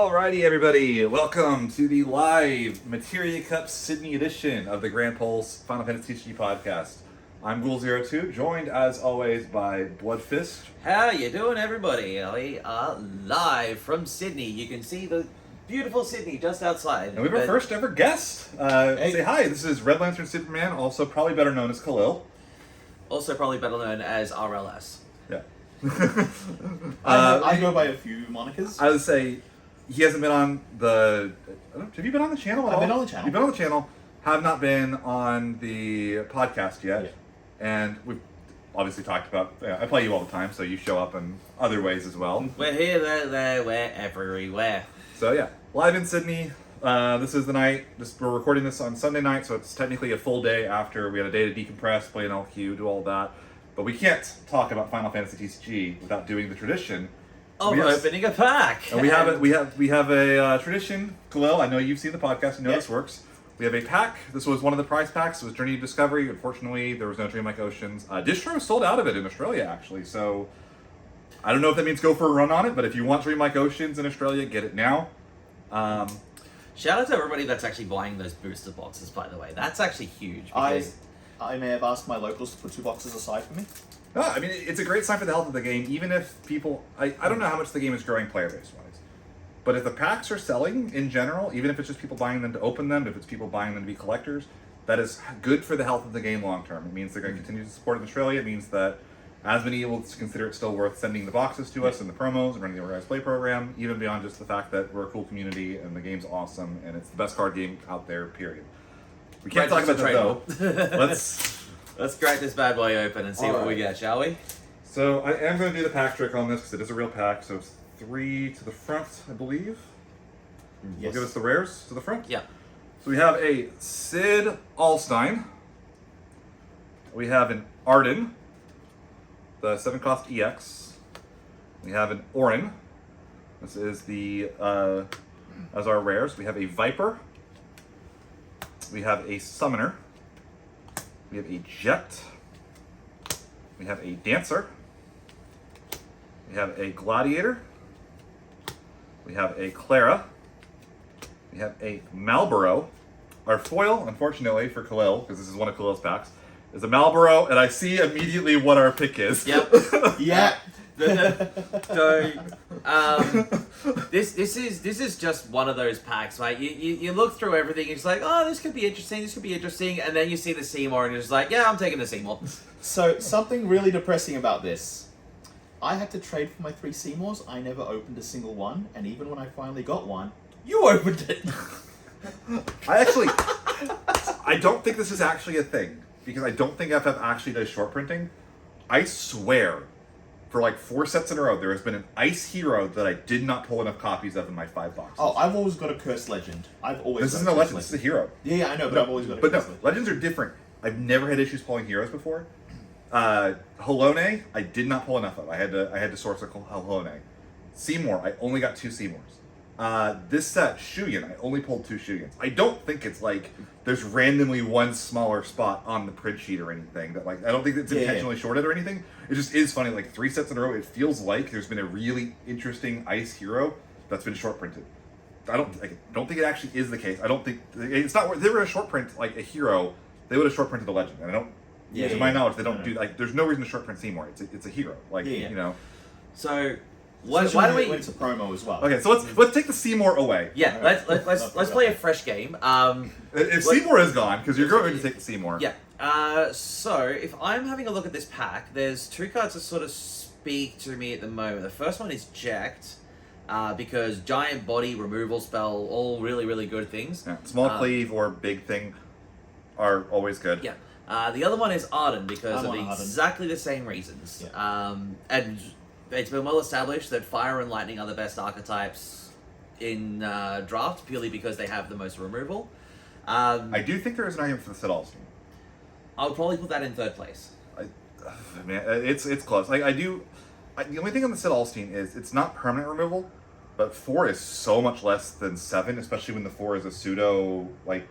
Alrighty, everybody, welcome to the live Materia Cup Sydney edition of the Gran Final FFTCG podcast. I'm Ghoul02, joined as always by Bloodfist. How you doing, everybody? We are live from Sydney. You can see the beautiful Sydney just outside. And we have our first ever guest. Hey. Say hi, this is Red Lantern Superman, also probably better known as Khalil. Also probably better known as RLS. Yeah. I go by a few monikers. I would say he hasn't been on the... Have you been on the channel at all? I've been on the channel. You've been on the channel, have not been on the podcast yet. Yeah. And we've obviously talked about... I play you all the time, so you show up in other ways as well. We're here, there, we're everywhere. So yeah, live in Sydney. This is the night. We're recording this on Sunday night, so it's technically a full day after we had a day to decompress, play an LQ, do all that. But we can't talk about Final Fantasy TCG without doing the tradition Of opening a pack. And we have a tradition. Khalil, I know you've seen the podcast. You know this works. We have a pack. This was one of the prize packs. It was Journey to Discovery. Unfortunately, there was no Dreamlike Oceans. Distro sold out of it in Australia, actually. So I don't know if that means go for a run on it, but if you want Dreamlike Oceans in Australia, get it now. Shout out to everybody that's actually buying those booster boxes, by the way. That's actually huge. Because I may have asked my locals to put 2 boxes aside for me. No, I mean, it's a great sign for the health of the game, even if people... I don't know how much the game is growing player base-wise, but if the packs are selling in general, even if it's just people buying them to open them, if it's people buying them to be collectors, that is good for the health of the game long-term. It means they're going to continue to support it in Australia. It means that Asmodee will consider it still worth sending the boxes to us and the promos and running the Organized Play program, even beyond just the fact that we're a cool community and the game's awesome and it's the best card game out there, period. We can't talk about that, though. Let's crack this bad boy open and see what we get, shall we? So I am going to do the pack trick on this because it is a real pack. So it's 3 to the front, I believe. Yes. Will give us the rares to the front. Yeah. So we have a Sid Alstein. We have an Arden, the 7-cost EX. We have an Orin. This is the as our rares. We have a Viper. We have a Summoner. We have a Jet. We have a Dancer. We have a Gladiator. We have a Clara. We have a Malboro. Our foil, unfortunately for Khalil, because this is one of Khalil's packs, is a Malboro, and I see immediately what our pick is. Yep. Yeah. This is just one of those packs, right? You look through everything, and it's like, oh, this could be interesting, and then you see the Seymour, and you're just like, yeah, I'm taking the Seymour. So, something really depressing about this. I had to trade for my 3 Seymours. I never opened a single one, and even when I finally got one, you opened it. I don't think this is actually a thing, because I don't think FF actually does short printing. I swear, for like 4 sets in a row, there has been an Ice Hero that I did not pull enough copies of in my 5 boxes. Oh, I've always got a Cursed Legend. This isn't a Legend, this is a Hero. Yeah, I know, but I've always got a But no, Cursed Legend. Legends are different. I've never had issues pulling Heroes before. Halone, I did not pull enough of. I had to source a Halone. Seymour, I only got 2 Seymours. This set, Shuyin, I only pulled 2 Shuyins. I don't think it's like there's randomly one smaller spot on the print sheet or anything that like I don't think it's intentionally shorted or anything. It just is funny. Like 3 sets in a row, it feels like there's been a really interesting Ice Hero that's been short printed. I don't think it actually is the case. I don't think it's not. If they were a short print like a hero, they would have short printed the Legend. And I don't. To my knowledge, they don't do like. There's no reason to short print Seymour. It's a hero. Like you know. So. Why do we? It's a promo as well. Okay, so let's take the Seymour away. Yeah, let's play a fresh game. If Seymour is gone, because you're going to take the Seymour. Yeah. So if I'm having a look at this pack, there's 2 cards that sort of speak to me at the moment. The first one is Jacked, because giant body removal spell, all really really good things. Yeah, small cleave or big thing are always good. Yeah. The other one is Arden because of Arden. exactly the same reasons. Yeah. And it's been well established that Fire and Lightning are the best archetypes in draft, purely because they have the most removal. I do think there is an argument for the Sid Alstein. I would probably put that in 3rd place. Man, it's close. Like the only thing on the Sid Alstein is it's not permanent removal, but 4 is so much less than 7, especially when the 4 is a pseudo like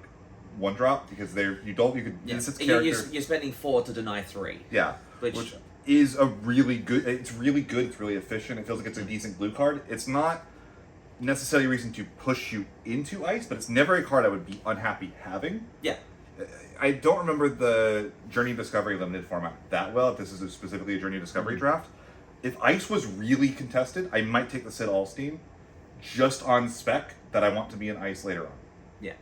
1-drop because You're spending 4 to deny 3. Yeah, which is a really good. It's really good. It's really efficient. It feels like it's a decent glue card. It's not necessarily a reason to push you into ice, but it's never a card I would be unhappy having. Yeah. I don't remember the Journey of Discovery limited format that well, if this is specifically a Journey of Discovery draft. If ice was really contested, I might take the Sid Alstein just on spec that I want to be in ice later on. Yeah.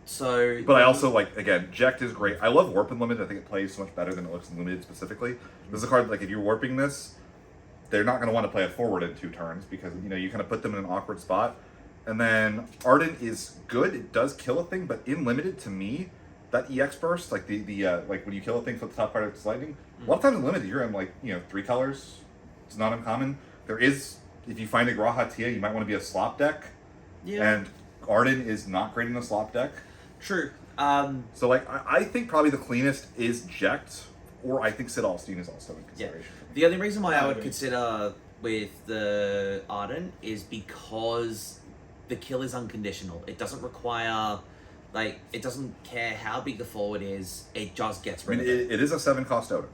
So, but I also like, again, Jekt is great. I love Warp in Limited. I think it plays so much better than it looks in Limited specifically. This is a card like if you're warping this, they're not going to want to play it forward in 2 turns because you kind of put them in an awkward spot. And then Arden is good. It does kill a thing, but in Limited to me, that EX burst, like the like when you kill a thing for the top part of its lightning, a lot of times in Limited you're in like 3 colors. It's not uncommon. There is, if you find a Grahatia, you might want to be a slop deck. Yeah. And Arden is not great in a slop deck. True. So like I think probably the cleanest is Jekt, or I think Sid Alstein is also in consideration. For me. The only reason why I would consider with the Arden is because the kill is unconditional. It doesn't require, like, it doesn't care how big the forward is. It just gets rid of it. It is a 7-cost Odin.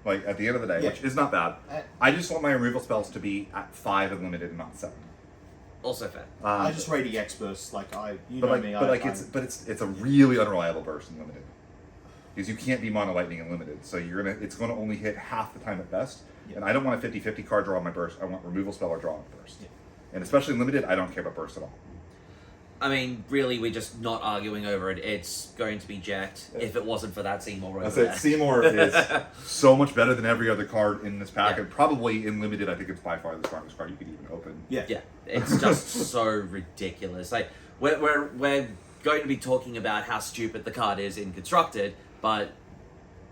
Like at the end of the day, which is not bad. I just want my removal spells to be at 5 and limited, and not 7. Also fair. I just rate EX bursts like me. It's a really unreliable burst in limited because you can't be mono lightning in limited, so it's gonna only hit half the time at best. And I don't want a 50-50 card draw on my burst. I want removal spell or draw on burst. And especially in limited, I don't care about burst at all. I mean, really, we're just not arguing over it. It's going to be Jekt if it wasn't for that Seymour over there. Seymour is so much better than every other card in this pack, Yeah. and probably in limited, I think it's by far the strongest card you could even open. Yeah, it's just so ridiculous. Like we're going to be talking about how stupid the card is in Constructed, but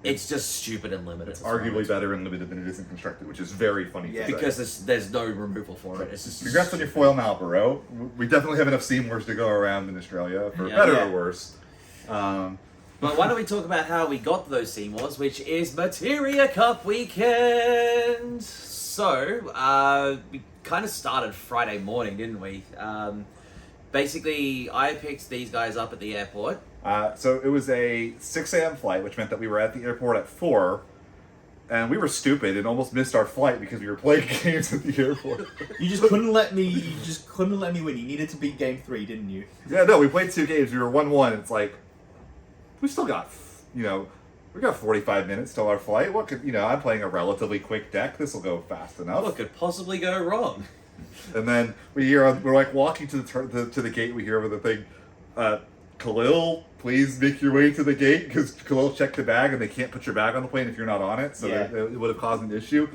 it's just stupid and limited. It's arguably better in limited than it is in Constructed, which is very funny to say. Because there's no removal for it. It's just Congrats on your foil Malboro. We definitely have enough Seymours to go around in Australia, for better or worse. But why don't we talk about how we got those Seymours, which is Materia Cup weekend. So, we kind of started Friday morning, didn't we? Basically, I picked these guys up at the airport. So it was a 6 a.m. flight, which meant that we were at the airport at 4, and we were stupid and almost missed our flight because we were playing games at the airport. You just couldn't let me. You just couldn't let me win. You needed to beat game 3, didn't you? Yeah, no, we played 2 games. We were 1-1. It's like we still got, we got 45 minutes till our flight. What could, I'm playing a relatively quick deck. This will go fast enough. What could possibly go wrong? And then we're like walking to the gate. We hear over the thing, Khalil, please make your way to the gate because Khalil checked the bag and they can't put your bag on the plane if you're not on it. So it would have caused an issue.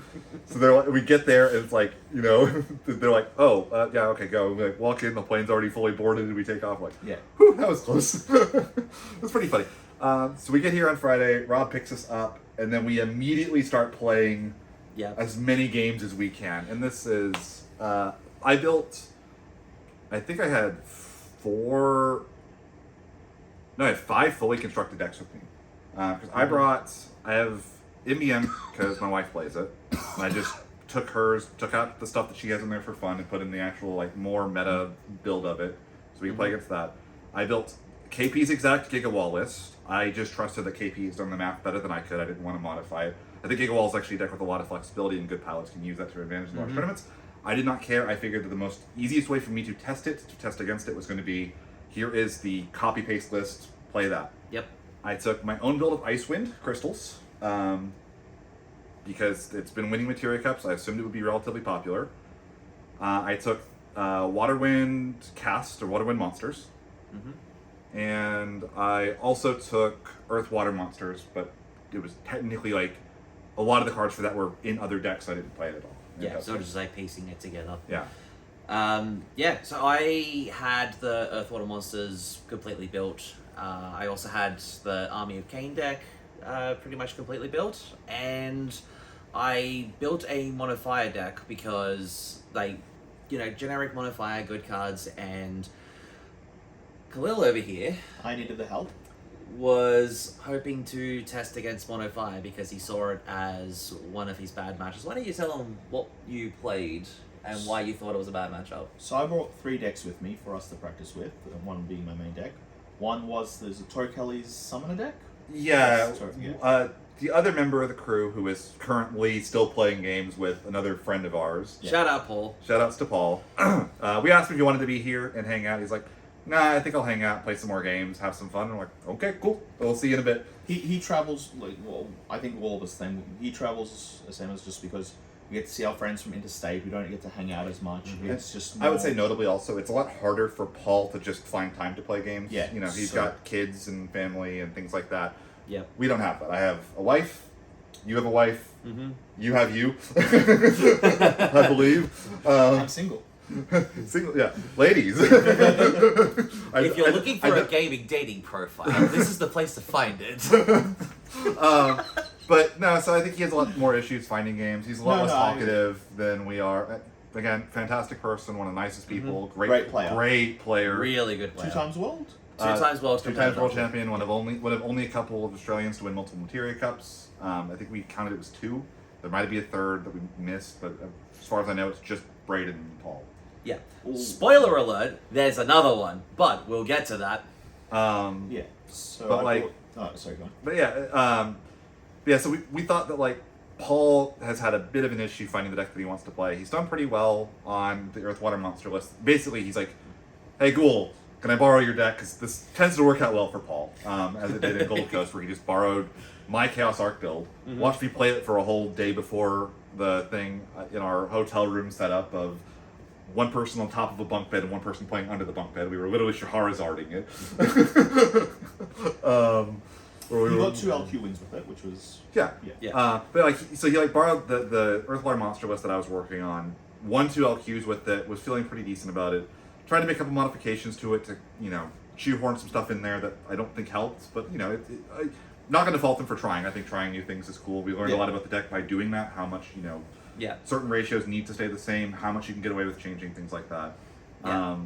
So we get there and it's like, they're like, oh, yeah, okay, go. We walk in, the plane's already fully boarded and we take off. Like, whew, that was close. It was pretty funny. So we get here on Friday, Rob picks us up, and then we immediately start playing as many games as we can. And this is, I think I had 5 fully constructed decks with me. Because I have MBM because my wife plays it. And I just took out the stuff that she has in there for fun and put in the actual more meta build of it. So we can play against that. I built KP's exact Giga Wall list. I just trusted that KP has done the math better than I could. I didn't want to modify it. I think Giga Wall is actually a deck with a lot of flexibility and good pilots can use that to their advantage in large tournaments. I did not care. I figured that the most easiest way for me to test against it was going to be, here is the copy-paste list, play that. Yep. I took my own build of Icewind crystals, because it's been winning Materia Cups. I assumed it would be relatively popular. I took Waterwind Cast, or Waterwind Monsters. And I also took Earth Water Monsters, but it was technically a lot of the cards for that were in other decks, so I didn't play it at all. Yeah, so just piecing it together. Yeah. So I had the Earth Water Monsters completely built. I also had the Army of Cain deck pretty much completely built, and I built a Mono Fire deck because, generic Mono Fire, good cards, and Khalil over here I needed the help. was hoping to test against Mono Fire because he saw it as one of his bad matches. Why don't you tell him what you played and why you thought it was a bad matchup? So I brought 3 decks with me for us to practice with, one being my main deck. One was there's a Torkelly's Summoner deck. Yeah. the other member of the crew who is currently still playing games with another friend of ours. Shout out, Paul. Shout outs to Paul. We asked him if he wanted to be here and hang out. He's like, nah, I think I'll hang out, play some more games, have some fun. And we're like, okay, cool. We'll see you in a bit. He travels, like, well, I think all of us then, he travels the same as just because we get to see our friends from interstate, we don't get to hang out as much. Mm-hmm. It's just I would say notably also, it's a lot harder for Paul to just find time to play games. Yeah. You know, he's got kids and family and things like that. Yep. We don't have that. I have a wife. You have a wife. Mm-hmm. You have you. I believe. I'm single. Single, yeah. Ladies. If you're looking for a gaming dating profile, this is the place to find it. But no, so I think he has a lot more issues finding games. He's a lot less I talkative than we are. Again, fantastic person, one of the nicest people, Great player. great player. Really good player. 2 times world? Two times world Two times world champion, one of only a couple of Australians to win multiple Materia Cups. I think we counted it was 2. There might be a third that we missed, but as far as I know, it's just Braden and Paul. Yeah. Ooh. Spoiler alert, there's another one, but we'll get to that. Yeah. So But, I like- thought, oh, sorry, go on. But yeah, so we thought that, like, Paul has had a bit of an issue finding the deck that he wants to play. He's done pretty well on the Earth, Water, Monster list. Basically, he's like, hey, Ghoul, can I borrow your deck? Because this tends to work out well for Paul, as it did in Gold Coast, where he just borrowed my Chaos Arc build, watched me play it for a whole day before the thing in our hotel room setup of one person on top of a bunk bed and one person playing under the bunk bed. We were literally Shahrazarding it. You got 2 LQ wins with it, which was... Yeah. Yeah. But like, so he like borrowed the Earth, Water, Monster list that I was working on, won 2 LQs with it, was feeling pretty decent about it, tried to make a couple modifications to it to, you know, shoehorn some stuff in there that I don't think helps, but, you know, I'm not going to fault him for trying. I think trying new things is cool. We learned a lot about the deck by doing that, how much, you know, Yeah. certain ratios need to stay the same, how much you can get away with changing, things like that. Yeah.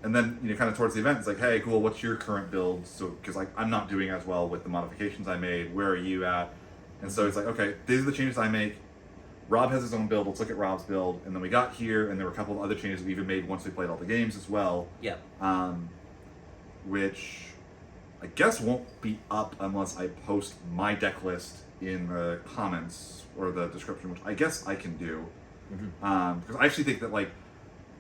And then, you know, kind of towards the event, it's like, hey, cool, what's your current build? So, because, like, I'm not doing as well with the modifications I made. Where are you at? And so it's like, okay, these are the changes I make. Rob has his own build. Let's look at Rob's build. And then we got here, and there were a couple of other changes we even made once we played all the games as well. Yeah. Which I guess won't be up unless I post my deck list in the comments or the description, which I guess I can do. Because I actually think that, like,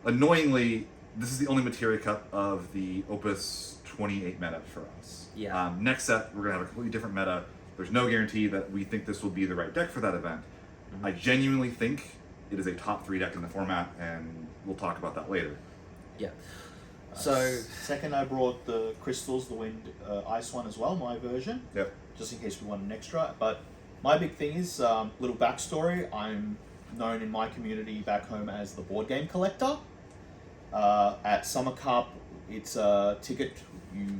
annoyingly, this is the only Materia Cup of the Opus 28 meta for us. Yeah. Next set, we're going to have a completely different meta. There's no guarantee that we think this will be the right deck for that event. I genuinely think it is a top 3 deck in the format, and we'll talk about that later. Yeah. So... Second, I brought the Crystals, the Wind, Ice one as well, my version. Yep. Just in case we want an extra. But my big thing is, little backstory, I'm known in my community back home as the board game collector. At Summer Cup, it's a ticket. You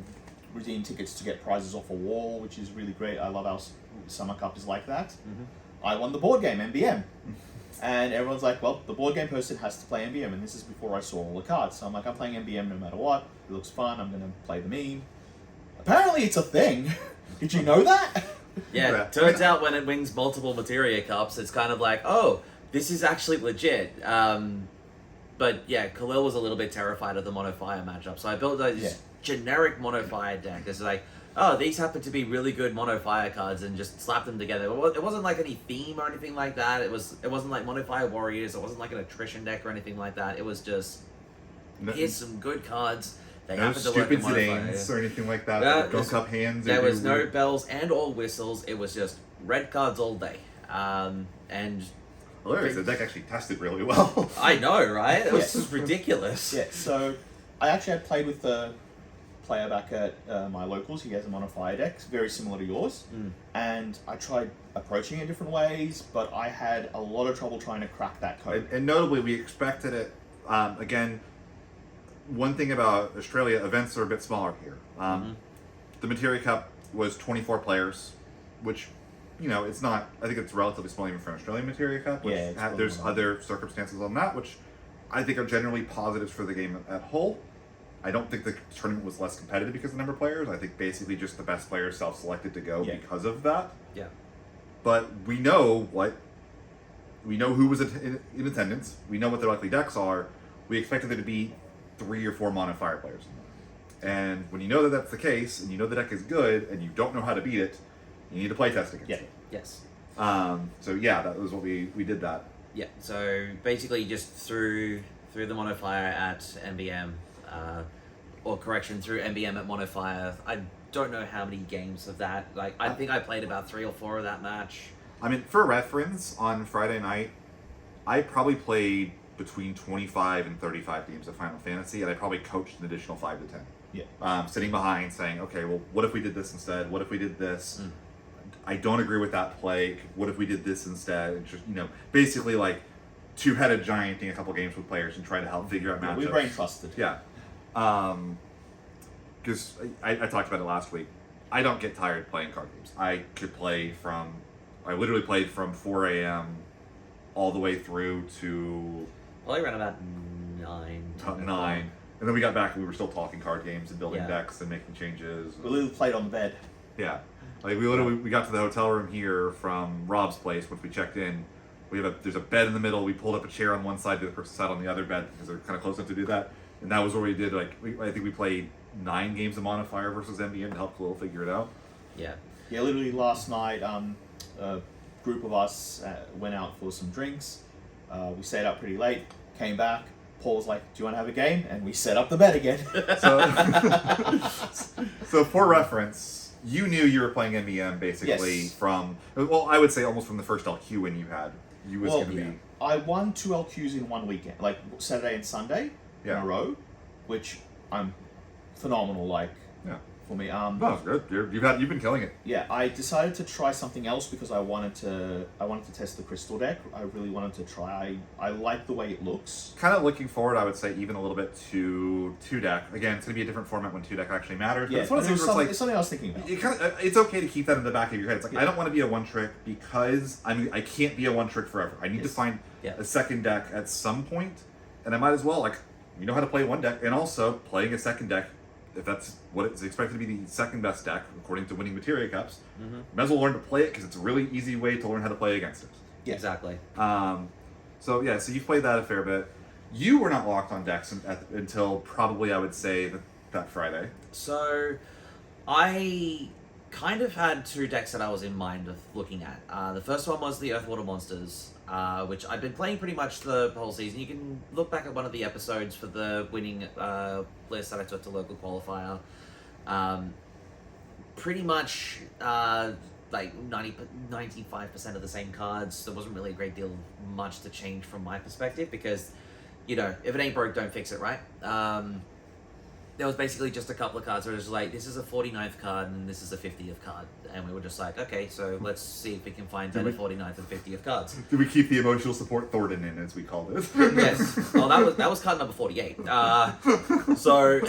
redeem tickets to get prizes off a wall, which is really great. I love how Summer Cup is like that. I won the board game, MBM. And everyone's like, well, the board game person has to play MBM, and this is before I saw all the cards. So I'm like, I'm playing MBM no matter what. It looks fun. I'm going to play the meme. Apparently it's a thing. Did you know that? Yeah, turns out when it wins multiple Materia Cups, it's kind of like, oh, this is actually legit. But yeah, Khalil was a little bit terrified of the Mono Fire matchup, so I built this generic Mono Fire deck. It's like, oh, these happen to be really good Mono Fire cards, and just slapped them together. It wasn't like any theme or anything like that. It wasn't like Mono Fire Warriors. It wasn't like an attrition deck or anything like that. It was just, here's some good cards. They No happen to work in stupid Mono Zidanes Fire. or anything like that. Yeah, Gunk up hands. There was no weird. bells and or whistles. It was just red cards all day. And Hilarious. The deck actually tested really well. I know, right? It was Yes. just ridiculous. Yeah, so I actually had played with the player back at my locals. He has a Mono Fire deck, very similar to yours. And I tried approaching it different ways, but I had a lot of trouble trying to crack that code. And notably, we expected it. Again, one thing about Australia, events are a bit smaller here. The Materia Cup was 24 players, which, you know, it's not. I think it's relatively small even for an Australian Materia Cup. Which Yeah, it's there's probably other circumstances on that, which I think are generally positives for the game at whole. I don't think the tournament was less competitive because of the number of players. I think basically just the best players self-selected to go because of that. Yeah. But we know who was in attendance. We know what their likely decks are. We expected there to be 3 or 4 Mono Fire players in there. And when you know that that's the case, and you know the deck is good, and you don't know how to beat it, you need to play test against it. Yes. So yeah, that was what we did that. Yeah. So basically, just threw the monofire at MBM, or correction, through MBM at monofire. I don't know how many games of that. Like, I think I played about 3 or 4 of that match. I mean, for reference, on Friday night, I probably played between 25 and 35 games of Final Fantasy, and I probably coached an additional 5 to 10. Yeah. Sitting behind saying, okay, well, what if we did this instead? What if we did this? I don't agree with that play. What if we did this instead? And just, basically like two-headed gianting a couple games with players and trying to help figure out matchups. We brain trusted. Yeah. Because I talked about it last week. I don't get tired playing card games. I literally played from 4 a.m. all the way through to... Probably around about 9. And then we got back and we were still talking card games and building Yeah. decks and making changes. We literally played on the bed. Yeah. Like, we got to the hotel room here from Rob's place. Once we checked in, there's a bed in the middle. We pulled up a chair on one side, the other person sat on the other bed because they're kind of close enough to do that. And that was where we did, I think we played 9 games of Modifier versus MBM to help Khalil figure it out. Yeah. Yeah, literally last night, a group of us went out for some drinks. We stayed up pretty late, came back. Paul was like, do you want to have a game? And we set up the bed again. So for reference, you knew you were playing MBM basically Yes. from, well, I would say almost from the first LQ win you had. You was going to be... I won 2 LQs in one weekend, like Saturday and Sunday in a row, which I'm phenomenal, Yeah. for me. No, it's good. You've been killing it. Yeah, I decided to try something else because I wanted to test the crystal deck. I really wanted to try. I like the way it looks. Kind of looking forward, I would say, even a little bit to 2-deck. Again, it's going to be a different format when 2-deck actually matters. Yeah, it's one of those things where it's something I was thinking about. it's okay to keep that in the back of your head. It's like, I don't want to be a one-trick because I can't be a one-trick forever. I need to find a second deck at some point, and I might as well, how to play one deck, and also playing a second deck, if that's what it's expected to be the second best deck, according to winning Materia Cups, might as well learn to play it because it's a really easy way to learn how to play against it. Yeah. Exactly. So you've played that a fair bit. You were not locked on decks until probably, I would say, that Friday. So, I kind of had 2 decks that I was in mind of looking at. The first one was the Earthwater Monsters, which I've been playing pretty much the whole season. You can look back at one of the episodes for the winning list that I took to local qualifier. Pretty much like 95% of the same cards. There wasn't really a great deal much to change from my perspective because, if it ain't broke, don't fix it, right? There was basically just a couple of cards where it was like, this is a 49th card and this is a 50th card. And we were just like, okay, so let's see if we can find better 49th and 50th cards. Did we keep the emotional support Thornton in, as we called it? Yes. Well, that was card number 48. So...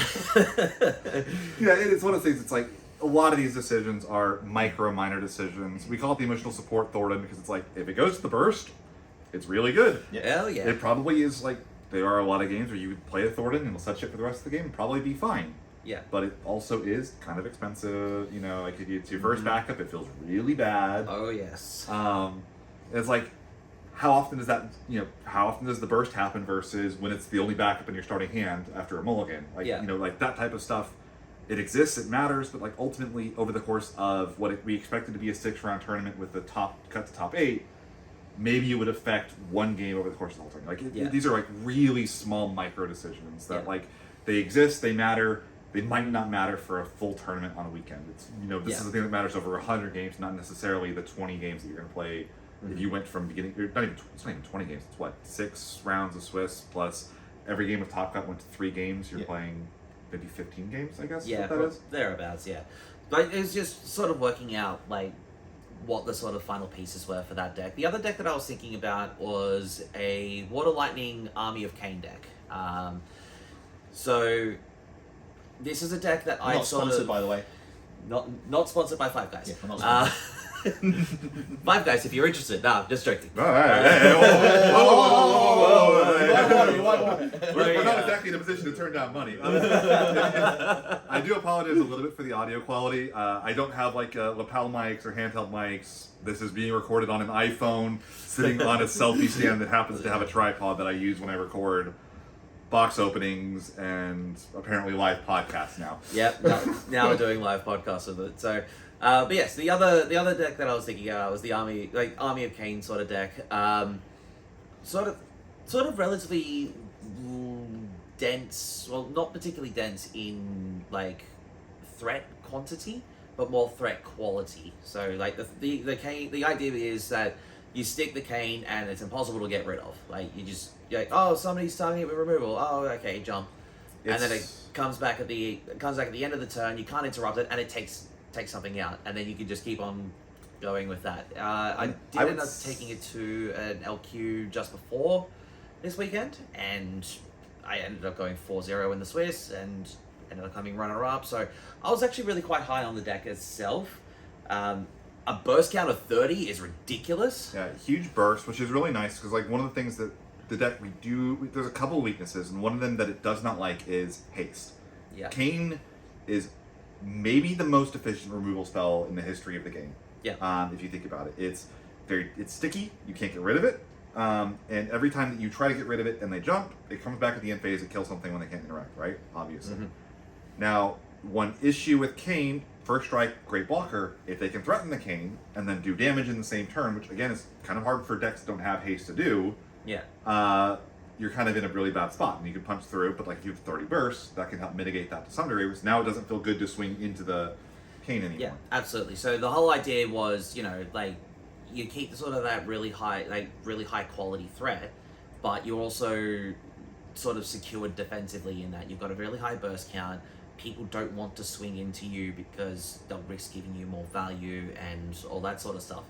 Yeah, it's one of those things, it's like, a lot of these decisions are minor decisions. We call it the emotional support Thornton because it's like, if it goes to the burst, it's really good. Hell yeah. It probably is like, there are a lot of games where you would play a Thornton and it'll set shit for the rest of the game and probably be fine. Yeah. But it also is kind of expensive. Like if it's your first backup, it feels really bad. Oh, yes. It's like, how often does the burst happen versus when it's the only backup in your starting hand after a mulligan? Like that type of stuff. It exists, it matters, but ultimately over the course of what we expected to be a 6-round tournament with the top 8, maybe it would affect one game over the course of the whole tournament. These are really small micro decisions that they exist, they matter, they might not matter for a full tournament on a weekend. It's this is the thing that matters over 100 games, not necessarily the 20 games that you're going to play. If you went from beginning, it's not even 20 games. It's 6 rounds of Swiss plus every game of Top Cut went to 3 games. You're playing maybe 15 games, I guess. Yeah, what that is. thereabouts. Yeah, but it was just sort of working out what the sort of final pieces were for that deck. The other deck that I was thinking about was a Water Lightning Army of Cain deck. So this is a deck that I Not sponsored, by the way. Not sponsored by Five Guys. Yeah, not sponsored. Five Guys, if you're interested. Nah, just joking. All right. We're not exactly in a position to turn down money. I do apologize a little bit for the audio quality. I don't have lapel mics or handheld mics. This is being recorded on an iPhone, sitting on a selfie stand that happens to have a tripod that I use when I record box openings and apparently live podcasts now. Yep. Now we're doing live podcasts with it. So But yes, the other deck that I was thinking about was the Army of Cain sort of deck. Sort of relatively dense. Well, not particularly dense in like threat quantity, but more threat quality. So like the Cain, the idea is that you stick the Cain and it's impossible to get rid of. Like you're like, oh, somebody's targeting it with removal. Oh, okay, jump. And then it comes back at the end of the turn. You can't interrupt it, and it takes something out, and then you can just keep on going with that. I end up taking it to an LQ just before this weekend, and I ended up going 4-0 in the Swiss, and ended up coming runner-up. So I was actually really quite high on the deck itself. A burst count of 30 is ridiculous. Yeah, huge burst, which is really nice because like one of the things that the deck there's a couple of weaknesses, and one of them that it does not like is haste. Yeah. Cain is maybe the most efficient removal spell in the history of the game. Yeah. If you think about it, it's sticky. You can't get rid of it. And every time that you try to get rid of it and they jump, it comes back at the end phase. It kills something when they can't interact. Right? Obviously. Mm-hmm. Now, one issue with Cain, first strike, great blocker. If they can threaten the Cain and then do damage in the same turn, which again is kind of hard for decks that don't have haste to do. Yeah. You're kind of in a really bad spot, and you can punch through. But like if you have 30 bursts, that can help mitigate that to some degree. Because now it doesn't feel good to swing into the Cain anymore. Yeah, absolutely. So the whole idea was, like you keep sort of that really high quality threat, but you're also sort of secured defensively in that you've got a really high burst count. People don't want to swing into you because they'll risk giving you more value and all that sort of stuff.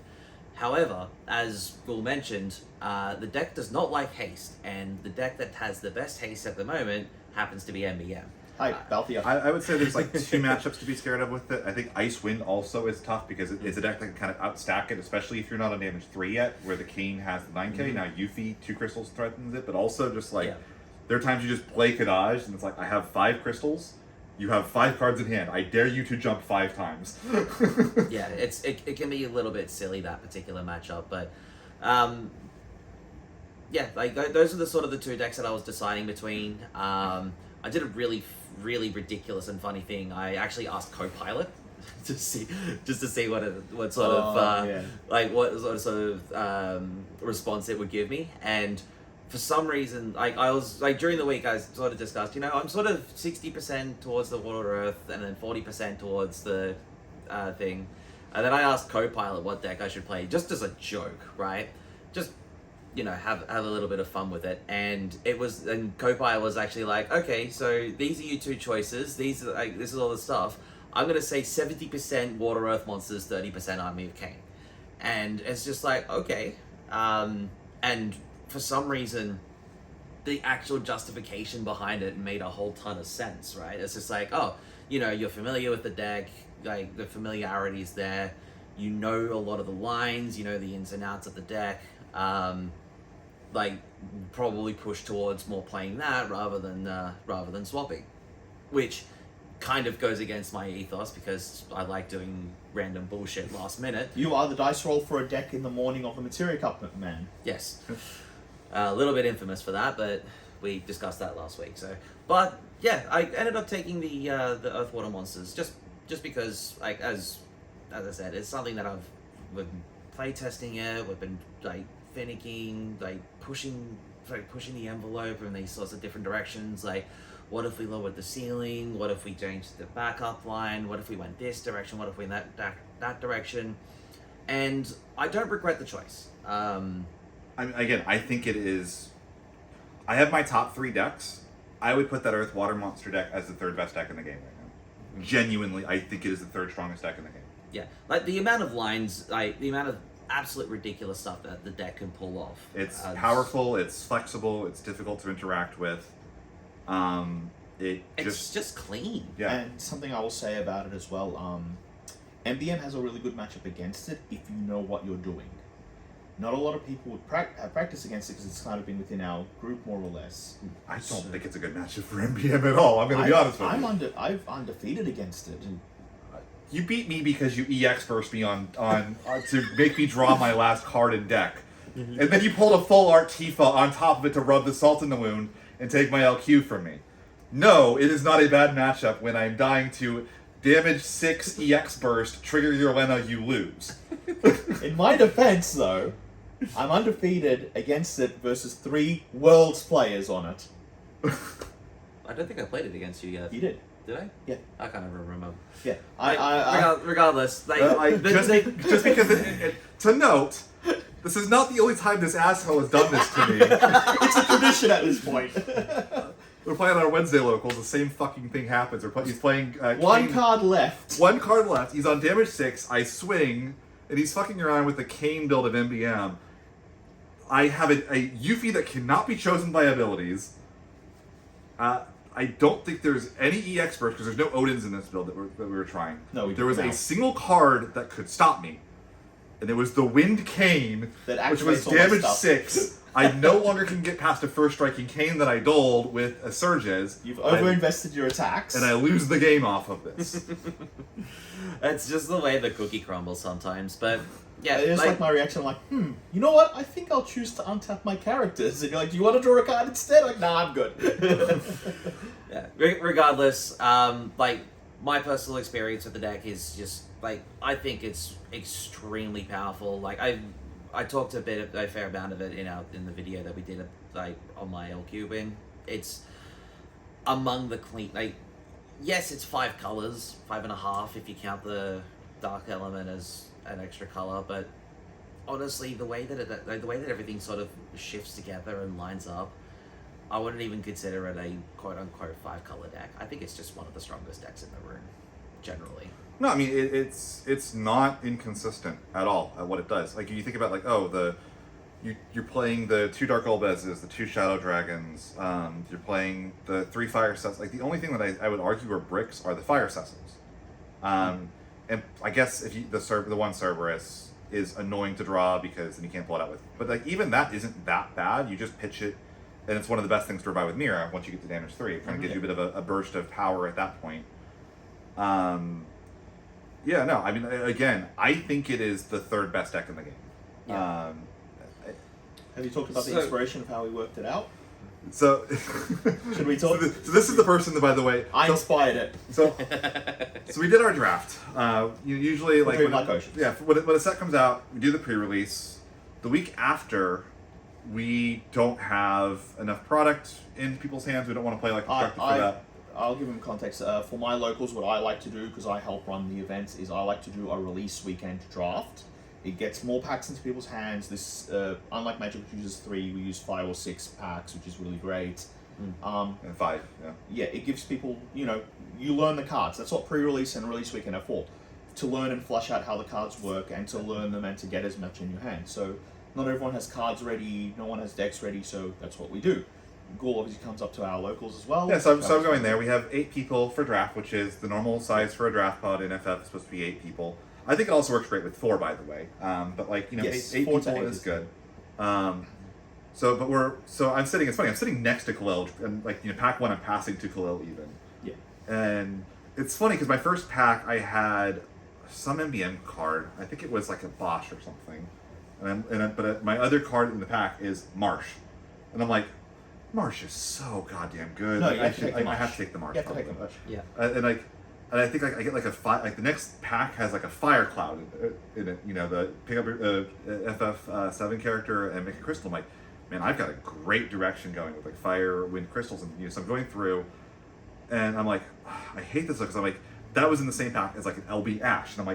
However, as Ghoul mentioned, the deck does not like haste, and the deck that has the best haste at the moment happens to be MBM. Hi, Balthia. I would say there's like two matchups to be scared of with it. I think Ice Wind also is tough because it's a deck that can kind of outstack it, especially if you're not on damage 3 yet, where the Cain has the 9k. Mm-hmm. Now Yuffie, 2 crystals threatens it, but also just like, there are times you just play Kadaj, and it's like, I have 5 crystals, you have 5 cards in hand, I dare you to jump 5 times. Yeah, it can be a little bit silly, that particular matchup, but yeah, like those are the sort of the two decks that I was deciding between. I did a really ridiculous and funny thing. I actually asked Copilot to see what sort of response it would give me, and for some reason, like I was like during the week, I sort of discussed, I'm sort of 60% towards the Water Earth, and then 40% towards the thing, and then I asked Copilot what deck I should play, just as a joke, right? Just have a little bit of fun with it, and Copilot was actually like, okay, so these are your two choices. This is all the stuff. I'm gonna say 70% Water Earth monsters, 30% Army of Cain, and it's just like okay, and for some reason, the actual justification behind it made a whole ton of sense, right? It's just like, oh, you're familiar with the deck, like the familiarity is there, a lot of the lines, the ins and outs of the deck. Like probably push towards more playing that rather than swapping, which kind of goes against my ethos because I like doing random bullshit last minute. You are the dice roll for a deck in the morning of a Materia Cup, man. Yes. A little bit infamous for that, but we discussed that last week. So, but yeah, I ended up taking the Earth Water monsters just because, like as I said, it's something that we've been play testing it. We've been like finicking, like pushing the envelope in these sorts of different directions. Like, what if we lowered the ceiling? What if we changed the backup line? What if we went this direction? What if we went that direction? And I don't regret the choice. I think it is. I have my top 3 decks. I would put that Earth Water Monster deck as the 3rd best deck in the game right now. Genuinely, I think it is the 3rd strongest deck in the game. Yeah, like the amount of lines, like the amount of absolute ridiculous stuff that the deck can pull off. It's powerful. It's flexible. It's difficult to interact with. It's just clean. Yeah. And something I will say about it as well. MBM has a really good matchup against it if you know what you're doing. Not a lot of people would have practice against it because it's kind of been within our group more or less. I don't think it's a good matchup for MBM at all. I'm going to be honest with you. I'm undefeated against it. You beat me because you EX burst me on to make me draw my last card in deck. And then you pulled a full art Tifa on top of it to rub the salt in the wound and take my LQ from me. No, it is not a bad matchup when I'm dying to damage 6 EX burst, trigger your Lena, you lose. In my defense, though, I'm undefeated against it versus 3 Worlds players on it. I don't think I played it against you yet. You did. Did I? Yeah. I can't even remember. Yeah. Regardless, Just because to note, this is not the only time this asshole has done this to me. It's a tradition at this point. We're playing on our Wednesday locals, the same fucking thing happens. He's playing... One Kane. card left. One card left. He's on damage 6. I swing, and he's fucking around with the Kane build of MBM. I have a Yuffie that cannot be chosen by abilities. I don't think there's any EX burst, because there's no Odins in this build that we were trying. No, there was a single card that could stop me. And it was the Wind Cane, which was damage 6. I no longer can get past a first striking cane that I doled with a Surges. You've overinvested your attacks. And I lose the game off of this. It's just the way the cookie crumbles sometimes, but yeah. It's like my reaction, I'm like, you know what? I think I'll choose to untap my characters. And you're like, do you want to draw a card instead? Like, nah, I'm good. Yeah. Regardless, like, my personal experience with the deck is just, like, I think it's extremely powerful. Like, I talked a fair amount of it in the video that we did, like, on my L cubing. It's among the clean, like, yes, it's 5 colors, 5.5 if you count the dark element as an extra color, but honestly, the way that everything sort of shifts together and lines up, I wouldn't even consider it a quote-unquote 5-color deck. I think it's just one of the strongest decks in the room, generally. No, I mean, it's not inconsistent at all at what it does. Like, you think about, like, you're playing the 2 Dark Olbezes, the 2 Shadow Dragons, you're playing the 3 Fire Cessils. Like, the only thing that I would argue are bricks are the Fire Cessils. And I guess if the one Cerberus is annoying to draw because then you can't pull it out with. But, like, even that isn't that bad. You just pitch it, and it's one of the best things to revive with Mira once you get to damage 3. It kind of gives you a bit of a burst of power at that point. Yeah, no, I mean, again, I think it is the 3rd best deck in the game. Yeah. Have you talked about the inspiration of how we worked it out? So, should we talk? So this is the person that, by the way, I inspired it. So we did our draft. Usually, like, when a set comes out, we do the pre-release. The week after, we don't have enough product in people's hands. We don't want to play like constructed for that. I'll give them context. For my locals, what I like to do, because I help run the events, is I like to do a release weekend draft. It gets more packs into people's hands. This, unlike Magic, which uses 3, we use 5 or 6 packs, which is really great. And 5, yeah. Yeah, it gives people, you learn the cards. That's what pre-release and release weekend are for. To learn and flush out how the cards work, and to learn them and to get as much in your hand. So, not everyone has cards ready, no one has decks ready, so that's what we do. Ghoul obviously comes up to our locals as well. Yeah, so I'm going there. We have 8 people for draft, which is the normal size for a draft pod in FF. It's supposed to be 8 people. I think it also works great with 4, by the way. But, like, yes, 8 people is good. So I'm sitting. It's funny. I'm sitting next to Khalil, and, like, pack 1, I'm passing to Khalil even. Yeah. And it's funny because my first pack I had some MBM card. I think it was like a Bosch or something. But my other card in the pack is Marsh, and I'm like, Marsh is so goddamn good. No, like, you have to take the Marsh. I have to take the Marsh. You have to take the Marsh. Yeah. And I think I get like a fire. Like the next pack has like a fire cloud in it. The pick up FF7 character and make a crystal. I'm like, man, I've got a great direction going with like fire, wind, crystals, and so I'm going through, and I'm like, I hate this because I'm like, that was in the same pack as like an LB Ash, and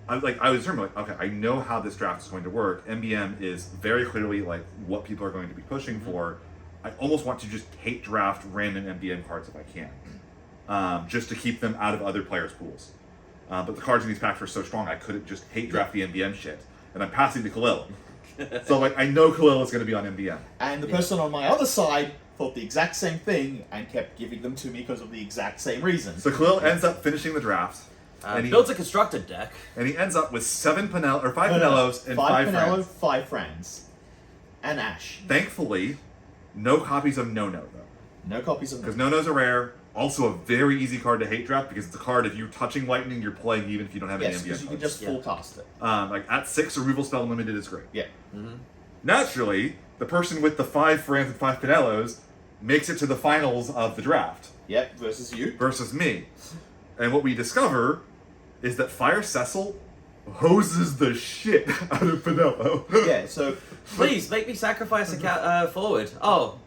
I was determined, like, okay, I know how this draft is going to work. MBM is very clearly like what people are going to be pushing for. I almost want to just hate draft random MBM cards if I can, just to keep them out of other players' pools. But the cards in these packs are so strong, I couldn't just hate draft the MBM shit. And I'm passing to Khalil. So, like, I know Khalil is going to be on MBM. And the person on my other side thought the exact same thing and kept giving them to me because of the exact same reason. So Khalil ends up finishing the draft. And he builds a constructed deck. And he ends up with 5 Penellos and 5 Penello, friends. 5 friends. And Ash. Thankfully, no copies of No-No, though. No copies of Because No-No's a rare. Also a very easy card to hate draft because it's a card, if you're touching lightning, you're playing even if you don't have any Yes, MBM because you can cards. just full cast it. Like at 6, a removal spell limited is great. Yeah. Mm-hmm. Naturally, the person with the 5 friends and 5 Penellos makes it to the finals of the draft. Yep, versus you. Versus me. And what we discover is that Fire Cecil hoses the shit out of Pinello. Yeah, so Please make me sacrifice a forward. Oh,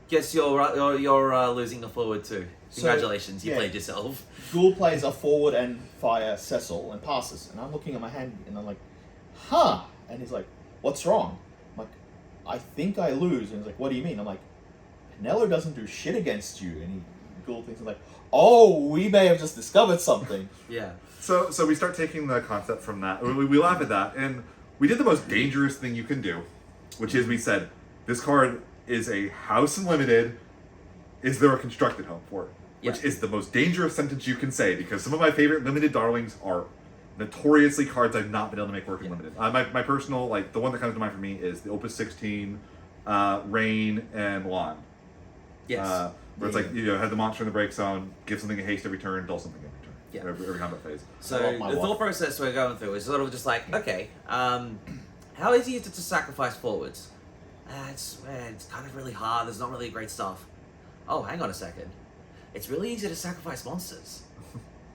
guess you're losing a forward too. Congratulations, you yeah. played yourself. Ghoul plays a forward and fire Cecil and passes. And I'm looking at my hand and I'm like, huh. And he's like, what's wrong? I'm like, I think I lose. And he's like, what do you mean? I'm like, Pinello doesn't do shit against you. And Ghoul thinks, like, oh, we may have just discovered something. Yeah. So we start taking the concept from that. We laugh at that. And we did the most dangerous thing you can do, which is we said, this card is a house unlimited. Is there a constructed home for it? Which is the most dangerous sentence you can say, because some of my favorite limited darlings are notoriously cards I've not been able to make work in limited. My personal, like, the one that comes to mind for me is the Opus 16, Rain, and Lawn. Yes. Where it's like, you know, have the monster in the break zone, give something a haste every turn, dull something every turn. Yeah. Every combat phase. So the thought process we're going through is sort of just like, okay, how easy is it to sacrifice forwards? It's kind of really hard. There's not really great stuff. Oh, hang on a second. It's really easy to sacrifice monsters.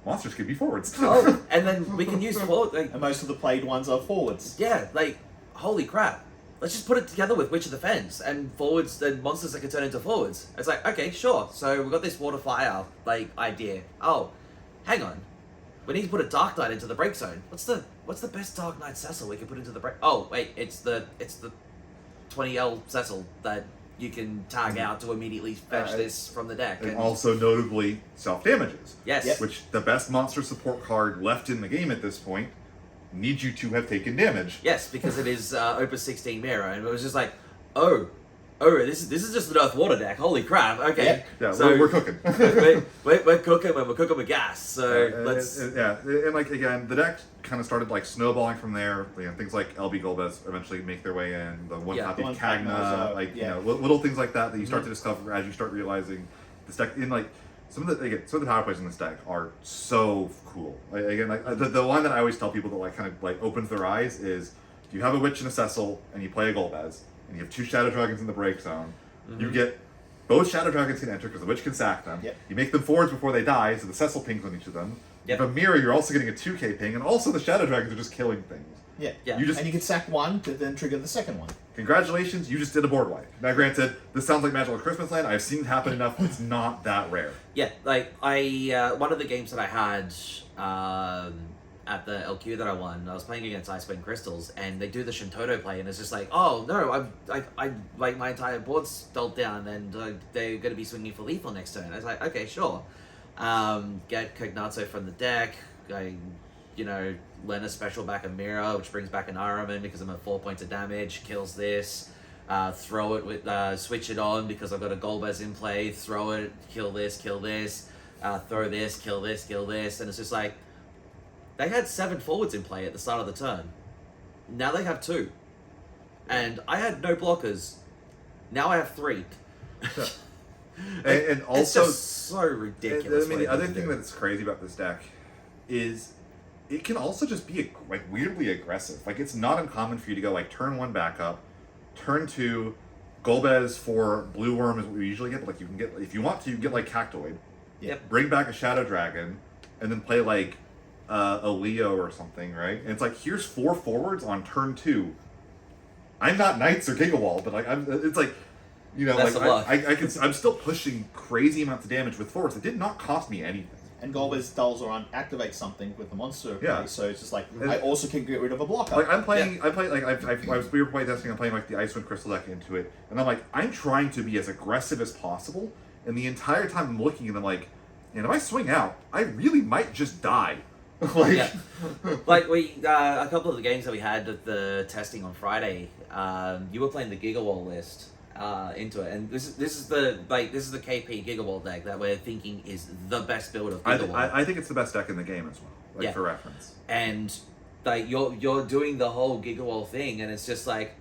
Monsters can be forwards. Oh, and then we can use forward. Like, And most of the played ones are forwards. yeah, like, holy crap. Let's just put it together with Witch of the Fens and forwards and monsters that can turn into forwards. It's like, okay, sure. So we've got this water fire like idea. Oh, hang on. We need to put a Dark Knight into the break zone. What's the best Dark Knight Cecil we can put into the break? Oh, wait, it's the 20L Cecil that you can tag out to immediately fetch this from the deck. And also notably self-damages. Yes. Yep. Which the best monster support card left in the game at this point needs you to have taken damage. Yes, because it is Opus 16 Mirror, and it was just like, oh, this is just an Earth Water deck. Holy crap! Okay, Yeah, so we're cooking. we're cooking, and we're cooking with gas. So let's. And like again, the deck kind of started like snowballing from there. You know, things like LB Golbez eventually make their way in. The one copy One Cagna, Cagna, you know, little things like that you start to discover as you start realizing this deck. In like some of the power plays in this deck are so cool. Like, again, like the line that I always tell people that like kind of like opens their eyes is, if you have a Witch and a Cecil and you play a Golbez and you have 2 Shadow Dragons in the break zone, you get both Shadow Dragons can enter because the Witch can sack them. Yep. You make them forwards before they die, so the Cecil pings on each of them. Yep. If a mirror, you're also getting a 2K ping, and also the Shadow Dragons are just killing things. Yeah. Yeah. You just And you can sack one to then trigger the second one. congratulations, you just did a board wipe. Now, granted, this sounds like Magical Christmas Land. I've seen it happen enough. It's not that rare. Yeah, like I one of the games that I had at the LQ that I won, I was playing against Icewind Crystals, and they do the Shintoto play, and it's just like, oh no, I like my entire board's dealt down, and they're going to be swinging for lethal next turn. I was like, okay, sure. Get Cognazzo from the deck. I, lend a special back a mirror, which brings back an Araman because I'm at 4 points of damage. Kills this. Throw it with switch it on because I've got a Golbez in play. Throw it, kill this, throw this, kill this, and it's just like they had 7 forwards in play at the start of the turn. Now they have 2, and I had no blockers. Now I have 3. Yeah. And also, it's just so ridiculous. I mean, the other thing that's crazy about this deck is it can also just be like weirdly aggressive. Like, it's not uncommon for you to go like turn 1 backup, turn 2, Golbez for Blue Worm is what we usually get. But like, you can get, if you want to, you can get like Cactoid. Yep. Bring back a Shadow Dragon, and then play like a Leo or something, right? And it's like, here's 4 forwards on turn 2. I'm not Knights or Gigawall, but like it's like, Best of luck. I'm still pushing crazy amounts of damage with forwards. It did not cost me anything. And Golbez dulls or activate something with the monster. Yeah. Play, so it's just like, And- I also can get rid of a blocker. Like I'm playing, we were playtesting. I'm playing like the Icewind Crystal deck into it, and I'm like, I'm trying to be as aggressive as possible. And the entire time I'm looking, and I'm like, if I swing out, I really might just die. Like, Yeah. Like we, a couple of the games that we had at the testing on Friday, you were playing the Gigawall list into it, and this is the KP Gigawall deck that we're thinking is the best build of Gigawall. I think it's the best deck in the game as well. Like, Yeah. for reference. And like you're doing the whole Gigawall thing, and it's just like,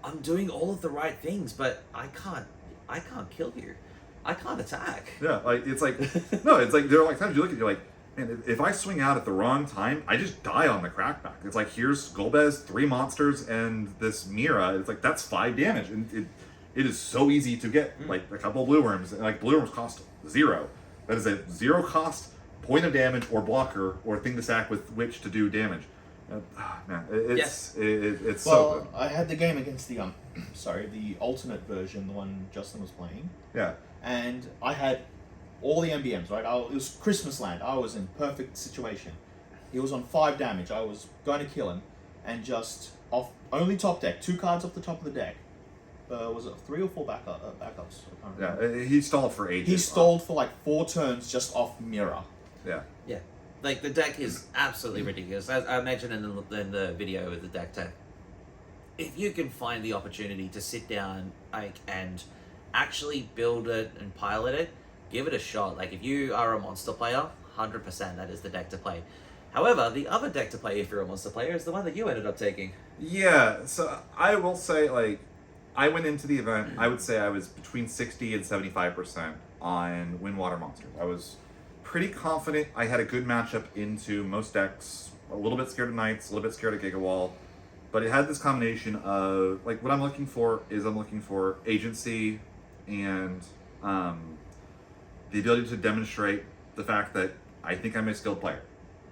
I'm doing all of the right things, but I can't kill you. I can't attack. Yeah, like it's like no, it's like there are like times you look at it, you're like, man, if I swing out at the wrong time, I just die on the crackback. It's like, here's Golbez, 3 monsters, and this Mira. It's like, that's 5 damage, and it is so easy to get like a couple of Blue Worms, and like Blue Worms cost 0. That is a 0 cost point of damage or blocker or thing to stack with which to do damage. Man, it's so good. I had the game against the the alternate version, the one Justin was playing. Yeah. And I had all the MBMs, right? It was Christmas Land. I was in perfect situation. He was on 5 damage. I was going to kill him, and just off only top deck, 2 cards off the top of the deck. Was it 3 or 4 backups? I can't remember. Yeah, he stalled for ages. He stalled for like 4 turns just off mirror. Yeah. Yeah. Like, the deck is absolutely ridiculous. As I mentioned in the video with the deck tech, if you can find the opportunity to sit down and actually build it and pilot it, give it a shot. Like, if you are a monster player, 100% that is the deck to play. However, the other deck to play if you're a monster player is the one that you ended up taking. Yeah, so I will say, like, I went into the event, I would say I was between 60 and 75% on Wind Water Monsters. I was pretty confident I had a good matchup into most decks, a little bit scared of Knights, a little bit scared of Gigawall, but it had this combination of, like, what I'm looking for agency and the ability to demonstrate the fact that I think I'm a skilled player.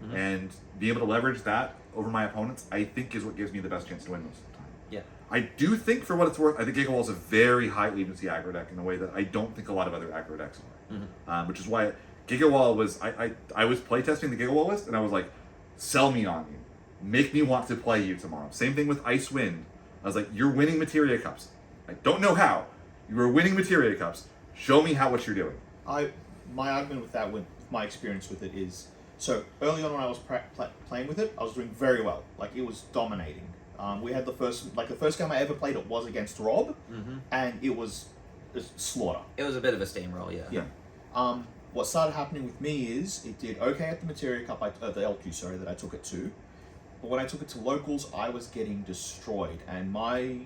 Mm-hmm. And be able to leverage that over my opponents, I think is what gives me the best chance to win most of the time. Yeah. I do think, for what it's worth, I think Gigawall is a very high agency aggro deck in a way that I don't think a lot of other aggro decks are. Mm-hmm. Which is why Gigawall was, I was playtesting the Gigawall list, and I was like, sell me on you. Make me want to play you tomorrow. Same thing with Ice Wind. I was like, you're winning Materia Cups. I don't know how. You are winning Materia Cups. Show me what you're doing. My argument with that, with my experience with it is, so early on when I was playing with it, I was doing very well. Like, it was dominating. We had the first game I ever played, it was against Rob, mm-hmm. and it was a slaughter. It was a bit of a steamroll, yeah. Yeah. What started happening with me is, it did okay at the Materia Cup, the LQ, sorry, that I took it to. But when I took it to locals, I was getting destroyed. And my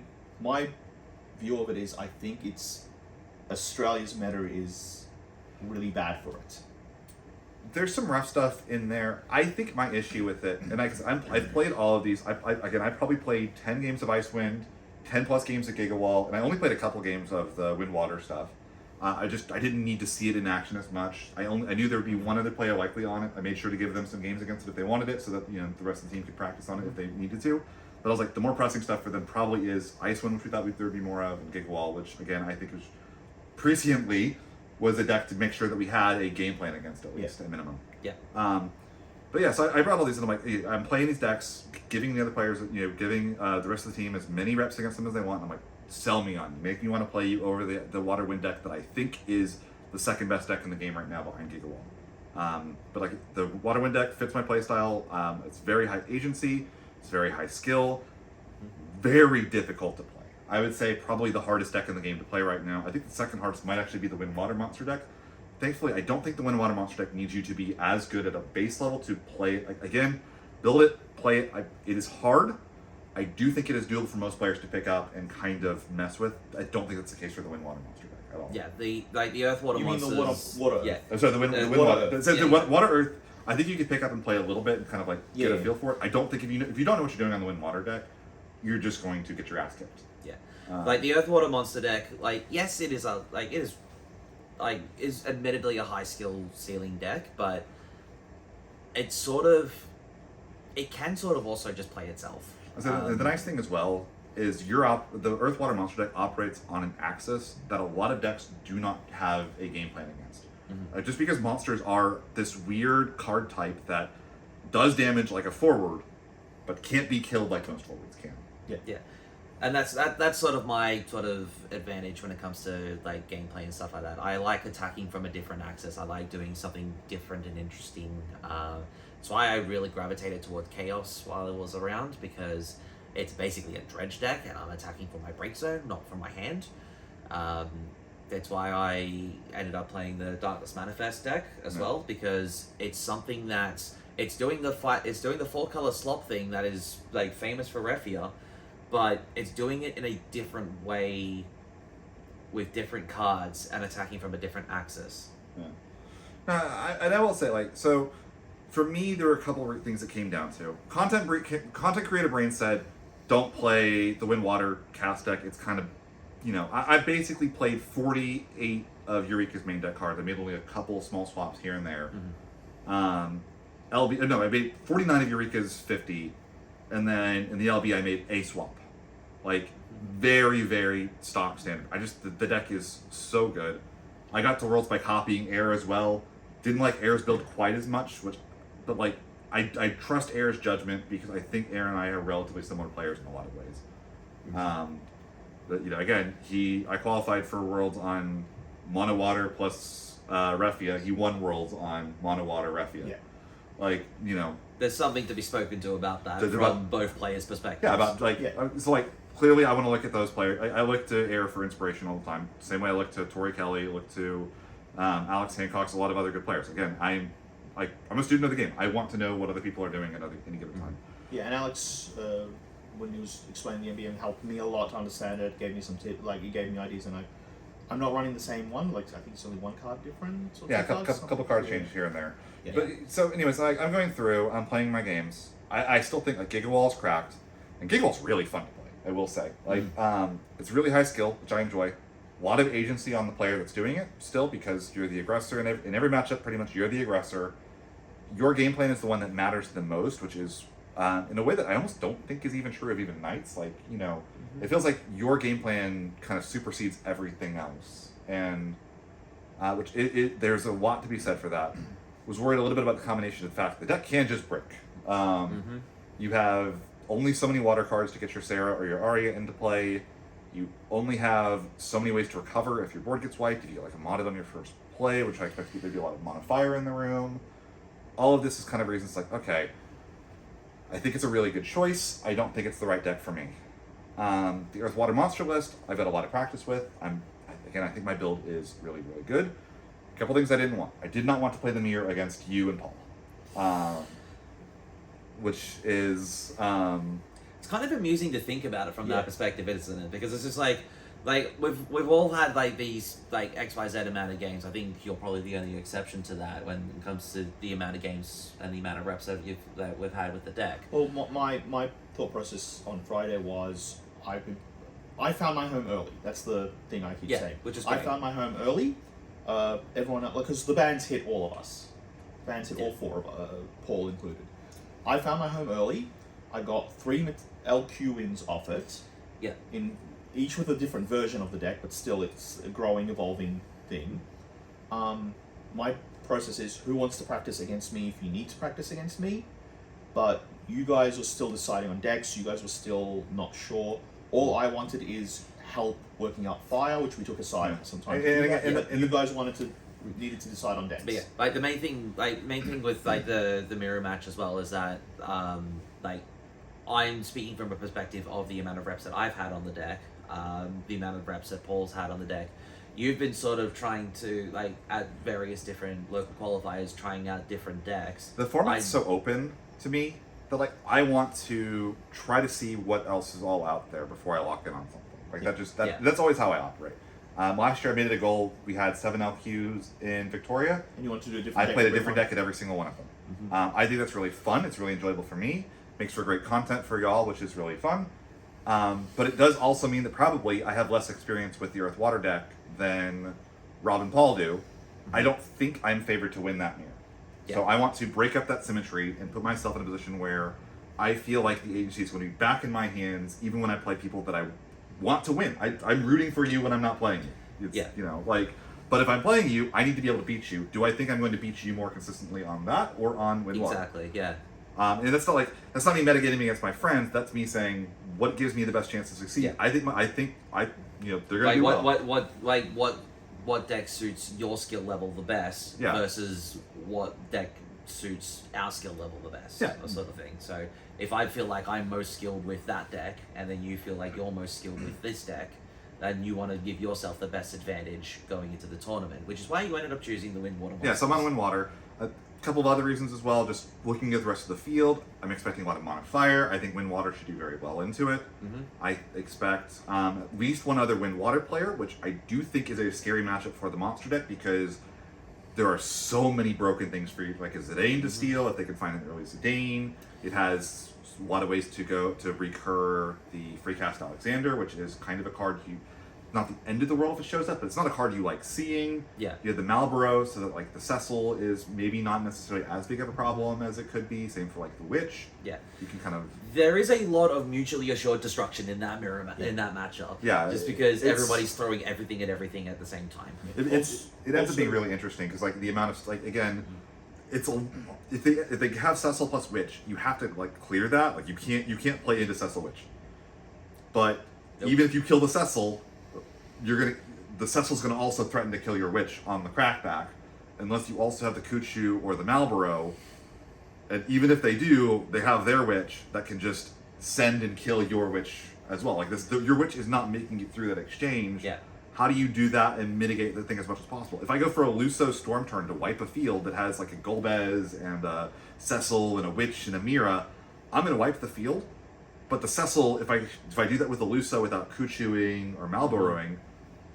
view of it is, I think Australia's meta is really bad for it. There's some rough stuff in there. I think my issue with it, and I've played all of these. I probably played 10 games of Icewind, 10 plus games of Gigawall, and I only played a couple games of the Wind Water stuff. I didn't need to see it in action as much. I knew there would be one other player likely on it. I made sure to give them some games against it if they wanted it, so that the rest of the team could practice on it if they needed to. But I was like, the more pressing stuff for them probably is Icewind, which we thought there would be more of, and Gigawall, which again I think presciently was a deck to make sure that we had a game plan against at least, at minimum. Yeah. But yeah, so I brought all these, and I'm like, hey, I'm playing these decks, giving the other players, giving the rest of the team as many reps against them as they want. And I'm like, sell me on, make me want to play you over the Water Wind deck that I think is the second best deck in the game right now behind Gigawall. But like, the Water Wind deck fits my playstyle. It's very high agency, it's very high skill, very difficult to play. I would say probably the hardest deck in the game to play right now. I think the second hardest might actually be the Wind Water Monster deck. Thankfully, I don't think the Wind Water Monster deck needs you to be as good at a base level to play. Again, build it, play it. It is hard. I do think it is doable for most players to pick up and kind of mess with. I don't think that's the case for the Wind Water Monster deck at all. Yeah, the Earth Water Monsters. You mean the water? Yeah. I'm sorry, the Wind Water. The Water Earth. I think you could pick up and play a little bit and kind of like get a feel for it. I don't think if you don't know what you're doing on the Wind Water deck, you're just going to get your ass kicked. Yeah. Like the Earth Water Monster deck, yes, it is admittedly a high skill ceiling deck, but it can sort of also just play itself. So the nice thing as well is the Earth Water Monster deck operates on an axis that a lot of decks do not have a game plan against. Mm-hmm. Just because monsters are this weird card type that does damage like a forward, but can't be killed like most forwards can. Yeah. And that's sort of my advantage when it comes to like gameplay and stuff like that. I like attacking from a different axis. I like doing something different and interesting. That's why I really gravitated towards Chaos while it was around, because it's basically a dredge deck and I'm attacking from my break zone, not from my hand. That's why I ended up playing the Darkness Manifest deck as well, because it's something it's doing the 4-color slop thing that is like famous for Refia, but it's doing it in a different way with different cards and attacking from a different axis. Yeah. I will say, so for me, there were a couple of things that came down to. Content Creator Brain said, don't play the Wind Water cast deck. It's kind of, I basically played 48 of Eureka's main deck cards. I made only a couple of small swaps here and there. Mm-hmm. I made 49 of Eureka's 50, and then in the LB I made a swap. Like, very, very stock standard. The deck is so good. I got to Worlds by copying Air as well. Didn't like Air's build quite as much, but like, I trust Air's judgment because I think Air and I are relatively similar players in a lot of ways. But, again, I qualified for Worlds on Mono Water plus Refia. He won Worlds on Mono Water Refia. Yeah. Like, There's something to be spoken to about that There's from about- both players' perspectives. yeah, about like Yeah. so like clearly I want to look at those players. I look to Air for inspiration all the time. Same way I look to Tori Kelly, look to Alex Hancock's, a lot of other good players. Again, I'm a student of the game. I want to know what other people are doing at any given time. Yeah, and Alex, when he was explaining the MBM, helped me a lot to understand it. Gave me some tips, like he gave me ideas, and I'm not running the same one. Like I think it's only one card difference. Or Yeah, a two couple, cards, couple cards yeah. changes here and there. Yeah. But so, anyways, I'm going through. I'm playing my games. I still think like Gigawall's cracked, and Gigawall's really fun to play. I will say, like, it's really high skill, which I enjoy. A lot of agency on the player that's doing it still, because you're the aggressor in every matchup. Pretty much, you're the aggressor. Your game plan is the one that matters the most, which is in a way that I almost don't think is even true of even Knights. Like, it feels like your game plan kind of supersedes everything else, and which there's a lot to be said for that. Was worried a little bit about the combination of the fact the deck can just break. You have only so many water cards to get your Sarah or your Arya into play. You only have so many ways to recover if your board gets wiped. If you get like a modded on your first play, which I expect there'd be a lot of mono fire in the room. All of this is kind of reasons like, okay, I think it's a really good choice. I don't think it's the right deck for me. The Earth Water Monster list, I've had a lot of practice with. I think my build is really, really good. A couple things I didn't want. I did not want to play the mirror against you and Paul. Which is... It's kind of amusing to think about it from Yeah. that perspective, isn't it? Because it's just like we've all had like these like XYZ amount of games. I think you're probably the only exception to that when it comes to the amount of games and the amount of reps that we've had with the deck. Well, my thought process on Friday was I found my home early. That's the thing I keep saying. Which is I great. found my home early. Everyone else, because the bans hit all of us. Bans hit all four of us, Paul included. I found my home early. I got 3 LQ wins off it. Yeah. In each with a different version of the deck, but still it's a growing, evolving thing. My process is who wants to practice against me if you need to practice against me, but you guys were still deciding on decks, you guys were still not sure. All I wanted is help working out fire, which we took aside sometimes. And you guys needed to decide on decks. But yeah, like the main thing with like the mirror match as well is that like I'm speaking from a perspective of the amount of reps that I've had on the deck, the amount of reps that Paul's had on the deck. You've been sort of trying to like at various different local qualifiers, trying out different decks. The format's so open to me that like I want to try to see what else is all out there before I lock in on something. Like that's always how I operate. Last year I made it a goal. We had 7 LQs in Victoria. And you want to do a different I deck played a every different one? deck at every single one of them. I think that's really fun. It's really enjoyable for me. Makes for great content for y'all, which is really fun. But it does also mean that probably I have less experience with the Earth Water deck than Rob and Paul do. I don't think I'm favored to win that mirror. So I want to break up that symmetry and put myself in a position where I feel like the agency is going to be back in my hands, even when I play people that I want to win. I'm rooting for you when I'm not playing you. But if I'm playing you, I need to be able to beat you. Do I think I'm going to beat you more consistently on that or on Wind Water? Exactly. Yeah. And that's not me metagaming against my friends. That's me saying what gives me the best chance to succeed. Yeah. I think they're gonna Like do well. what deck suits your skill level the best versus what deck suits our skill level the best, that sort of thing. So if I feel like I'm most skilled with that deck, and then you feel like you're most skilled with this deck, then you want to give yourself the best advantage going into the tournament, which is why you ended up choosing the Wind Water. Yeah, so I'm on Wind Water. A couple of other reasons as well. Just looking at the rest of the field, I'm expecting a lot of Mono Fire. I think Wind Water should do very well into it. I expect at least one other Wind Water player, which I do think is a scary matchup for the monster deck because there are so many broken things for you, like a Zidane to steal, if they can find an early Zidane. It has a lot of ways to go to recur the Freecast Alexander, which is kind of a card not the end of the world if it shows up, but it's not a card you like seeing. Yeah. You have the Malboro, so that like the Cecil is maybe not necessarily as big of a problem as it could be. Same for like the Witch. Yeah. You can kind of There is a lot of mutually assured destruction in that in that matchup. Yeah, Just because it's- everybody's throwing everything at everything at the same time. it ends up being really interesting because like the amount of like again, it's a if they have Cecil plus Witch, you have to like clear that. Like you can't play into Cecil Witch. But Nope. even if you kill the Cecil, the Cecil's gonna also threaten to kill your Witch on the crackback, unless you also have the Kuchu or the Malboro. And even if they do, they have their Witch that can just send and kill your Witch as well. Like your Witch is not making it through that exchange. Yeah. How do you do that and mitigate the thing as much as possible? If I go for a Luso Storm turn to wipe a field that has like a Golbez and a Cecil and a Witch and a Mira, I'm gonna wipe the field. But the Cecil, if I do that with a Luso without Kuchuing or Malboroing,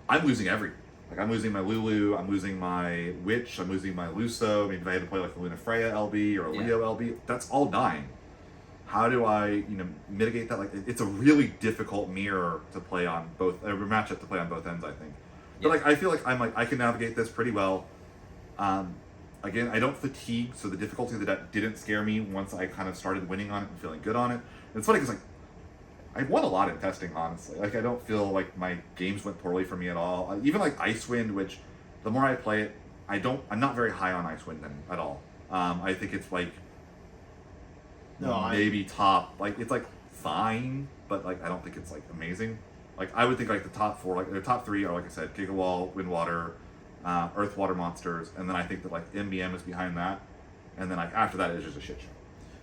I'm losing everything. Like I'm losing my Lulu, I'm losing my Witch, I'm losing my Luso. Maybe if I had to play like a Luna Freya LB or a Leo LB, that's all dying. How do I, mitigate that? Like it's a really difficult mirror to play on both, a matchup to play on both ends, I think. But like I feel like I can navigate this pretty well. Again, I don't fatigue, so the difficulty of the deck didn't scare me once I kind of started winning on it and feeling good on it. And it's funny because like I won a lot in testing, honestly. Like I don't feel like my games went poorly for me at all. Even like Icewind, which the more I play it, I'm not very high on Icewind at all. I think it's like maybe top, like it's like fine, but like I don't think it's like amazing. Like I would think like the top four, like the top three are like I said, Gigawall, Windwater, Earth, Water Monsters, and then I think that like MBM is behind that, and then like after that it's just a shit show.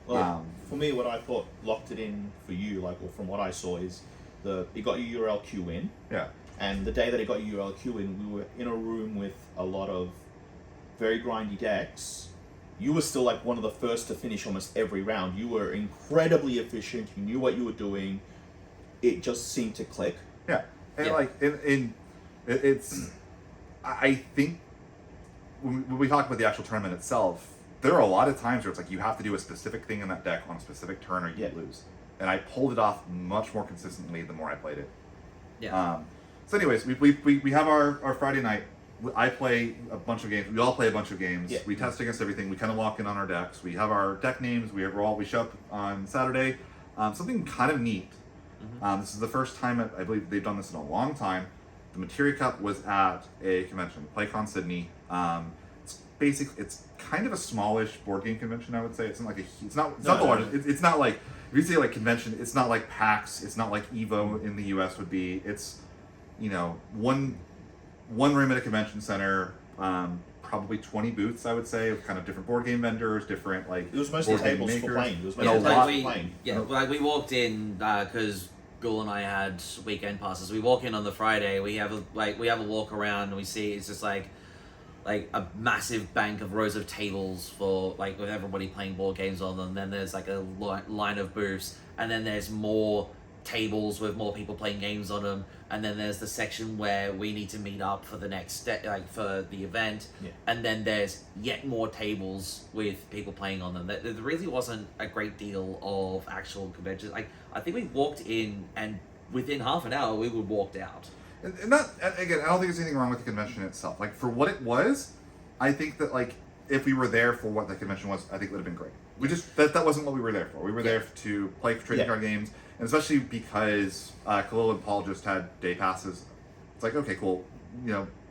Well, for me, what I thought locked it in for you, like, or from what I saw, is it got your URLQ in. Yeah. And the day that it got your URLQ in, we were in a room with a lot of very grindy decks. You were still like one of the first to finish almost every round. You were incredibly efficient. You knew what you were doing. It just seemed to click. Yeah, and like it's. I think when we talk about the actual tournament itself, there are a lot of times where it's like you have to do a specific thing in that deck on a specific turn or you lose. And I pulled it off much more consistently the more I played it. Yeah. So anyways, we have our Friday night. I play a bunch of games. We all play a bunch of games. Yeah. We test against everything. We kind of lock in on our decks. We have our deck names. We show up on Saturday. Something kind of neat. This is the first time I believe they've done this in a long time. The Materia Cup was at a convention, PlayCon Sydney. It's kind of a smallish board game convention, I would say. It's not like it's not the largest. It's not like if you say like convention, it's not like PAX. It's not like Evo in the US would be. It's one room at a convention center. Probably 20 booths, I would say, of kind of different board game vendors, different like. It was mostly board game tables for makers. playing. It was No, mostly a lot. tables for playing. Yeah, like we walked in because Ghoul and I had weekend passes. We walk in on the Friday. We have a walk around and we see it's just like a massive bank of rows of tables for like with everybody playing board games on them. Then there's like a line of booths, and then there's more tables with more people playing games on them, and then there's the section where we need to meet up for the next for the event, and then there's yet more tables with people playing on them. There really wasn't a great deal of actual conventions. I think we walked in and within half an hour we were walked out. And that, again, I don't think there's anything wrong with the convention itself. Like, for what it was, I think that, like, if we were there for what the convention was, I think it would have been great. We just, that wasn't what we were there for. We were there to play trading card games, and especially because Khalil and Paul just had day passes. It's like, okay, cool.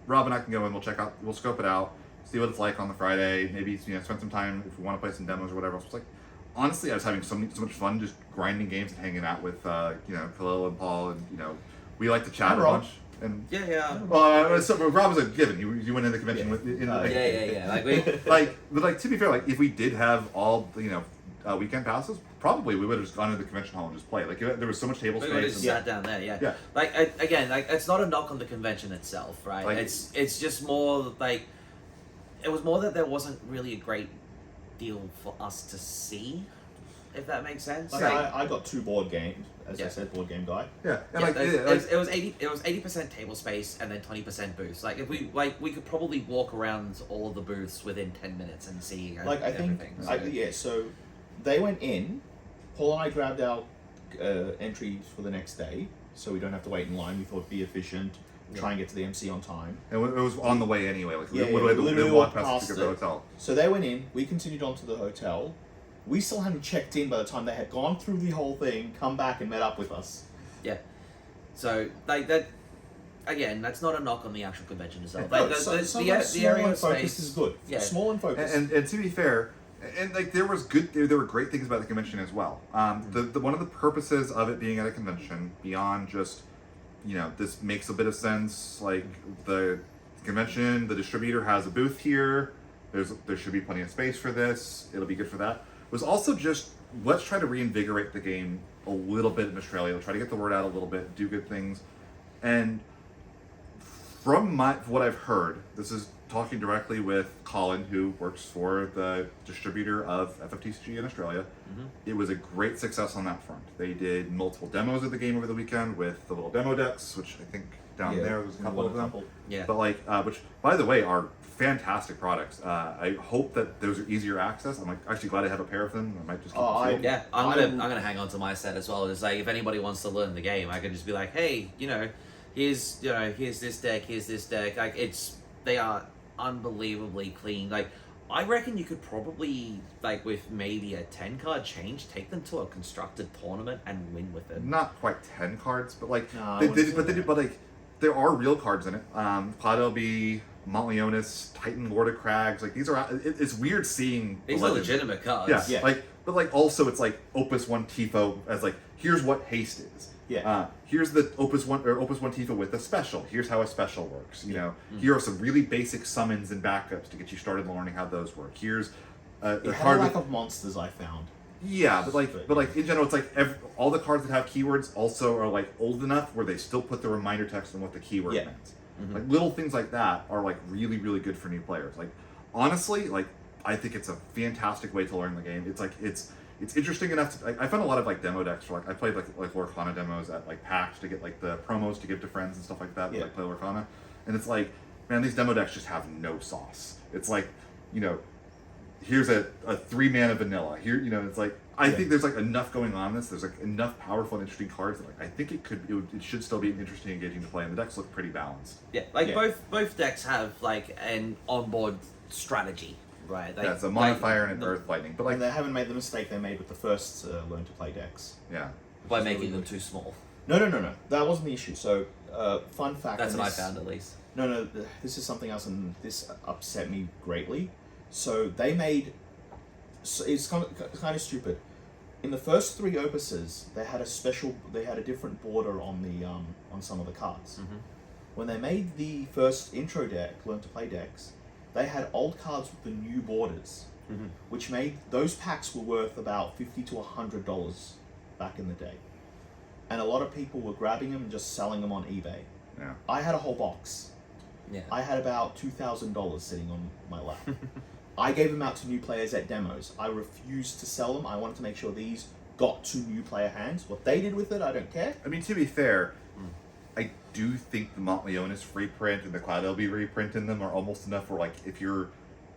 Rob and I can go in, we'll scope it out, see what it's like on the Friday, maybe, spend some time if we want to play some demos or whatever else. It's like, honestly, I was having so much fun just grinding games and hanging out with, Khalil and Paul, and, we like to chat a bunch. And well, so Rob was a given. You went in the convention with But to be fair, like if we did have all weekend passes, probably we would have just gone into the convention hall and just played. Like there was so much table space. We just sat down there. Yeah. Like again, it's not a knock on the convention itself, right? Like, it's just more like it was more that there wasn't really a great deal for us to see, if that makes sense. Like I got 2 board games, as I said, board game guy. Yeah, and it was 80% table space and then 20% booths. Like if we could probably walk around all of the booths within 10 minutes and see everything. So they went in. Paul and I grabbed our entries for the next day, so we don't have to wait in line. We thought be efficient. try and get to the MC on time. And it was on the way anyway. Like Yeah, we yeah, literally literally walked walked past past the it. hotel. So they went in, we continued on to the hotel. We still hadn't checked in by the time they had gone through the whole thing, come back and met up with us. Yeah. So like that. Again, that's not a knock on the actual convention itself. No, Like, so the small area and of focused space is good. Yeah. Small and focused. And to be fair, and like there were great things about the convention as well. The one of the purposes of it being at a convention, beyond just, this makes a bit of sense. Like the convention, the distributor has a booth here. There should be plenty of space for this. It'll be good for that. Was also just, let's try to reinvigorate the game a little bit in Australia. Try to get the word out a little bit, do good things, and from what I've heard, this is talking directly with Colin, who works for the distributor of FFTCG in Australia. It was a great success on that front. They did multiple demos of the game over the weekend with the little demo decks, which I think down there was a couple of them. Yeah. But which by the way are fantastic products. I hope that those are easier access. I'm actually glad I have a pair of them. I might just keep them sealed. Yeah, I'm gonna hang on to my set as well. It's like if anybody wants to learn the game, I can just be like, hey, here's this deck, here's this deck. Like they are unbelievably clean. Like I reckon you could probably with maybe a 10 card change, take them to a constructed tournament and win with it. Not quite 10 cards, but No, there are real cards in it. Cloud LB, Montleonis, Titan Lord of Crags. Like these are, it's weird seeing. These are legitimate cards. Yeah. But also it's like Opus 1 Tifo as here's what haste is. Yeah. Here's the Opus 1 Tifo with a special. Here's how a special works. Here are some really basic summons and backups to get you started learning how those work. Here's it had a lack of monsters, I found. Yeah, but in general, it's all the cards that have keywords also are old enough where they still put the reminder text on what the keyword meant. Mm-hmm. Little things like that are really, really good for new players. Honestly, I think it's a fantastic way to learn the game. It's interesting enough to, I found a lot of demo decks for I played Lorcana demos at PAX to get the promos to give to friends and stuff like that. Play Lorcana, and it's man, these demo decks just have no sauce. It's here's a 3-mana vanilla. Here, it's I think there's enough going on in this. There's enough powerful and interesting cards that I think it should still be interesting and engaging to play, and the decks look pretty balanced. Yeah, both decks have an onboard strategy, right? Yeah, it's a modifier and an Earth Lightning, but and they haven't made the mistake they made with the first Learn to Play decks. Yeah, by making them too small. No, that wasn't the issue. So, fun fact. That's what I found at least. No, this is something else, and this upset me greatly. So they made. So it's kind of stupid. In the first 3 opuses, they had a different border on the on some of the cards. Mm-hmm. When they made the first intro deck, Learn to Play decks, they had old cards with the new borders, which made those packs were worth about $50 to $100 back in the day, and a lot of people were grabbing them and just selling them on eBay. Yeah. I had a whole box. Yeah. I had about $2,000 sitting on my lap. I gave them out to new players at demos. I refused to sell them. I wanted to make sure these got to new player hands. What they did with it, I don't care. I mean, to be fair, I do think the Montleonis reprint and the Cloud LB reprint in them are almost enough where, if you're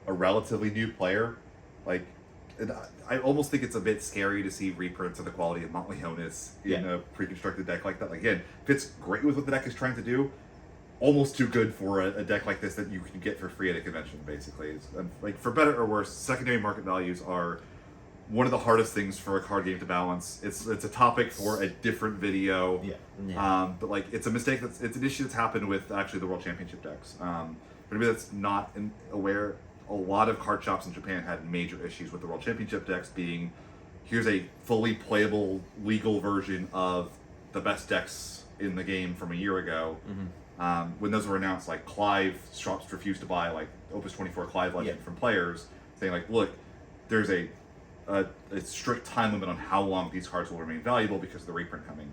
a relatively new player, and I almost think it's a bit scary to see reprints of the quality of Montleonis in a pre-constructed deck like that. Again, fits great with what the deck is trying to do. Almost too good for a deck like this that you can get for free at a convention, basically. For better or worse, secondary market values are one of the hardest things for a card game to balance. It's a topic for a different video. But it's a mistake it's an issue that's happened with actually the World Championship decks. For anybody that's not aware, a lot of card shops in Japan had major issues with the World Championship decks being, here's a fully playable, legal version of the best decks in the game from a year ago. When those were announced, Clive shops refused to buy Opus 24 Clive Legend from players, saying look, there's a strict time limit on how long these cards will remain valuable because of the reprint coming.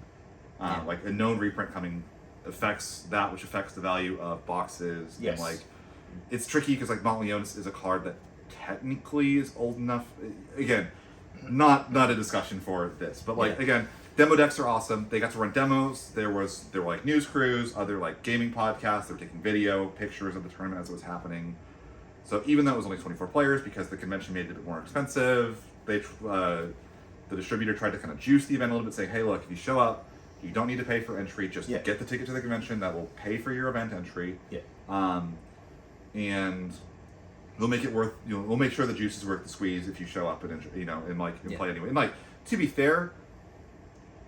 A known reprint coming affects that, which affects the value of boxes. Yes. And it's tricky because Montleonis is a card that technically is old enough. Again, not a discussion for this, but again. Demo decks are awesome. They got to run demos. There were news crews, other gaming podcasts. They were taking video, pictures of the tournament as it was happening. So even though it was only 24 players, because the convention made it a bit more expensive, the distributor tried to kind of juice the event a little bit, saying, "Hey, look, if you show up, You don't need to pay for entry. Just Yeah. get the ticket to the convention. That will pay for your event entry. Yeah. And they'll make it worth. We'll make sure the juice is worth the squeeze if you show up and and play anyway. And like, to be fair,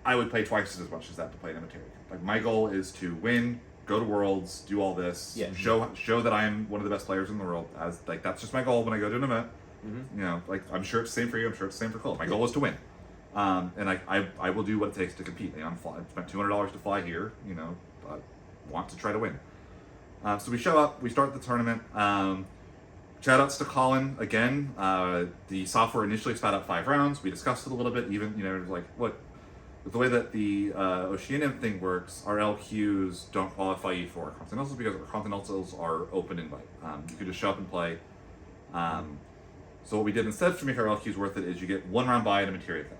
I would play twice as much as that to play in a Materia. Like, my goal is to win, go to Worlds, do all this, show that I'm one of the best players in the world. That's just my goal when I go to an event. Mm-hmm. I'm sure it's the same for you. I'm sure it's the same for Cole. My goal is to win, and I will do what it takes to compete. I spent $200 to fly here. I want to try to win. So we show up. We start the tournament. Shout outs to Colin again. The software initially spat out 5 rounds. We discussed it a little bit. Even it was like, look, with the way that the Oceania thing works, our LQs don't qualify you for Continentals because our Continentals are open invite. You can just show up and play. So what we did instead to make our LQs worth it is you get 1 round bye in a Materia Cup.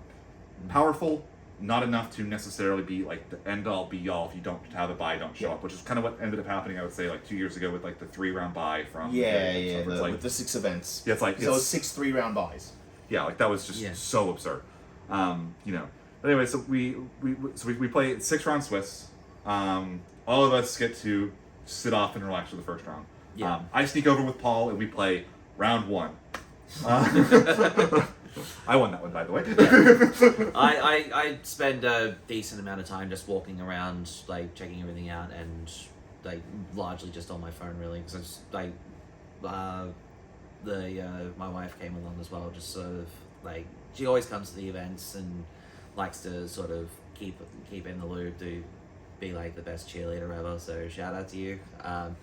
Powerful, not enough to necessarily be like the end all be all if you don't have a bye, don't show up, which is kind of what ended up happening, I would say, like 2 years ago with like the 3 round bye from with the 6 events. Yeah, it's 6 3-round buys. Yeah, like that was just so absurd. Anyway, so we play 6-round Swiss. All of us get to sit off and relax for the first round. Yeah. I sneak over with Paul and we play round 1. I won that one, by the way. I spend a decent amount of time just walking around, like checking everything out, and like largely just on my phone, really, because my wife came along as well, just sort of like she always comes to the events and likes to sort of keep in the loop, to be like the best cheerleader ever. So shout out to you. So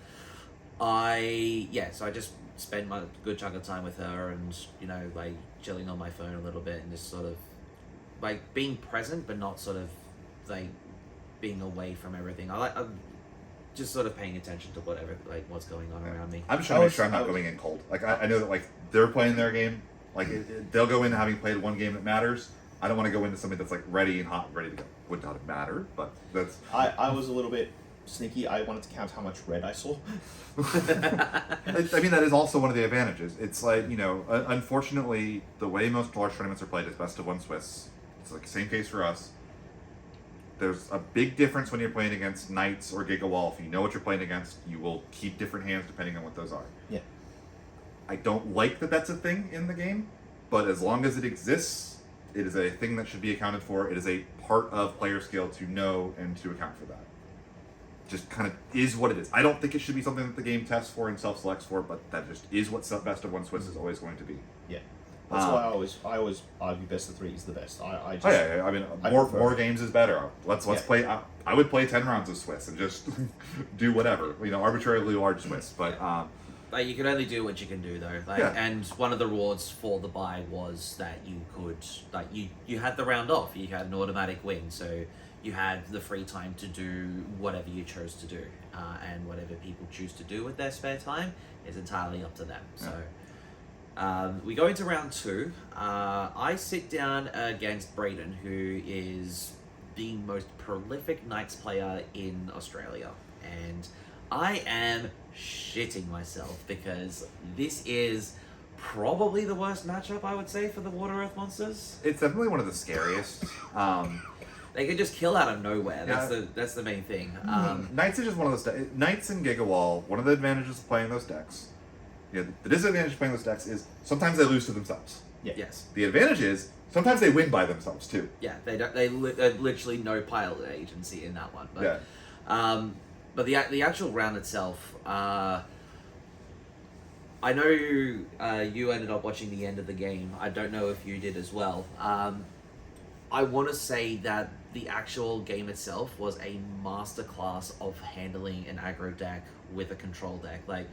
I just spend my good chunk of time with her, and like chilling on my phone a little bit, and just sort of like being present but not sort of like being away from everything. I'm just sort of paying attention to what's going on around me. I'm just trying to make sure I'm not going in cold. Like I know that like they're playing their game, like they'll go in having played one game that matters. I don't want to go into something that's like ready and hot and ready to go. Would not have mattered, but that's. I was a little bit sneaky. I wanted to count how much red I saw. I mean, that is also one of the advantages. It's like, unfortunately, the way most large tournaments are played is best of 1 Swiss. It's like the same case for us. There's a big difference when you're playing against Knights or Gigawall. If you know what you're playing against, you will keep different hands depending on what those are. Yeah. I don't like that that's a thing in the game, but as long as it exists, it is a thing that should be accounted for. It is a part of player skill to know and to account for that. Just kind of is what it is. I don't think it should be something that the game tests for and self-selects for, but that just is what best of 1 Swiss is always going to be. Yeah. That's why I always argue best of 3 is the best. I mean, more games is better. Let's play. I would play 10 rounds of Swiss and just do whatever. Arbitrarily large Swiss, but. Like, you can only do what you can do, though. And one of the rewards for the buy was that you could, you had the round off. You had an automatic win, so you had the free time to do whatever you chose to do, and whatever people choose to do with their spare time is entirely up to them. So we go into round 2. I sit down against Braden, who is the most prolific Knights player in Australia, and I am shitting myself because this is probably the worst matchup, I would say, for the Water Earth monsters. It's definitely one of the scariest. They can just kill out of nowhere. That's the main thing. Knights is just one of those Knights and Gigawall. One of the advantages of playing those decks, the disadvantage of playing those decks is sometimes they lose to themselves. Yeah. Yes. The advantage is sometimes they win by themselves too. Yeah, they literally no pilot agency in that one. But, yeah. But the actual round itself, I know you ended up watching the end of the game. I don't know if you did as well. I want to say that the actual game itself was a masterclass of handling an aggro deck with a control deck. Like,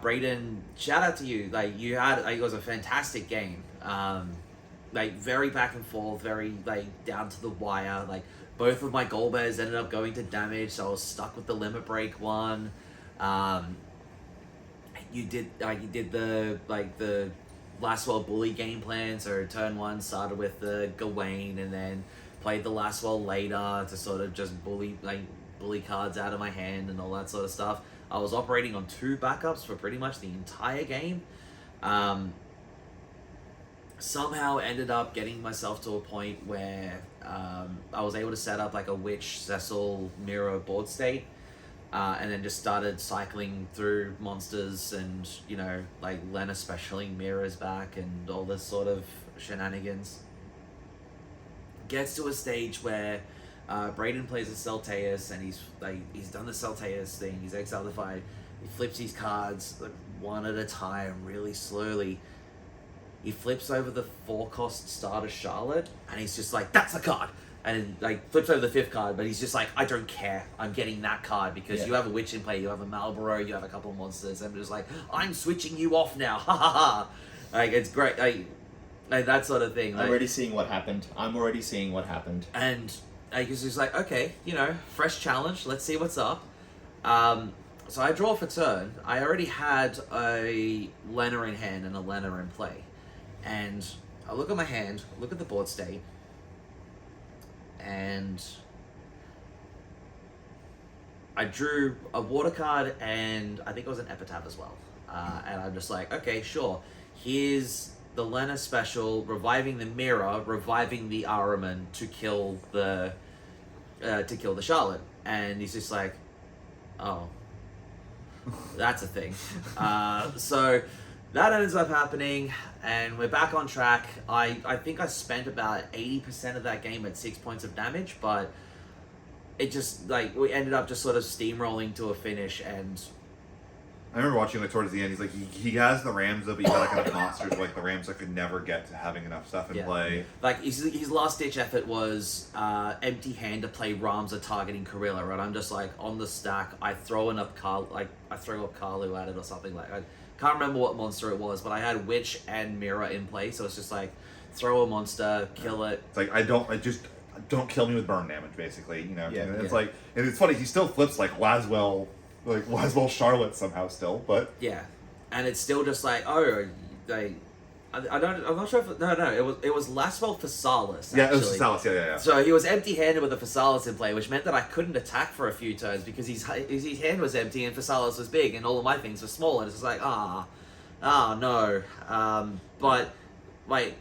Braden, shout out to you. Like, it was a fantastic game. Like, very back and forth, very like down to the wire. Like, both of my goal bears ended up going to damage, so I was stuck with the limit break one. You did the Last World Bully game plan, so turn 1 started with the Gawain and then played the Last World later to sort of just bully cards out of my hand and all that sort of stuff. I was operating on 2 backups for pretty much the entire game. somehow ended up getting myself to a point where I was able to set up like a Witch Cecil mirror board state, and then just started cycling through monsters and, you know, like Lena specialing mirrors back and all this sort of shenanigans. Gets to a stage where Brayden plays a Celteus, and he's done the Celteus thing, he's exiled the fight, he flips his cards like one at a time, really slowly. He flips over the 4-cost starter Charlotte, and he's just like, that's the card! And like flips over the 5th card, but he's just like, I don't care, I'm getting that card because you have a Witch in play, you have a Marlboro, you have a couple of monsters, and I'm just like, I'm switching you off now, ha ha ha! Like, it's great, like that sort of thing. I'm already seeing what happened. And I was just like, okay, you know, fresh challenge, let's see what's up. So I draw for turn. I already had a Lena in hand and a Lena in play. And I look at my hand, look at the board state, and I drew a water card and I think it was an epitaph as well. And I'm just like, okay, sure. Here's the Lena special, reviving the mirror, reviving the Ahriman to kill the Charlotte. And he's just like, oh, that's a thing. So that ends up happening, and we're back on track. I think I spent about 80% of that game at 6 points of damage, but it just, like, we ended up just sort of steamrolling to a finish, and I remember watching like towards the end. He's like, he has the Ramza, but he's got like enough monsters. Like the Ramza could never get to having enough stuff in play. Like his last ditch effort was empty hand to play Ramza targeting Corilla, and I'm just like, on the stack, I throw up Karlu at it or something. Like, I can't remember what monster it was, but I had Witch and Mirror in play, so it's just like, throw a monster, kill it. It's like don't kill me with burn damage, basically. You know. Yeah. And it's like, and it's funny. He still flips like Laswell. Like Laswell Charlotte somehow still, but yeah, and it's still just like, oh, I'm not sure if it was Laswell Phasalis. Yeah, it was Phasalis. Yeah. So he was empty-handed with a Phasalis in play, which meant that I couldn't attack for a few turns because his hand was empty and Phasalis was big and all of my things were small, and it's just like, no. But like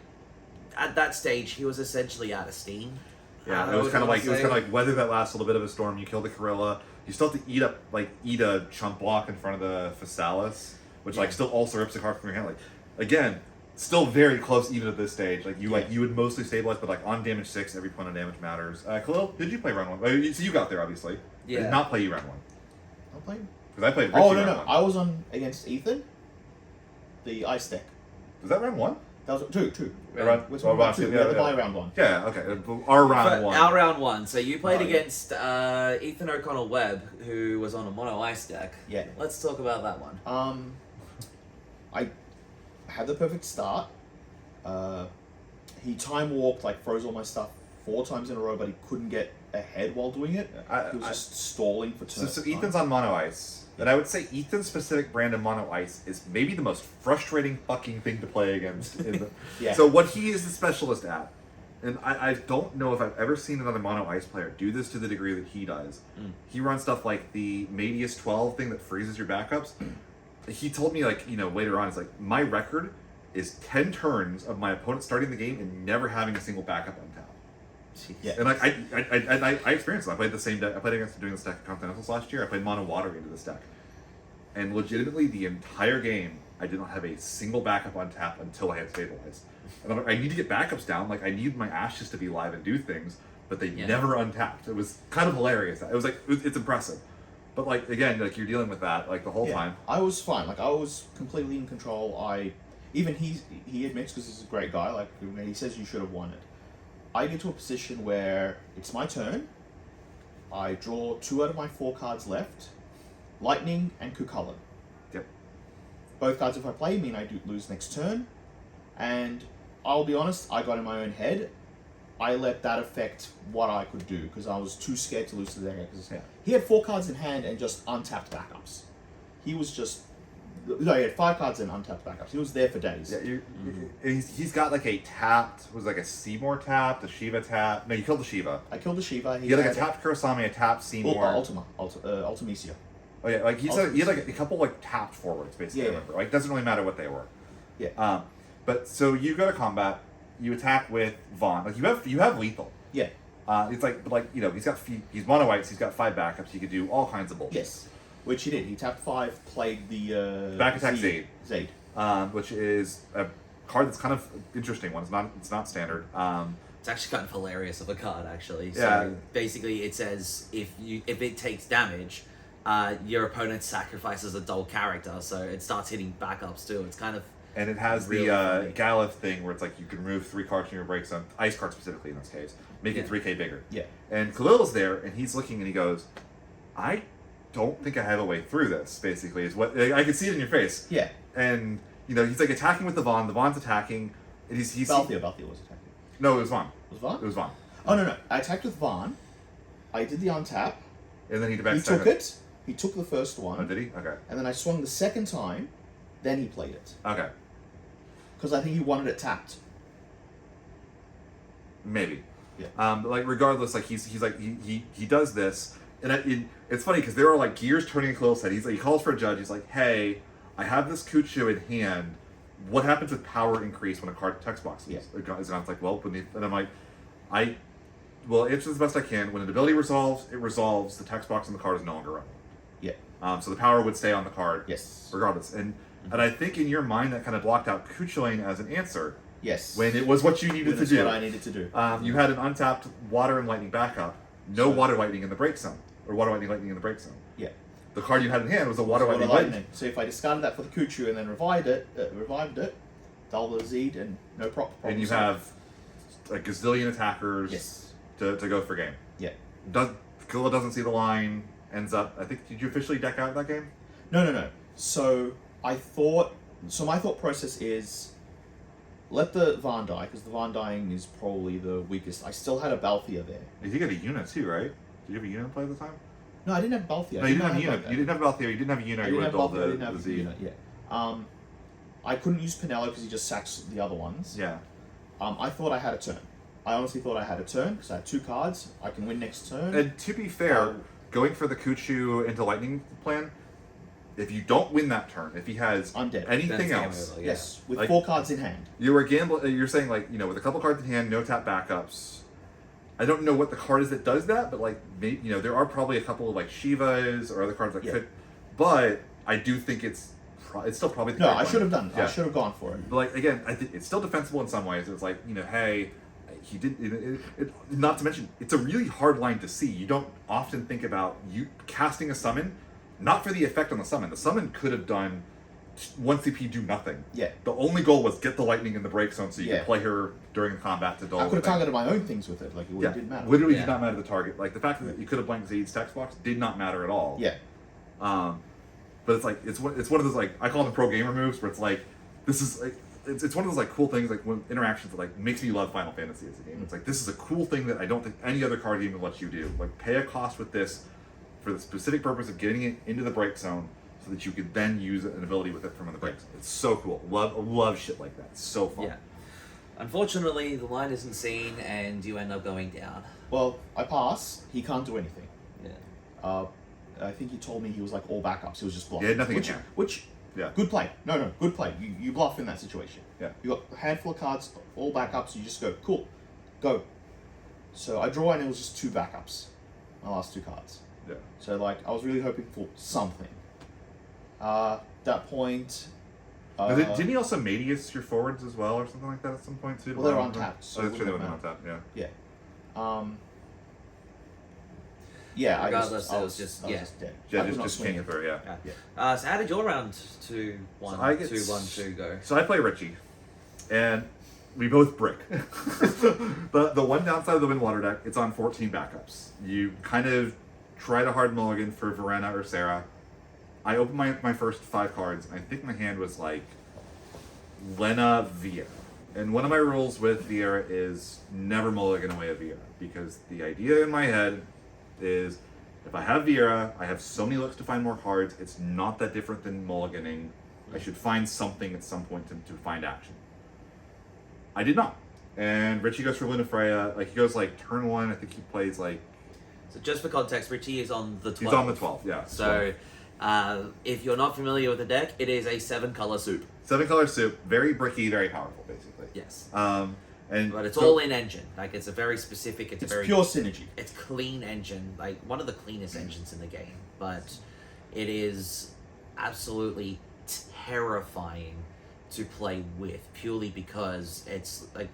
at that stage, he was essentially out of steam. Yeah, it was kind of like weather that lasts a little bit of a storm. You kill the Corilla. You still have to eat a chump block in front of the Phasalis, which like still also rips a card from your hand. Like, again, still very close even at this stage. Like you would mostly stabilize, but like on damage 6, every point of damage matters. Khalil, did you play round 1? So you got there obviously. Yeah. I did not play you round 1. I played. Because I played. Richie round no! 1. I was on against Ethan. The ice deck. Was that round 1? That was two. Round 2. Yeah, round 1. Yeah. Okay. Our round 1. Our round 1. So you played against Ethan O'Connell Webb, who was on a mono ice deck. Yeah. Let's talk about that one. I had the perfect start. He time warped, like froze all my stuff 4 times in a row, but he couldn't get ahead while doing it. He was just stalling for turns. So Ethan's on mono ice. And I would say Ethan's specific brand of mono ice is maybe the most frustrating fucking thing to play against. So what he is the specialist at, and I don't know if I've ever seen another mono ice player do this to the degree that he does. He runs stuff like the Madius 12 thing that freezes your backups. He told me later on, it's like, my record is 10 turns of my opponent starting the game and never having a single backup on tap. Yeah. And like I experienced it. I played the same deck. I played against doing this deck at Continentals last year. I played mono water into this deck, and legitimately the entire game I did not have a single backup on tap until I had stabilized. And I'm like, I need to get backups down. Like I need my ashes to be live and do things, but they never untapped. It was kind of hilarious. It was like it's impressive, but like again, like you're dealing with that like the whole time. I was fine. Like I was completely in control. He admits, because he's a great guy. Like he says, you should have won it. I get to a position where it's my turn. I draw 2 out of my 4 cards left. Lightning and Cucullin. Yep. Both cards, if I play, mean I do lose next turn. And I'll be honest, I got in my own head. I let that affect what I could do, because I was too scared to lose to the deck. He had 4 cards in hand and just untapped backups. He was just... No, he had 5 cards and untapped backups. He was there for days. Yeah, he's got like a tapped, was like a Seymour tapped, a Shiva tapped. No, you killed the Shiva. I killed the Shiva. He had like a tapped Kurosami, a tapped Seymour. Ultimecia. Oh yeah, like he had like a couple like tapped forwards basically. I remember. Like doesn't really matter what they were. Yeah. But so you go to combat, you attack with Vaughn. Like you have lethal. Yeah. It's like he's mono whites. He's got 5 backups. He could do all kinds of bullshit. Yes. Which he did. He tapped 5, played the Back attack Zaid. Zaid. Which is a card that's kind of interesting one. It's not standard. It's actually kind of hilarious of a card, actually. So Yeah. basically, it says if it takes damage, your opponent sacrifices a dull character, so it starts hitting backups too. It's kind of And it has really the funny. Galeth thing where it's like you can remove 3 cards from your break zone, ice cards specifically in this case, make it Yeah. 3k bigger. Yeah. And Khalil's there, and he's looking, and he goes, "I don't think I have a way through this." Basically, is what I can see it in your face. Yeah. And he's like attacking with the Vaughn. The Vaughn's attacking. And he's Balthier was attacking. No, it was Vaughn. Was Vaughn? It was Vaughn. Oh, no. I attacked with Vaughn. I did the untap. And then he He took it. He took the first Oh, one. did he? Okay. And then I swung the second time. Then he played it. Okay. Because I think he wanted it tapped. Maybe. Yeah. But like regardless, like he's like he does this, and it's funny because there are like gears turning in Khalil's head. He's like, he calls for a judge. He's like, "Hey, I have this Kuchu in hand. What happens with power increase when a card text box is?" Yeah. And I'm like, "Well," and I'm like, "Well, answer as best I can. When an ability resolves, it resolves. The text box on the card is no longer relevant. Yeah. So the power would stay on the card, Yes. regardless. And I think in your mind that kind of blocked out Kuchulain as an answer Yes. when it was what you needed to That's do. what I needed to do. You had an untapped water and lightning backup. No So- water lightning in the break zone, or water lightning in the break zone. Yeah. The card you had in hand was a water Water lightning. lightning. So if I discarded that for the Kuchu and then revived it, double the Zed and no problem. And you have a gazillion attackers Yes. to go for game. Yeah. Killa doesn't see the line. Ends up. I think. Did you officially deck out that game? No. So my thought process is let the Vaughn die, because the Vaughn dying is probably the weakest. I still had a Balthier there. You did get a unit too, right? Did you have a unit play at the time? No, I didn't have Balthier. No, you didn't have a unit. You didn't have Balthier. You didn't have a unit. I You didn't would have have built Balthier. I didn't the have Z. a unit. Yeah. I couldn't use Pinello because he just sacks the other ones. Yeah. I thought I had a turn. I honestly thought I had a turn because I had 2 cards. I can win next turn. And to be fair, Um, going for the Kuchu into lightning plan, if you don't win that turn, if he has I'm dead. anything That's game else, over, yeah. Yes, with Like- 4 cards in hand. you were you're saying like with a couple cards in hand, no tap backups. I don't know what the card is that does that, but like maybe, there are probably a couple of like Shivas or other cards that Yeah. could. But I do think it's still probably the No, correct I one. should have done. Yeah. I should have gone for it. But like again, I think it's still defensible in some ways. It's like hey, he did. Not to mention, it's a really hard line to see. You don't often think about you casting a summon, not for the effect on the summon. The summon could have done 1 CP, do nothing. Yeah. The only goal was get the lightning in the break zone so you Yeah. could play her during the combat to dull. I could have the thing. targeted my own things with it. Like it didn't matter. Literally Yeah. did not matter the target. Like the fact that you could have blanked Zaid's text box did not matter at all. Yeah. But it's like it's one of those like I call them pro gamer moves where it's like this is like it's one of those like cool things like when interactions that like makes me love Final Fantasy as a game. It's like this is a cool thing that I don't think any other card game will let you do. Like pay a cost with this for the specific purpose of getting it into the break zone so that you could then use an ability with it from the break zone. It's so cool. Love shit like that. It's so fun. Yeah. Unfortunately, the line isn't seen, and you end up going down. Well, I pass. He can't do anything. Yeah. I think he told me he was like all backups. He was just bluffing. He had nothing in which, hand. which, Yeah. good play. No, good play. You bluff in that situation. Yeah. You got a handful of cards, all backups. You just go, cool, go. So I draw, and it was just 2 backups. My last 2 cards. Yeah. So like I was really hoping for something. That point. Didn't he also Medius your forwards as well or something like that at some point too? Well, they're untapped, so Oh, that's it true. They wouldn't went matter. untapped. Yeah. Yeah. Regardless, I it was just- I was yeah. just dead. Yeah, I was not just swinging. can't through. Yeah. Yeah. So how did your round 2-1, So I get 2-1-2 go? So I play Richie, and we both brick. the one downside of the Windwater deck, it's on 14 backups. You kind of try to hard mulligan for Verena or Sarah. I opened my first 5 cards, and I think my hand was like Lena Vieira. And one of my rules with Vieira is never mulligan away a Vieira, because the idea in my head is if I have Vieira, I have so many looks to find more cards, it's not that different than mulliganing. I should find something at some point to find action. I did not. And Richie goes for Luna Freya. Like, he goes like turn 1, I think he plays like... So just for context, Richie is on the 12th. He's on the 12th, yeah. So if you're not familiar with the deck, it is a 7-color soup. 7-color soup, very bricky, very powerful, basically. Yes. And But it's all in engine. Like, it's a very specific, it's a It's very pure synergy. it's clean engine, like one of the cleanest engines in the game, but it is absolutely terrifying to play with purely because it's like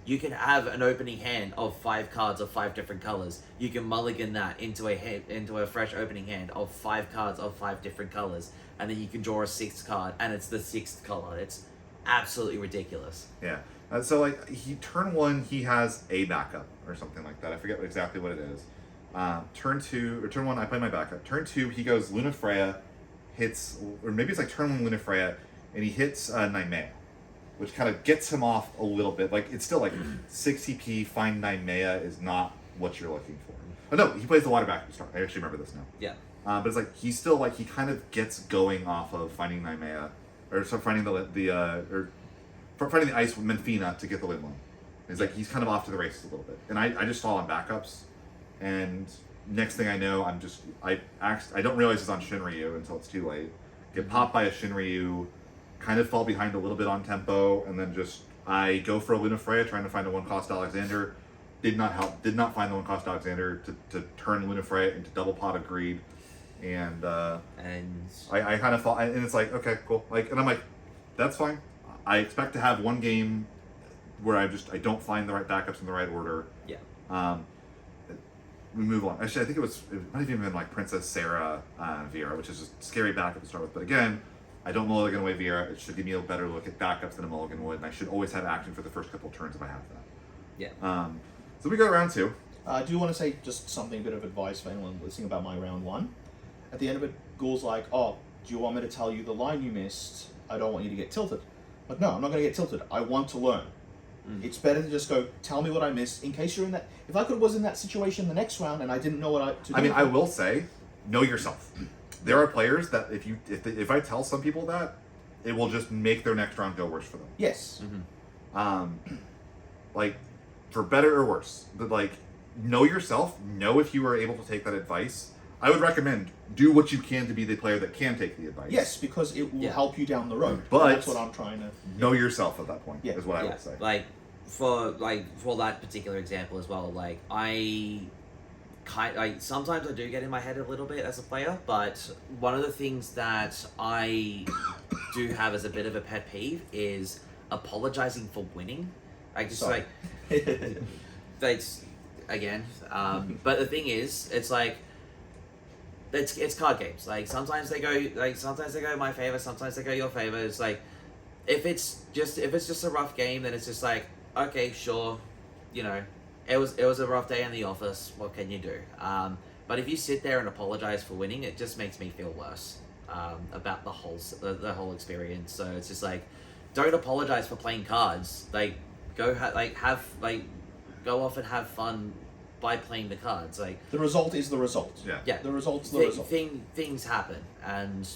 you can have an opening hand of 5 cards of 5 different colors. You can mulligan that into a fresh opening hand of 5 cards of 5 different colors, and then you can draw a 6th card, and it's the 6th color. It's absolutely ridiculous. Yeah. So like turn 1 he has a backup or something like that. I forget exactly what it is. Turn 1 I play my backup. Turn 2 he goes Luna Freya, hits, or maybe it's like turn 1 Luna Freya, and he hits Naimea, which kind of gets him off a little bit. Like it's still like 6 CP. Find Naimea is not what you're looking for. Oh no, he plays the water backup star. I actually remember this now. Yeah. But it's like he's still like he kind of gets going off of finding Naimea, or so finding finding the ice with Menfina to get the Lin. It's like he's kind of off to the races a little bit. And I just saw on backups, and next thing I know, I don't realize it's on Shinryu until it's too late. Get popped by a Shinryu, kind of fall behind a little bit on tempo, and then I go for a Luna Freya trying to find a 1-cost Alexander. Did not find the 1-cost Alexander to turn Luna Freya into double pot of greed. And I kind of fall, and it's like, okay, cool. Like, and I'm like, that's fine. I expect to have one game where I don't find the right backups in the right order. Yeah. We move on. Actually, I think it might have even been like Princess Sarah Vera, which is a scary backup to start with. But again, I don't mulligan away Vera. It should give me a better look at backups than a mulligan would, and I should always have action for the first couple of turns if I have that. Yeah. So we go to round 2. I do want to say just something, a bit of advice for anyone listening about my round 1. At the end of it, Ghoul's like, oh, do you want me to tell you the line you missed? I don't want you to get tilted. But no, I'm not going to get tilted. I want to learn. It's better to just go, tell me what I missed, in case you're in that... If I was in that situation the next round and I didn't know what to do... I mean, I will say, know yourself. There are players that if I tell some people that, it will just make their next round go worse for them. Yes. Like, for better or worse. But, like, know yourself. Know if you are able to take that advice. I would recommend do what you can to be the player that can take the advice. Yes, because it will help you down the road. But that's what I'm trying to... Know yourself at that point, is what I would say. Like, for that particular example as well, like, sometimes I do get in my head a little bit as a player, but one of the things that I do have as a bit of a pet peeve is apologizing for winning. That's again. But the thing is, it's like it's card games. Like sometimes they go in my favor, sometimes they go your favor. It's like if it's just a rough game, then it's just like, okay, sure, you know, it was a rough day in the office. What can you do? But if you sit there and apologize for winning, it just makes me feel worse about the whole experience. So it's just like, don't apologize for playing cards. Like go off and have fun by playing the cards. Like the result is the result. Yeah. The result's the result. Things happen, and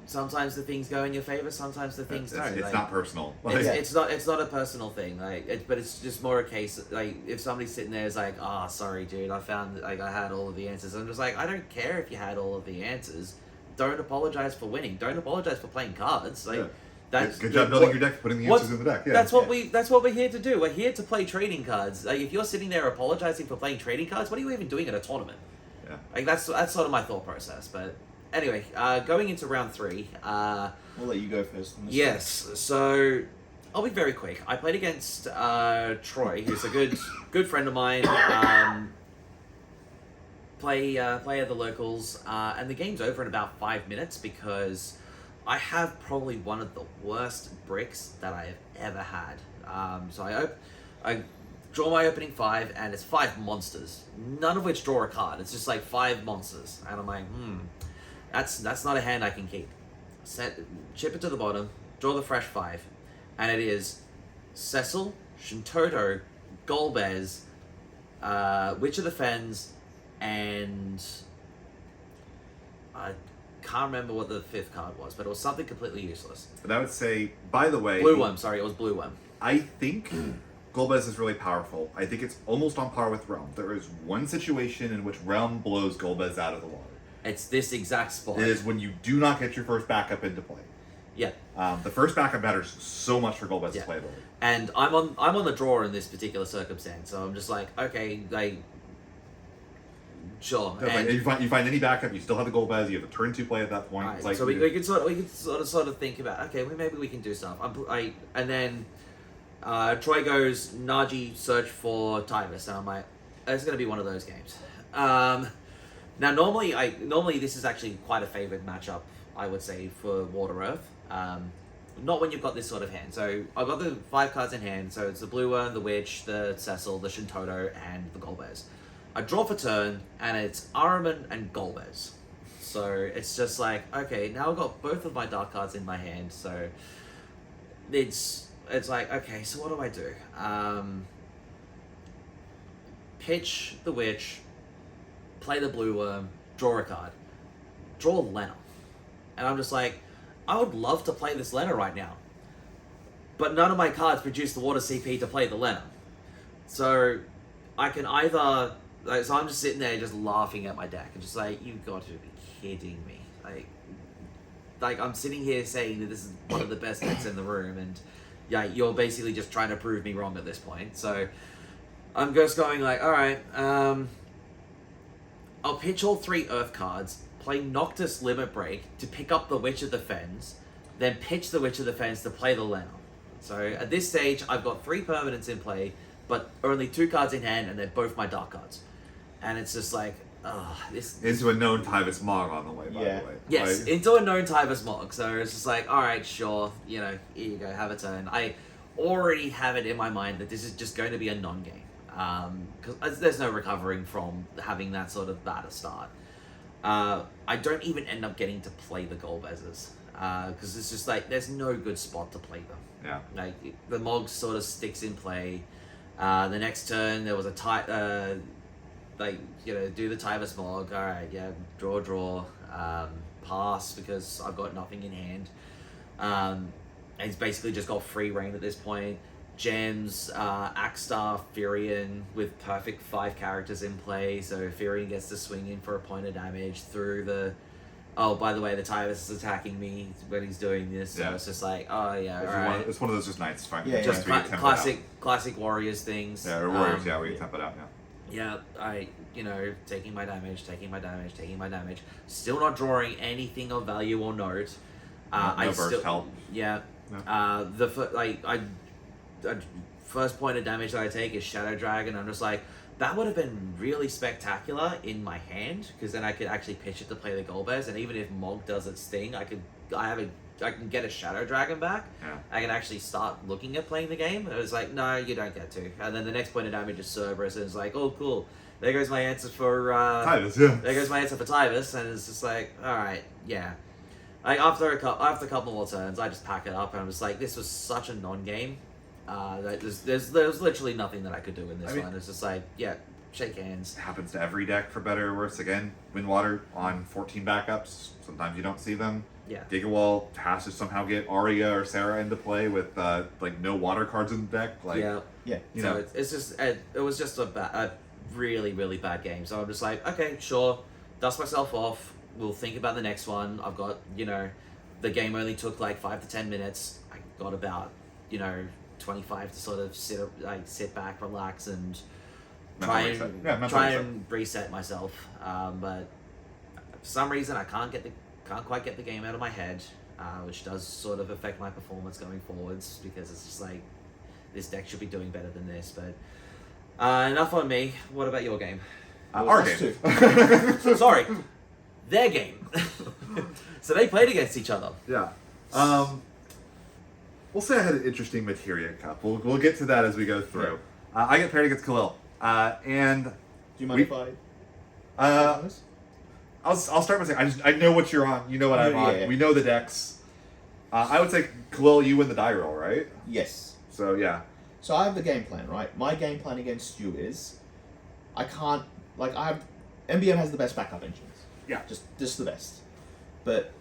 sometimes the things go in your favor, sometimes the things don't. It's not personal. It's not a personal thing. But it's just more a case like if somebody's sitting there is like, sorry, dude, I found I had all of the answers. I'm just like, I don't care if you had all of the answers. Don't apologize for winning. Don't apologize for playing cards. That's good job building your deck, putting the answers in the deck. Yeah. That's what we're here to do. We're here to play trading cards. Like if you're sitting there apologizing for playing trading cards, what are you even doing at a tournament? Yeah. Like that's sort of my thought process. But anyway, going into round 3. We'll let you go first. Yes. So I'll be very quick. I played against Troy, who's a good friend of mine. Play at the locals, and the game's over in about 5 minutes because I have probably one of the worst bricks that I have ever had. So I draw my opening 5, and it's 5 monsters, none of which draw a card. It's just like 5 monsters, and I'm like, that's not a hand I can keep. Chip it to the bottom, draw the fresh 5, and it is Cecil, Shintoto, Golbez, Witch of the Fens, and I can't remember what the 5th card was, but it was something completely useless. And I would say, by the way... Blue one, sorry, it was blue one. I think Golbez is really powerful. I think it's almost on par with Realm. There is one situation in which Realm blows Golbez out of the water. It's this exact spot. It is when you do not get your first backup into play. Yeah. The first backup matters so much for Golbez's Yeah. playability. And I'm on the draw in this particular circumstance, so I'm just like, okay, sure. Like, And, you find any backup, you still have the Golbez, you have a turn 2 play at that point. right, It's like so we could sort of think about, okay, well, maybe we can do stuff. And then Troy goes, Naji search for Tybus, and I'm like, it's going to be one of those games. Now normally this is actually quite a favored matchup, I would say, for Water Earth. Not when you've got this sort of hand. So I've got the 5 cards in hand, so it's the Blue Worm, the Witch, the Cecil, the Shintoto, and the Golbez. I draw for turn, and it's Araman and Golbez. So it's just like, okay, now I've got both of my dark cards in my hand, so it's like, okay, so what do I do? Pitch the Witch, play the Blue Worm, draw a card, draw Lena. And I'm just like, I would love to play this Lena right now, but none of my cards produce the water CP to play the Lena. So I can either, so I'm just sitting there just laughing at my deck and just like, you've got to be kidding me. Like I'm sitting here saying that this is one of the best decks in the room, and yeah, you're basically just trying to prove me wrong at this point. So I'm just going like, all right, I'll pitch all 3 Earth cards, play Noctis Limit Break to pick up the Witch of the Fens, then pitch the Witch of the Fens to play the Lena. So at this stage, I've got 3 permanents in play, but only 2 cards in hand, and they're both my dark cards. And it's just like, this... Into a known Tybus Mog on the way, by the way. Yes, Like, into a known Tybus Mog. So it's just like, alright, sure, here you go, have a turn. I already have it in my mind that this is just going to be a non-game. Because there's no recovering from having that sort of bad a start. I don't even end up getting to play the Golbezes. Because it's just like, there's no good spot to play them. Yeah. Like, the Mog sort of sticks in play. The next turn, there was a do the Tybus Mog. Alright, yeah, draw. Pass, because I've got nothing in hand. And he's basically just got free reign at this point. Gems, Axstar, Firion with perfect 5 characters in play, so Firion gets to swing in for a point of damage through the... Oh, by the way, the Tybus is attacking me when he's doing this, so it's just like, oh yeah, alright. It's one of those just nights, fine. Yeah, Just where you temp it classic Warriors things. out. Yeah, or Warriors, where you temp it out, Yeah, taking my damage. Still not drawing anything of value or note. No burst help. Yeah. No. First point of damage that I take is Shadow Dragon. I'm just like, that would have been really spectacular in my hand, because then I could actually pitch it to play the Golbez, and even if Mog does its thing, I can get a Shadow Dragon back. Yeah. I can actually start looking at playing the game. And it was like, no, you don't get to. And then the next point of damage is Cerberus, and it's like, oh cool, there goes my answer for Tybus, yeah. there goes my answer for Tybus, and it's just like, all right, yeah. Like after a couple more turns, I just pack it up, and I'm just like, this was such a non-game. There's literally nothing that I could do in this one. It's just like, yeah, shake hands. It happens to every deck, for better or worse. Again, Windwater on 14 backups. Sometimes you don't see them. Yeah. Digawall has to somehow get Arya or Sarah into play with no water cards in the deck. Yeah. You So know. it's just it was just a really, really bad game. So I'm just like, okay, sure, dust myself off. We'll think about the next one. I've got, the game only took like 5 to 10 minutes. I got about, 25 to sort of sit back, relax, and try and reset myself. But for some reason, I can't quite get the game out of my head, which does sort of affect my performance going forwards, because it's just like, this deck should be doing better than this. But enough on me. What about your game? Our Us game. too. Sorry, their game. So they played against each other. Yeah. We'll say I had an interesting Materia Cup. We'll get to that as we go through. I get paired against Khalil. And Do you mind if I... I'll start by saying I know what you're on. You know what I'm on. Yeah. We know the decks. I would say, Khalil, you win the die roll, right? Yes. So, yeah. So I have the game plan, right? My game plan against you is, MBM has the best backup engines. Yeah. Just the best. But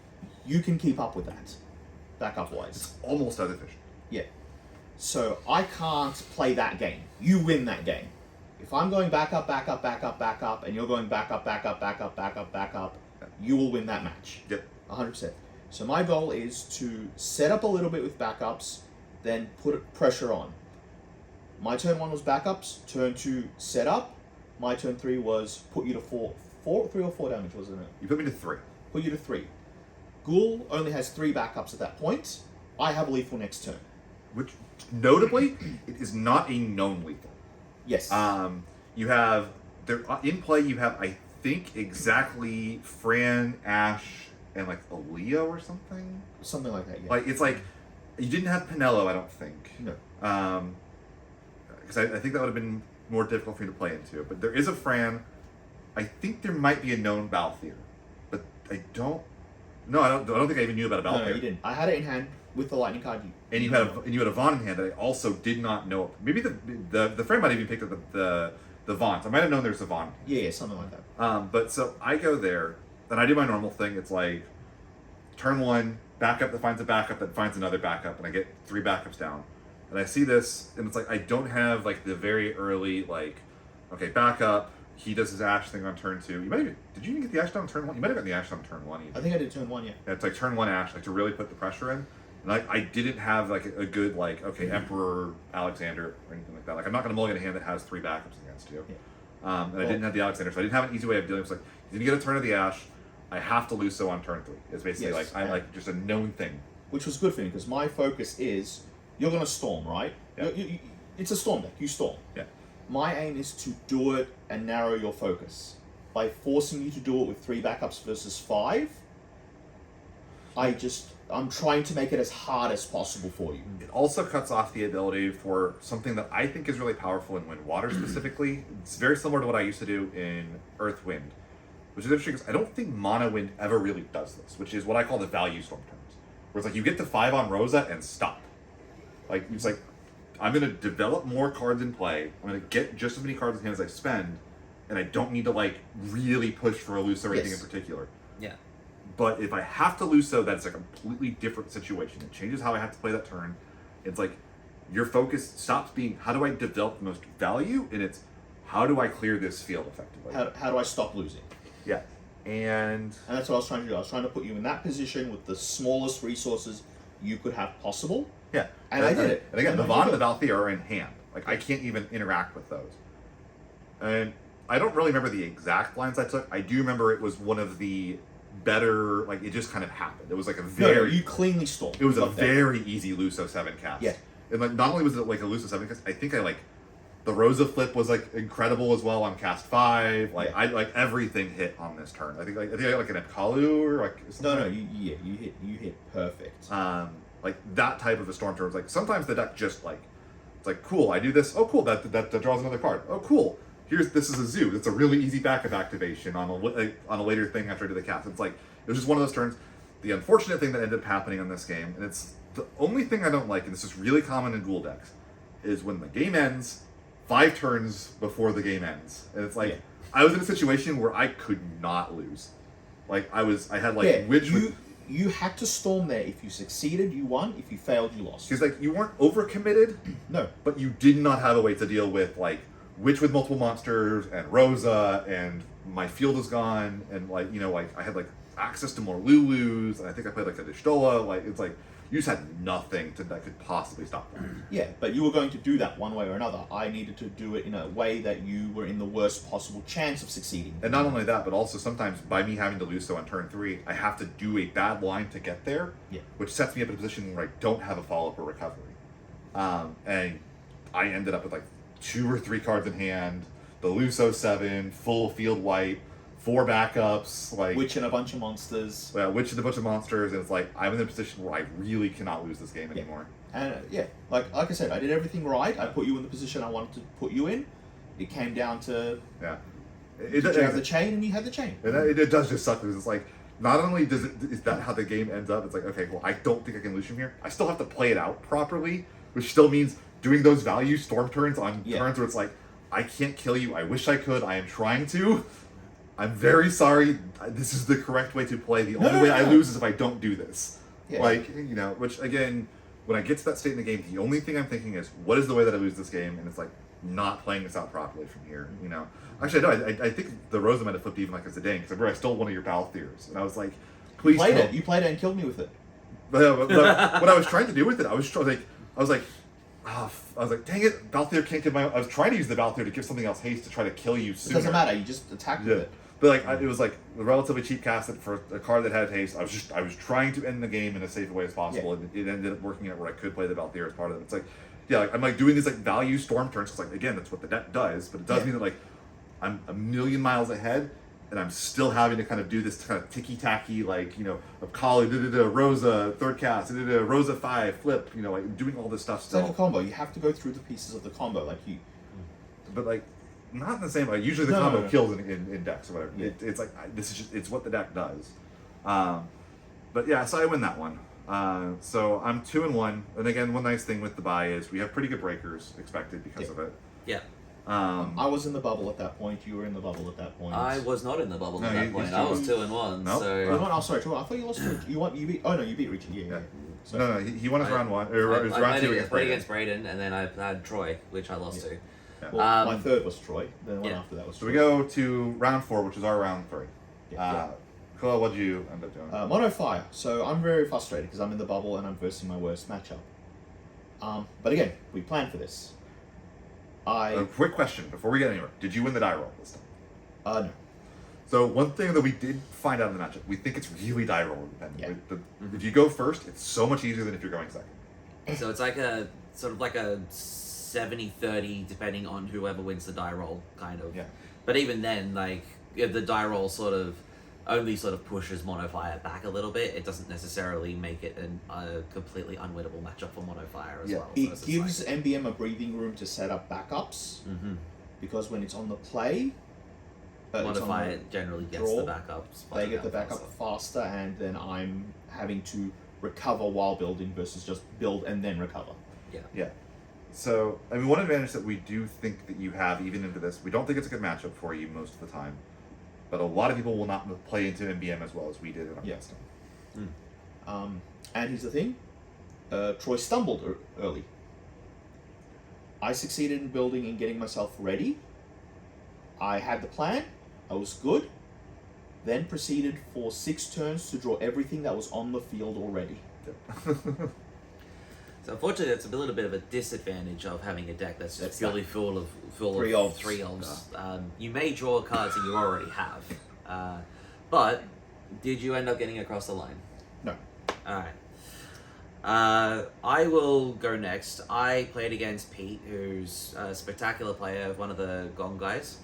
you can keep up with that, backup wise. It's almost as efficient. Yeah. So I can't play that game. You win that game. If I'm going back up, and you're going back up, you will win that match. Yep. 100%. So my goal is to set up a little bit with backups, then put pressure on. My turn 1 was backups, turn 2 set up, my turn 3 was put you to 3 or 4 damage, wasn't it? You put me to 3. Put you to 3. Ghoul only has 3 backups at that point. I have lethal next turn. Which, notably, it is not a known lethal. Yes. You have, there in play, you have, I think, exactly Fran, Ash, and like a Leo or something? Something like that, yeah. Like, it's like, you didn't have Pinello, I don't think. No. Because I think that would have been more difficult for you to play into. But there is a Fran. I think there might be a known Balthier. But I don't... No, I don't think I even knew about a Balthier. No, you didn't. I had it in hand with the lightning card. And you had a Vaughn in hand that I also did not know. Maybe the friend might have even picked up the Vaughn. I might have known there's a Vaughn. Yeah, something like that. But so I go there, and I do my normal thing. It's like turn 1, backup that finds a backup that finds another backup, and I get 3 backups down. And I see this, and it's like I don't have like the very early like, okay, backup. He does his Ash thing on turn 2. You might even, did you even get the Ash down on turn 1? You might have gotten the Ash down on turn 1 even. I think I did turn 1, yeah. Yeah, it's like turn 1 Ash, like to really put the pressure in. And I didn't have like a good like, okay, Emperor Alexander or anything like that. Like I'm not gonna mulligan a hand that has 3 backups against you. Yeah. And I didn't have the Alexander, so I didn't have an easy way of dealing with it. It's like he's gonna get a turn of the Ash. I have to lose so on turn 3. It's basically Yes, like I like just a known thing. Which was good for me because my focus is you're going to storm, right? Yeah. It's a storm deck. You storm. Yeah. My aim is to do it and narrow your focus by forcing you to do it with 3 backups versus 5. I'm trying to make it as hard as possible for you. It also cuts off the ability for something that I think is really powerful in Wind Water specifically. It's very similar to what I used to do in Earth Wind, which is interesting because I don't think Mono Wind ever really does this, which is what I call the value storm turns. Where it's like you get to 5 on Rosa and stop. Like, it's like, I'm going to develop more cards in play, I'm going to get just as many cards in hand as I spend, and I don't need to like really push for a Luso or anything in particular. Yeah. But if I have to Luso, that's a completely different situation. It changes how I have to play that turn. It's like your focus stops being how do I develop the most value, and it's how do I clear this field effectively. How do I stop losing? Yeah. And that's what I was trying to do. I was trying to put you in that position with the smallest resources you could have possible. yeah. And I did it. And again, And the I Vaughn did and the Valthier are in hand. Like I can't even interact with those. And I don't really remember the exact lines I took. I do remember it was one of the better, like it just kind of happened. It was like a very No, you cleanly stormed. it was a Love that. very easy Luso 7 cast. Yeah. And like not only was it like a Luso 7 cast, I think I like the Rosa flip was like incredible as well on cast 5. Like Yeah. I like everything hit on this turn. I think I got like an Epkalu or like something. No, you hit perfect. Like that type of a storm turn was like sometimes the deck just like it's like cool, I do this, oh cool, that draws another card. Oh cool. This is a zoo. It's a really easy backup activation on a later thing after I do the cast. It's like it was just one of those turns. The unfortunate thing that ended up happening on this game, and it's the only thing I don't like, and this is really common in Ghoul decks, is when the game ends 5 turns before the game ends, and it's like Yeah. I was in a situation where I could not lose. Like I had like you had to storm there. If you succeeded, you won. If you failed, you lost. because like you weren't overcommitted, No. but you did not have a way to deal with like Witch with multiple monsters and Rosa, and my field is gone, and like like I had like access to more Lulus, and I think I played like a Dishtola. Like it's like you just had nothing that could possibly stop that. Yeah, but you were going to do that one way or another. I needed to do it in a way that you were in the worst possible chance of succeeding. And not only that, but also sometimes by me having to lose so on turn 3, I have to do a bad line to get there, Yeah. which sets me up in a position where I don't have a follow-up or recovery. And I ended up with like 2 or 3 cards in hand, the Luso 7, full field wipe, 4 backups, like Witch and a bunch of monsters. Witch and a bunch of monsters, and it's like I'm in a position where I really cannot lose this game anymore. And like I said, I did everything right. I put you in the position I wanted to put you in. It came down to Yeah. did you have the chain, and you had the chain. And it does just suck because it's like, not only is that how the game ends up, it's like, okay, well, I don't think I can lose from here. I still have to play it out properly, which still means doing those value storm turns on turns where it's like, I can't kill you. I wish I could. I am trying to. I'm very sorry. This is the correct way to play. The only way I lose is if I don't do this. Yeah. Like, which again, when I get to that state in the game, the only thing I'm thinking is, what is the way that I lose this game? And it's like, not playing this out properly from here, Actually, no, I think the Rosa might have flipped even like as a dang, because I still one of your Balthiers. And I was like, Please played kill. it. You played it and killed me with it. But what I was trying to do with it, I was like, dang it, Balthier can't give my. I was trying to use the Balthier to give something else haste to try to kill you It sooner. doesn't matter. You just attacked with it. But like it was like a relatively cheap cast for a card that had haste. I was trying to end the game in as safe a way as possible, and it ended up working out where I could play the Balthier as part of it. It's like, yeah, like, I'm like doing these like value storm turns because like again that's what the deck does, but it does mean that like I'm a million miles ahead, and I'm still having to kind of do this kind of ticky tacky like of Kali, Rosa third cast, Rosa 5 flip, like doing all this stuff It's still. like a combo. You have to go through the pieces of the combo. Like you. But like not in the same way. Usually the combo kills in decks or whatever. Yeah. It's like this is just it's what the deck does. But yeah, so I win that one. So I'm 2-1, and again, one nice thing with the bye is we have pretty good breakers expected because of it. Yeah. I was in the bubble at that point. You were in the bubble at that point. I was not in the bubble at No, that point. he's I was 2-1. 2-1. Nope. So. Oh, sorry. I thought you lost. You beat. Oh no, you beat Richard. Yeah. So, No, he won his round one. Or it was round two against played Braden. against Braden, and then I had Troy, which I lost to. Well, my third was Troy. Then the one Yeah. after that was. So Troy. we go to round 4, which is our round 3. Yeah. Cool, what'd you end up doing? Mono Fire. So I'm very frustrated because I'm in the bubble and I'm versing my worst matchup. But again, we planned for this. A quick question before we get anywhere. Did you win the die roll this time? No. So one thing that we did find out in the matchup, we think it's really die roll dependent. Yeah. If you go first, it's so much easier than if you're going second. So it's like a sort of like a 70-30 depending on whoever wins the die roll kind of. Yeah. But even then, like if the die roll sort of only sort of pushes Mono Fire back a little bit, it doesn't necessarily make it a completely unwinnable matchup for Mono Fire as well. So It it's just gives MBM a breathing room to set up backups because when it's on the play, Mono it's on Fire the generally gets draw, the backups. They get the backup faster, and then I'm having to recover while building versus just build and then recover. Yeah. So, I mean, one advantage that we do think that you have even into this, we don't think it's a good matchup for you most of the time, but a lot of people will not play into MBM as well as we did in Afghanistan. And here's the thing, Troy stumbled early. I succeeded in building and getting myself ready. I had the plan. I was good. Then proceeded for 6 turns to draw everything that was on the field already. So unfortunately, it's a little bit of a disadvantage of having a deck that's just purely full of three elves. You may draw cards that you already have, but did you end up getting across the line? No. All right. I will go next. I played against Pete, who's a spectacular player, one of the Gong guys.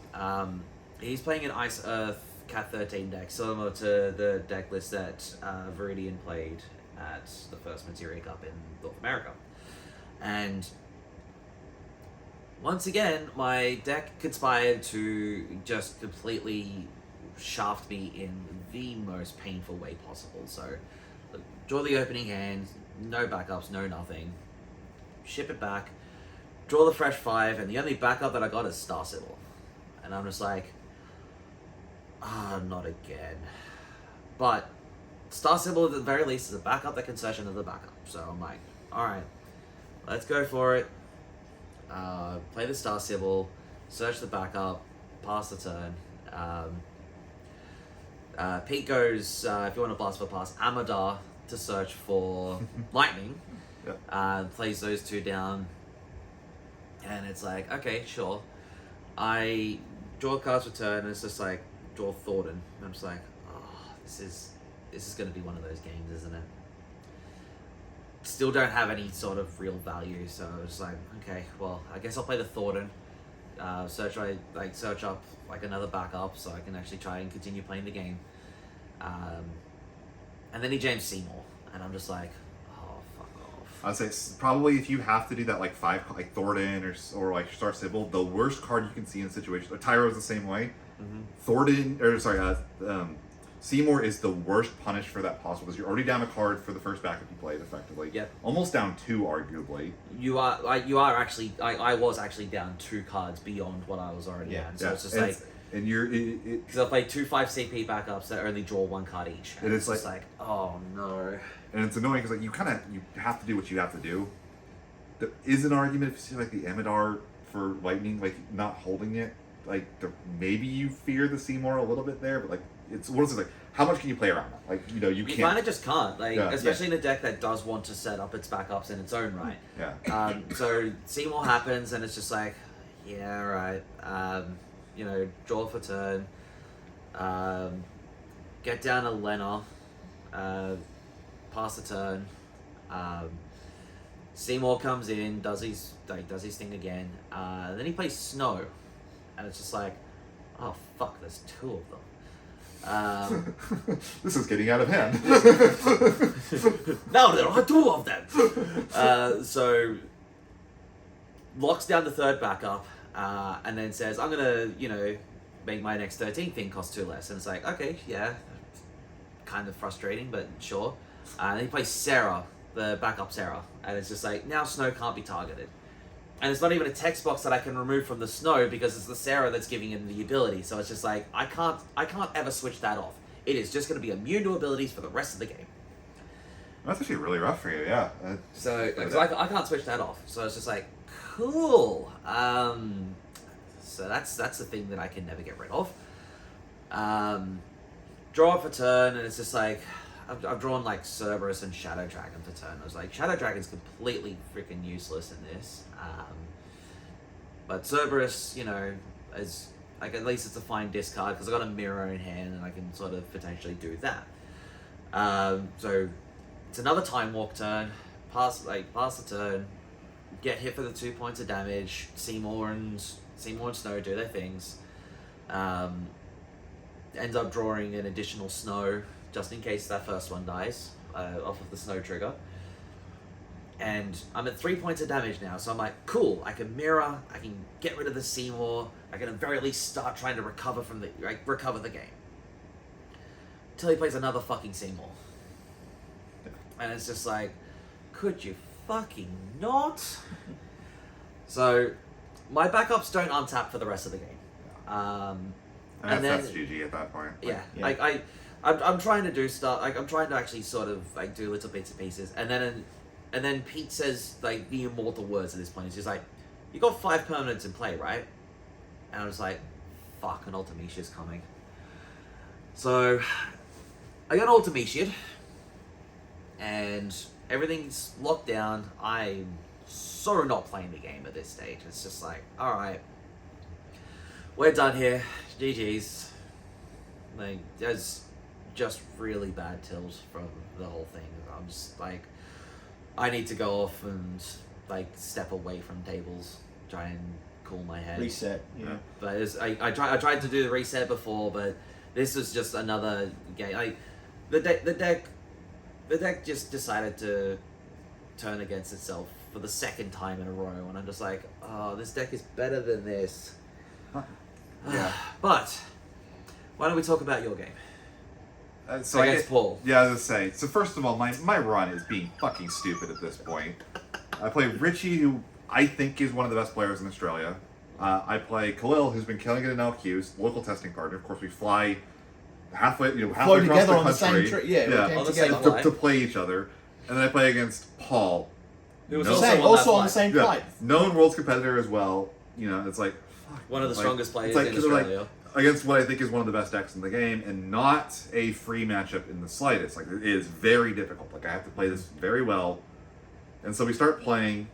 He's playing an Ice Earth Cat 13 deck, similar to the deck list that Viridian played at the first Materia Cup in North America. And once again, my deck conspired to just completely shaft me in the most painful way possible. So, draw the opening hand, no backups, no nothing, ship it back, draw the fresh 5, and the only backup that I got is Star Sybil. And I'm just like, not again. But Star Sybil at the very least is a backup that can search into the backup. So I'm like, alright, let's go for it. Play the Star Sybil, search the backup, pass the turn. Pete goes, if you want to blast for pass, Amadar to search for lightning. Plays those 2 down. And it's like, okay, sure. I draw cards for turn, and it's just like, draw Thornton. And I'm just like, oh, this is going to be one of those games, isn't it? Still don't have any sort of real value, so I was like, okay, well, I guess I'll play the Thornton. Search up like another backup so I can actually try and continue playing the game. And then he jams Seymour, and I'm just like, oh, fuck off. I'd say probably if you have to do that like 5, like Thornton or like Star Sybil, the worst card you can see in a situation. Tyro's the same way. Thornton, Seymour is the worst punish for that possible because you're already down a card for the first backup you played effectively. Yep. Almost down 2 arguably. You are actually. I was actually down 2 cards beyond what I was already at. So it's just like. And you're Because I played 2 5 CP backups that only draw 1 card each. And it's just like, oh no. And it's annoying because like you have to do what you have to do. There is an argument if you see like the Amadar for lightning, like not holding it. Like maybe you fear the Seymour a little bit there, but like it's what is it like? How much can you play around that? Like, you know, you You can't. kind of just can't, like, Yeah. especially in a deck that does want to set up its backups in its own right. Yeah. So Seymour happens, and it's just like, yeah, right. You know, draw for turn. Get down to Lena. Pass the turn. Seymour comes in, does his thing again. Then he plays Snow, and it's just like, oh fuck, there's two of them. This is getting out of hand. Now there are two of them. So locks down the third backup, and then says, I'm gonna, you know, make my next 13 thing cost 2 less. And it's like, okay, yeah, kind of frustrating, but sure. And he plays Sarah, the backup Sarah, and it's just like, now Snow can't be targeted. And it's not even a text box that I can remove from the Snow because it's the Sarah that's giving him the ability. So it's just like, I can't ever switch that off. It is just going to be immune to abilities for the rest of the game. That's actually really rough for you, yeah. So I can't switch that off. So it's just like, cool. So that's the thing that I can never get rid of. Draw for turn, and it's just like, I've drawn like Cerberus and Shadow Dragon for turn. I was like, Shadow Dragon's completely freaking useless in this. But Cerberus, you know, is like, at least it's a fine discard because I got a mirror in hand and I can sort of potentially do that. So it's another Time Walk turn. Pass the turn. Get hit for the 2 points of damage. Seymour and Snow do their things. Ends up drawing an additional Snow just in case that first one dies off of the Snow trigger. And I'm at 3 points of damage now, so I'm like, cool, I can mirror, I can get rid of the Seymour, I can at very least start trying to recover the game. Till he plays another fucking Seymour. And it's just like, could you fucking not? So, my backups don't untap for the rest of the game. And that's GG at that point. Yeah, Yeah. I'm trying to do stuff. Like, I'm trying to actually sort of like do little bits and pieces, and then Pete says like the immortal words at this point. He's just like, "You got 5 permanents in play, right?" And I was like, "Fuck, an Ultimatia's coming." So I got Ultimatia'd, and everything's locked down. I'm so not playing the game at this stage. It's just like, all right, we're done here. GG's. Like, there's just really bad tills from the whole thing. I'm just like, I need to go off and like step away from tables, try and cool my head. Reset, yeah. But I tried to do the reset before, but this was just another game. The deck just decided to turn against itself for the second time in a row, and I'm just like, oh, this deck is better than this. Yeah. But why don't we talk about your game? So Against Paul. Yeah, I was gonna say. So first of all, my run is being fucking stupid at this point. I play Richie, who I think is one of the best players in Australia. I play Khalil, who's been killing it in LQ's, local testing partner. Of course, we fly halfway across together the on the country. same trip. Yeah, we came On the same together. flight. to play each other. And then I play against Paul. It was No. Also on the that same Yeah, flight. known world's competitor as well. You know, it's like fuck, One of the like, strongest players it's like, in 'cause they're like, Australia. against what I think is one of the best decks in the game, and not a free matchup in the slightest. Like, it is very difficult. Like, I have to play this very well. And so we start playing,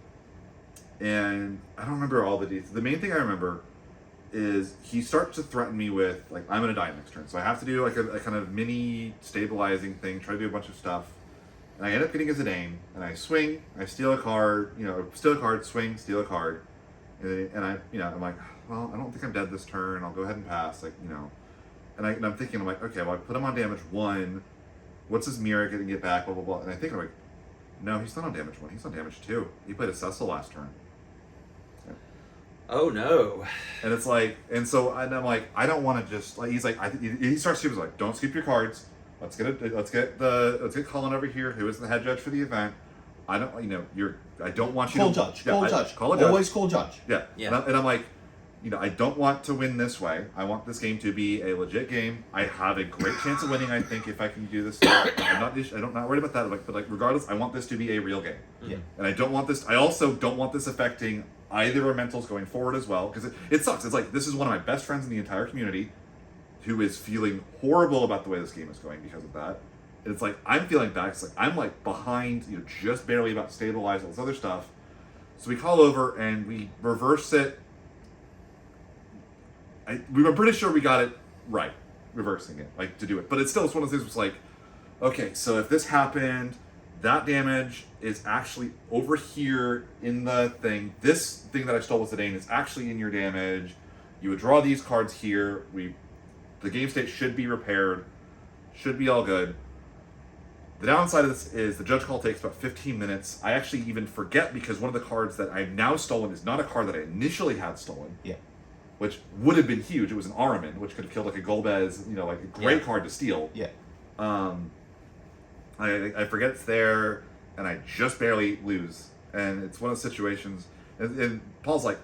and I don't remember all the details. The main thing I remember is he starts to threaten me with, like, I'm going to die next turn. So I have to do, like, a kind of mini stabilizing thing, try to do a bunch of stuff. And I end up getting a Zidane, and I swing, I steal a card, steal a card, swing, steal a card. And I'm like, well, I don't think I'm dead this turn. I'll go ahead and pass, and I'm thinking, I'm like, okay, well, I put him on damage 1. What's his mirror going to get back? Blah blah blah. And I think I'm like, no, he's not on damage 1. He's on damage 2. He played a Cecil last turn. Oh no. And it's like, and I'm like, I don't want to just like. He's like, he starts to like, don't skip your cards. Let's get Colin over here, who is the head judge for the event. I don't, I don't want you Call to judge. Yeah, Call judge. Call a judge. Always call judge. Yeah. Yeah. And I'm like, I don't want to win this way. I want this game to be a legit game. I have a great chance of winning, I think, if I can do this. I'm not worried about that. But regardless, I want this to be a real game. Yeah. And I also don't want this affecting either our mentals going forward as well, because it sucks. It's like, this is one of my best friends in the entire community who is feeling horrible about the way this game is going because of that. And it's like, I'm feeling bad. It's like, I'm like behind, just barely about to stabilize all this other stuff. So we call over and we reverse it. We were pretty sure we got it right, reversing it, like to do it. But it's one of those things where it's like, okay, so if this happened, that damage is actually over here in the thing. This thing that I stole with Zidane is actually in your damage. You would draw these cards here. The game state should be repaired. Should be all good. The downside of this is the judge call takes about 15 minutes. I actually even forget because one of the cards that I've now stolen is not a card that I initially had stolen. Yeah. Which would have been huge. It was an Araman, which could have killed like a Golbez, like a great card to steal. Yeah. I forget it's there, and I just barely lose. And it's one of those situations. And Paul's like,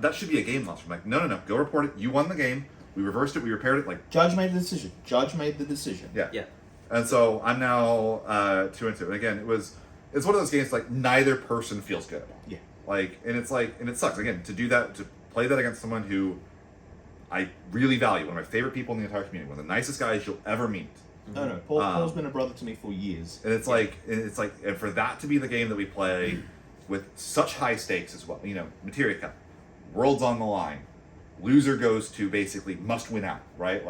that should be a game loss. I'm like, no, go report it. You won the game. We reversed it. We repaired it. Like Judge made the decision. Judge made the decision. Yeah. Yeah. And so I'm now 2-2. And again, it's one of those games like neither person feels good about. Yeah. And it sucks again to do that, to play that against someone who I really value, one of my favorite people in the entire community, one of the nicest guys you'll ever meet. No, Paul's been a brother to me for years. And it's like, and for that to be the game that we play with such high stakes as well, Materia Cup, world's on the line, loser goes to basically must win out, right?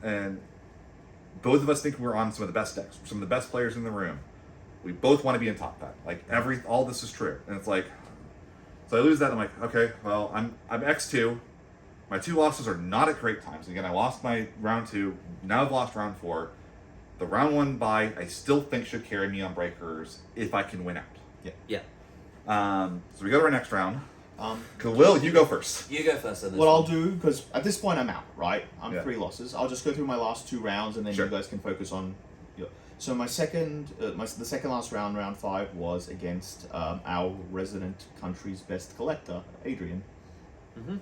And both of us think we're on some of the best decks, some of the best players in the room. We both want to be in top 5. All this is true. And it's like, so I lose that. I'm like, okay, well, I'm X2. My 2 losses are not at great times. Again, I lost my round 2. Now I've lost round 4. The round 1 bye, I still think should carry me on breakers if I can win out. Yeah. So we go to our next round. Will, you go first. You go first. What I'll do, because at this point I'm out, right? I'm Yeah. 3 losses. I'll just go through my last 2 rounds, and then Sure. you guys can focus on. So the second last round 5 was against our resident country's best collector, Adrian. Mm-hmm.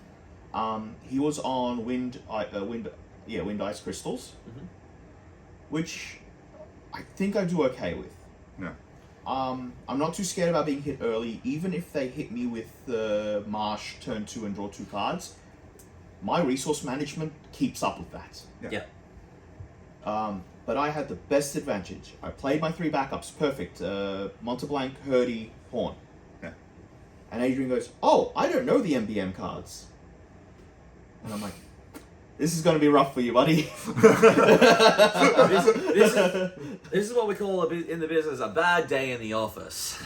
He was on wind ice crystals, which I think I do okay with. Yeah. I'm not too scared about being hit early, even if they hit me with the Marsh turn 2 and draw 2 cards. My resource management keeps up with that. Yeah. But I had the best advantage. I played my 3 backups, perfect. Monteblanc, Hurdy, Horn. Yeah. And Adrian goes, "Oh, I don't know the MBM cards." And I'm like, "This is going to be rough for you, buddy." This is what we call in the business a bad day in the office.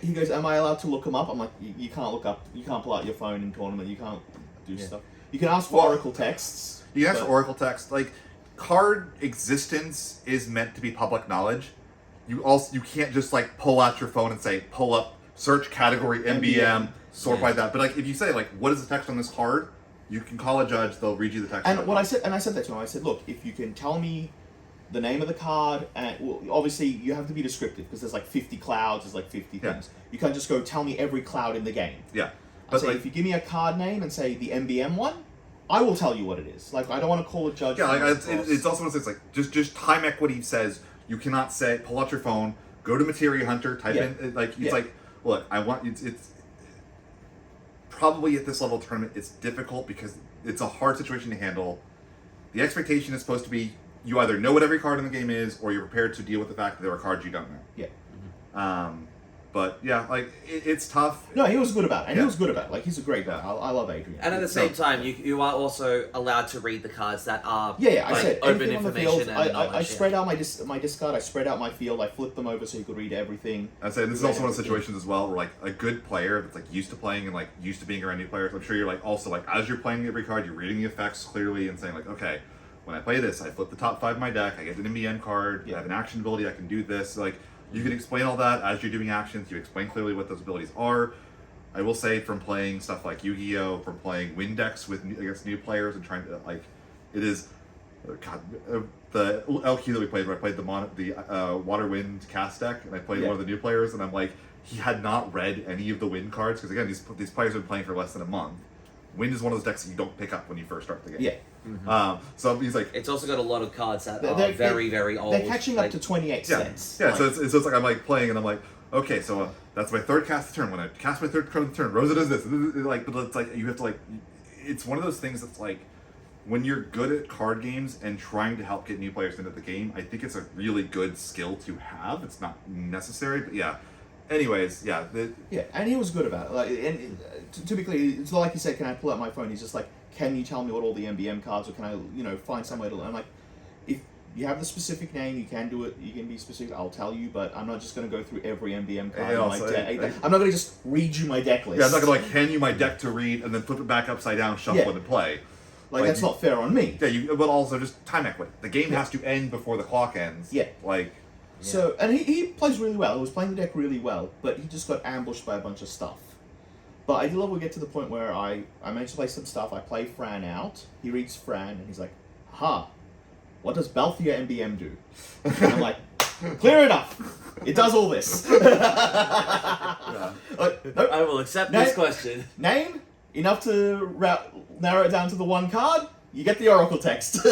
He goes, "Am I allowed to look them up?" I'm like, you can't look up. You can't pull out your phone in tournament. You can't do stuff. You can ask for Oracle texts. You can ask but- for Oracle text. Card existence is meant to be public knowledge. You can't just pull out your phone and say pull up search category MBM, sort by that. But if you say what is the text on this card, you can call a judge. They'll read you the text. And I said that to him. I said, "Look, if you can tell me the name of the card, and obviously you have to be descriptive because there's 50 clouds, there's 50 things. You can't just go tell me every cloud in the game." Yeah. I say if you give me a card name and say the MBM one, I will tell you what it is. I don't want to call a judge. Yeah, it's also one of those things just time equity says you cannot say pull out your phone, go to Materia Hunter, type in look, I want it's probably at this level of tournament it's difficult because it's a hard situation to handle. The expectation is supposed to be you either know what every card in the game is or you're prepared to deal with the fact that there are cards you don't know. Yeah. But yeah, it's tough. No, he was good about it. And he was good about it. He's a great guy. I love Adrian. And at the same time, you are also allowed to read the cards that are I said open anything on the information. field. I spread out my discard. I spread out my field. I flipped them over so you could read everything. I'd say this is also one of the situations as well where a good player that's used to playing and used to being around new players. I'm sure you're also as you're playing every card, you're reading the effects clearly and saying okay, when I play this, I flip the top 5 of my deck. I get an MBN card. I have an action ability. I can do this. You can explain all that as you're doing actions. You explain clearly what those abilities are. I will say from playing stuff like Yu-Gi-Oh, from playing Win decks against new players and trying to it is, the LQ that we played where I played the Water Wind cast deck and I played one of the new players and I'm he had not read any of the Wind cards because again these players have been playing for less than a month. Wind is one of those decks that you don't pick up when you first start the game. Yeah. Mm-hmm. So he's it's also got a lot of cards that are very, very old. They're catching up to 28 cents. Yeah, so it's I'm playing and I'm okay, so that's my third cast of the turn. When I cast my third card of the turn, Rosa does this. Like, but it's like you have to like. It's one of those things that's like, when you're good at card games and trying to help get new players into the game, I think it's a really good skill to have. It's not necessary, but yeah. Anyways, yeah. Yeah, and he was good about it. Like, and typically, it's like you said, can I pull out my phone? He's just like, can you tell me what all the MBM cards, or can I, find some way to learn? I'm like, if you have the specific name, you can do it. You can be specific. I'll tell you, but I'm not just going to go through every MBM card. Yeah, in my deck. I'm not going to just read you my deck list. Yeah, I'm not going to hand you my deck to read and then flip it back upside down, shuffle it, and play. Like that's not fair on me. Yeah, but also just time equity. The game has to end before the clock ends. Yeah. Like. So, and he plays really well. He was playing the deck really well, but he just got ambushed by a bunch of stuff. But I do love we get to the point where I managed to play some stuff. I play Fran out. He reads Fran, and he's like, aha, what does Balthier MBM do? And I'm like, clear enough. It does all this. Yeah. Like, nope. I will accept this question. Name, enough to narrow it down to the one card. You get the Oracle text. You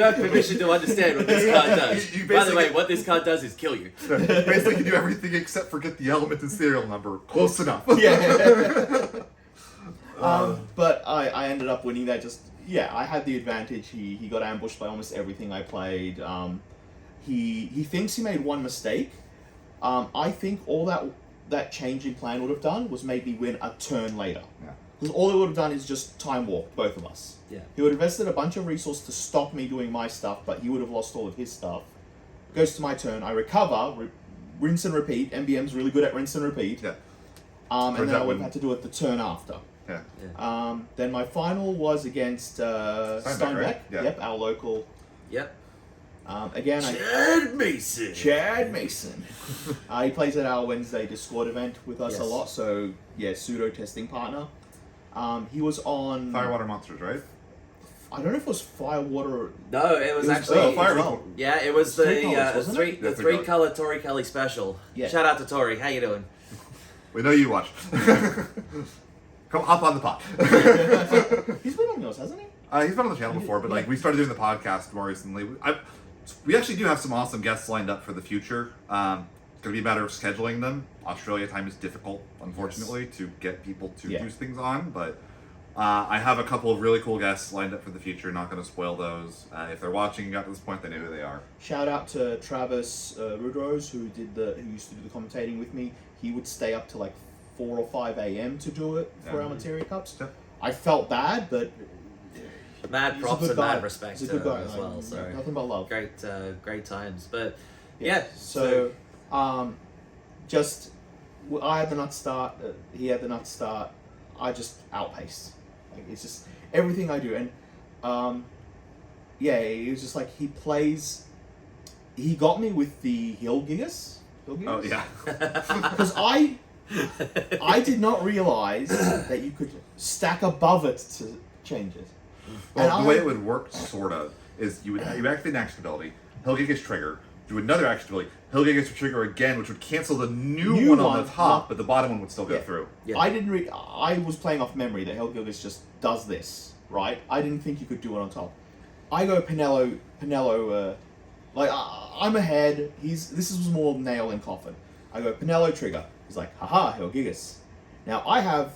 have permission to understand what this card does. You By the way, what this card does is kill you. Basically, you do everything except for get the element and serial number. Close enough. Yeah. But I ended up winning that. I had the advantage. He got ambushed by almost everything I played. He thinks he made one mistake. I think all that change in plan would have done was made me win a turn later. Yeah. Because all it would have done is just time walk both of us. Yeah. He would have invested a bunch of resources to stop me doing my stuff, but he would have lost all of his stuff. Goes to my turn. I recover, rinse and repeat. MBM's really good at rinse and repeat. Yeah. And then I would have had to do it the turn after. Yeah. Then my final was against Steinbeck. Right? Yeah. Yep, our local. Yep. Again, Chad Mason. He plays at our Wednesday Discord event with us a lot, so yeah, pseudo testing partner. He was on Firewater Monsters, right? I don't know if it was Firewater. No, it was actually. Fire. Well. Yeah, it was the three color. color Tori Kelly special. Yeah. Shout out to Tori. How you doing? We know you watch. Come hop on the pod. He's been on yours, hasn't he? He's been on the channel before, but like we started doing the podcast more recently. We actually do have some awesome guests lined up for the future. It's going to be a matter of scheduling them. Australia time is difficult, unfortunately, to get people to do things on, but I have a couple of really cool guests lined up for the future. Not going to spoil those. If they're watching and got to this point, they know who they are. Shout out to Travis Rudrose, who used to do the commentating with me. He would stay up to like 4 or 5 a.m. to do it for our Materia Cups. Yeah. I felt bad, but Mad he's a props good and guy. mad respect He's a good guy as well. So nothing but love. great times. But So, I had the nut start. He had the nut start. I just outpaced. Like, it's just everything I do, and it was just like he plays. He got me with the Hill Gigas. Oh yeah. Because I did not realize that you could stack above it to change it. Well, the way it would work, sort of, is you activate an action ability, Hellgigas trigger, do another action ability, Hellgigas trigger again, which would cancel the new one on the top, but the bottom one would still go through. Yeah. I was playing off memory that Hellgigas just does this, right? I didn't think you could do it on top. I go Pinello, I'm ahead. This was more nail in coffin. I go Pinello trigger. He's like, haha, Hellgigas. Now I have,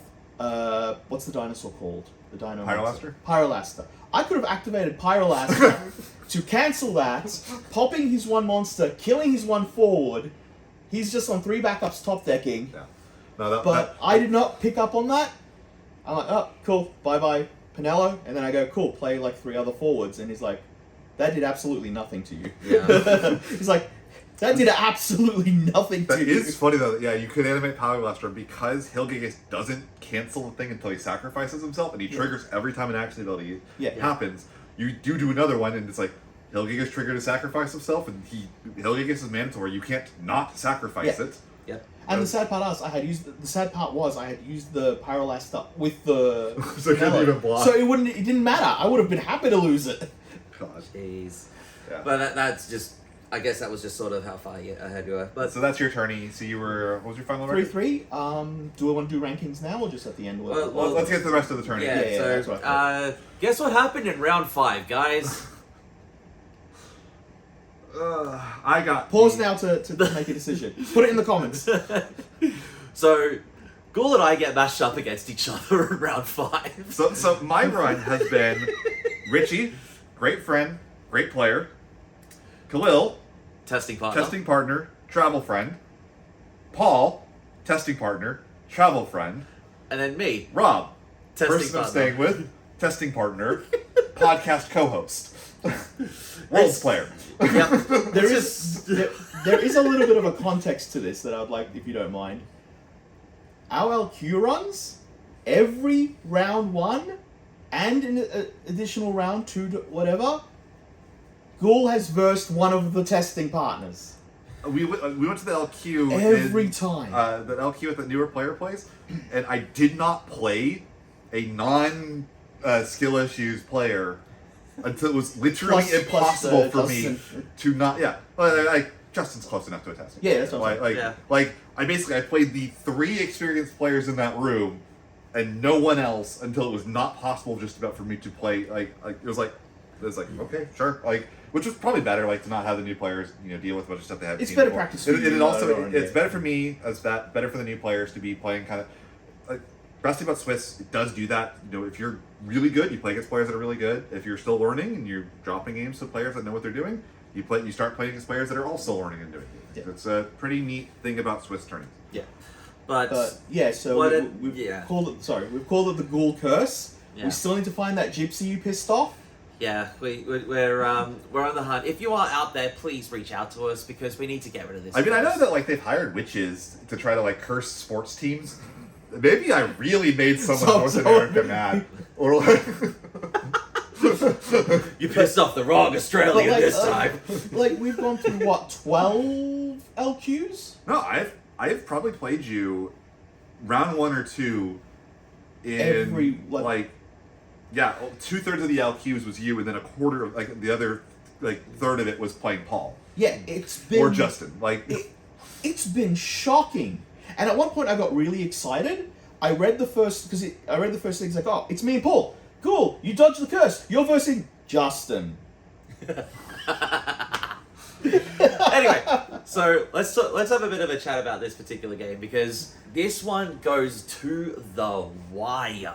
what's the dinosaur called? The dino Pyrolaster? Pyrolaster. I could have activated Pyrolaster to cancel that, popping his one monster, killing his one forward. He's just on 3 backups top decking. Yeah. No, But I did not pick up on that. I'm like, oh, cool, bye-bye, Pinello. And then I go, cool, play like 3 other forwards. And he's like, that did absolutely nothing to you. Yeah. He's like, that did absolutely nothing to you. That is funny though. Yeah, you could animate Power Blaster because Hellgigas doesn't cancel the thing until he sacrifices himself, and he triggers every time an action ability happens. You do another one, and it's like Hellgigas trigger to sacrifice himself, and Hellgigas is mandatory. You can't not sacrifice it. Yep. And the sad part was I had used the Pyrolaster with the So it couldn't even block. So it didn't matter. I would have been happy to lose it. God. Jeez. Yeah. But that's just. I guess that was just sort of how far ahead you were. But So that's your tourney. So you were. What was your final record? 3-3. Do I want to do rankings now or just at the end? Well, Well, let's get to the rest of the tourney. Yeah, that's so what I guess what happened in round 5, guys? I got Pause now to make a decision. Put it in the comments. So, Ghoul and I get matched up against each other in round 5. So my run has been Richie, great friend, great player. Khalil, Testing partner. testing partner, travel friend. Paul, testing partner, travel friend. And then me. Rob, Testing person I'm partner. staying with, testing partner, podcast co-host, world's player. Yep. There is a little bit of a context to this that I would like, if you don't mind. Our LQ runs, every round 1 and an additional round 2 to whatever, Ghoul has versed one of the testing partners. We went to the LQ Every time. The LQ at the newer player place, and I did not play a non skill issues player until it was literally Plus impossible for me Justin. to not. Yeah, like Justin's close enough to a testing. Yeah, that's what I'm like, saying. like I played the 3 experienced players in that room, and no one else until it was not possible just about for me to play. Like it was like okay, sure, like. Which was probably better, like to not have the new players, deal with a bunch of stuff they haven't It's seen better before. practice for And you, it also and it's yeah. better for me as that better for the new players to be playing kind of like best thing about Swiss. It does do that. If you're really good, you play against players that are really good. If you're still learning and you're dropping games to players that know what they're doing, you start playing against players that are also learning and doing it. Yeah. It's a pretty neat thing about Swiss tournaments. Yeah. But Yeah, so What we've yeah. called it. Sorry, we've called it the Ghoul Curse. Yeah. We still need to find that gypsy you pissed off. yeah, we're on the hunt. If you are out there, please reach out to us because we need to get rid of this. I mean, I know curse. that like they've hired witches to try to like curse sports teams. Maybe I really made someone So- North so- America mad, or like. You pissed off the wrong Australian But, this time. Like we've gone through what 12 LQs. No, I've probably played you round 1 or 2 in Every, like- like 2/3 of the LQs was you, and then a quarter of like the other like third of it was playing Paul Yeah, it's been or Justin. Like It's been shocking. And at one point, I got really excited. I read the first thing. It's like, oh, it's me and Paul. Cool, you dodged the curse. You're versing Justin. Anyway, so let's have a bit of a chat about this particular game because this one goes to the wire.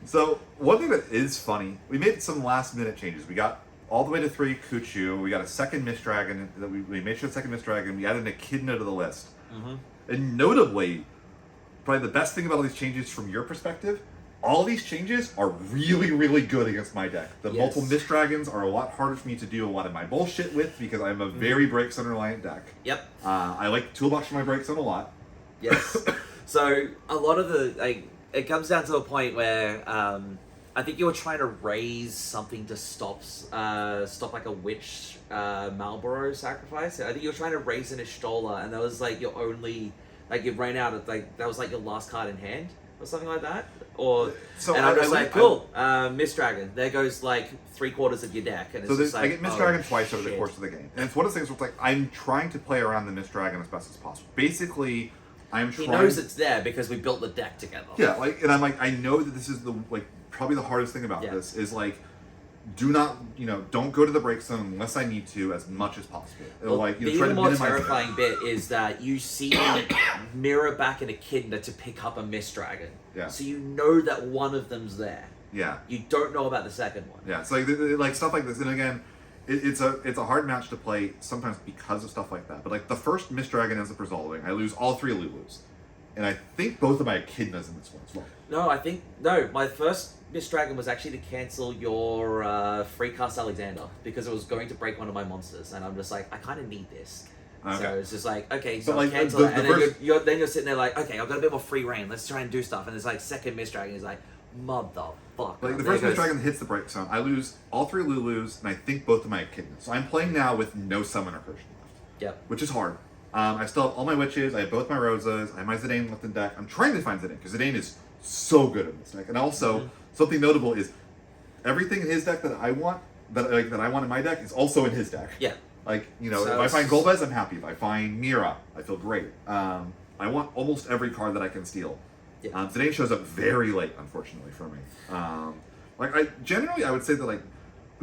so, one thing that is funny, we made some last minute changes. We got all the way to 3 Kuchu. We got a second Mist Dragon. We made sure the second Mist Dragon. We added an Echidna to the list. Mm-hmm. And notably, probably the best thing about all these changes from your perspective, all these changes are really, really good against my deck. The Yes. multiple Mist Dragons are a lot harder for me to do a lot of my bullshit with because I'm a very Breakstone reliant deck. Yep. I like Toolbox for my Breakstone a lot. Yes. So a lot of it comes down to a point where I think you were trying to raise something to stop like a witch Marlboro sacrifice. I think you were trying to raise an Ishtola, and that was like your only you ran out of that was like your last card in hand or something like that. Or So and I'm just I- cool, Mist Dragon. There goes like 3/4 of your deck, and it's So just I like get Mist oh, Dragon twice over the shit. course of the game. And it's one of those things where it's like, I'm trying to play around the Mist Dragon as best as possible. Basically, I'm He trying... knows it's there because we built the deck together. Yeah, and I'm like, I know that this is probably the hardest thing about Yeah. this is do not, don't go to the breakzone unless I need to as much as possible. Well, Try the to even more minimize it. terrifying bit is that you see mirror back in Echidna to pick up a Mist Dragon. Yeah. So you know that one of them's there. Yeah, You don't know about the second one. yeah. So like stuff like this, and again, it's a hard match to play sometimes because of stuff like that. But the first Mist Dragon ends up resolving. I lose all 3 Lulus, and I think both of my Echidnas in this one as well. No, my first Mist Dragon was actually to cancel your free cast Alexander because it was going to break one of my monsters, and I'm just like, I kind of need this. Okay. So it's just like, okay, so But, I'll like, cancel the that, and first- then you're sitting there like, okay, I've got a bit more free reign. Let's try and do stuff. And it's like second Mist Dragon is like, motherfucker. The There first Mist goes- Dragon hits the break zone. I lose all 3 Lulus, and I think both of my Echidnas. So I'm playing now with no Summoner Persian left, Yep. which is hard. I still have all my Witches, I have both my Rosas, I have my Zidane left in deck. I'm trying to find Zidane, because Zidane is so good in this deck. And also, something notable is, everything in his deck that I want, that I want in my deck, is also in his deck. Yeah. So So if I find it's- Golbez, I'm happy. If I find Mira, I feel great. I want almost every card that I can steal. Yeah. Zidane shows up very late, unfortunately, for me. I would say that,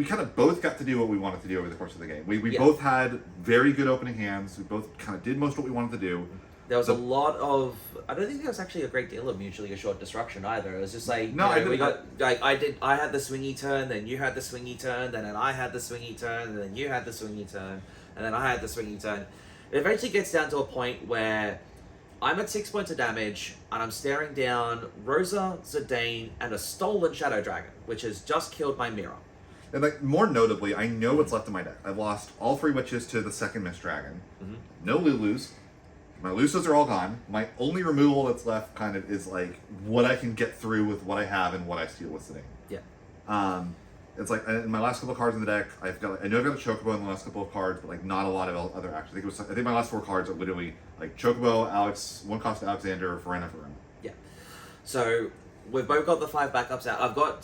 we kind of both got to do what we wanted to do over the course of the game. We Yeah. both had very good opening hands. We both kind of did most of what we wanted to do. There was So- a lot of. I don't think there was actually a great deal of mutually assured destruction either. It was just like No, you know, I we didn't- got like I had the swingy turn, then you had the swingy turn, then I had the swingy turn, and then you had the swingy turn, and then I had the swingy turn. It eventually gets down to a point where I'm at 6 points of damage, and I'm staring down Rosa, Zidane, and a stolen Shadow Dragon, which has just killed my mirror. And like more notably, I know what's left in my deck. I've lost all 3 witches to the second Mist Dragon. Mhm. No Lulus. My Lusos are all gone. My only removal that's left kind of is like what I can get through with what I have and what I steal with Zidane. Yeah. It's like in my last couple of cards in the deck, I know I've got a Chocobo in the last couple of cards, but like not a lot of other actions. I think my last 4 cards are literally like Chocobo, Alex, 1 cost Alexander, Verena. Yeah. So we've both got the 5 backups out. I've got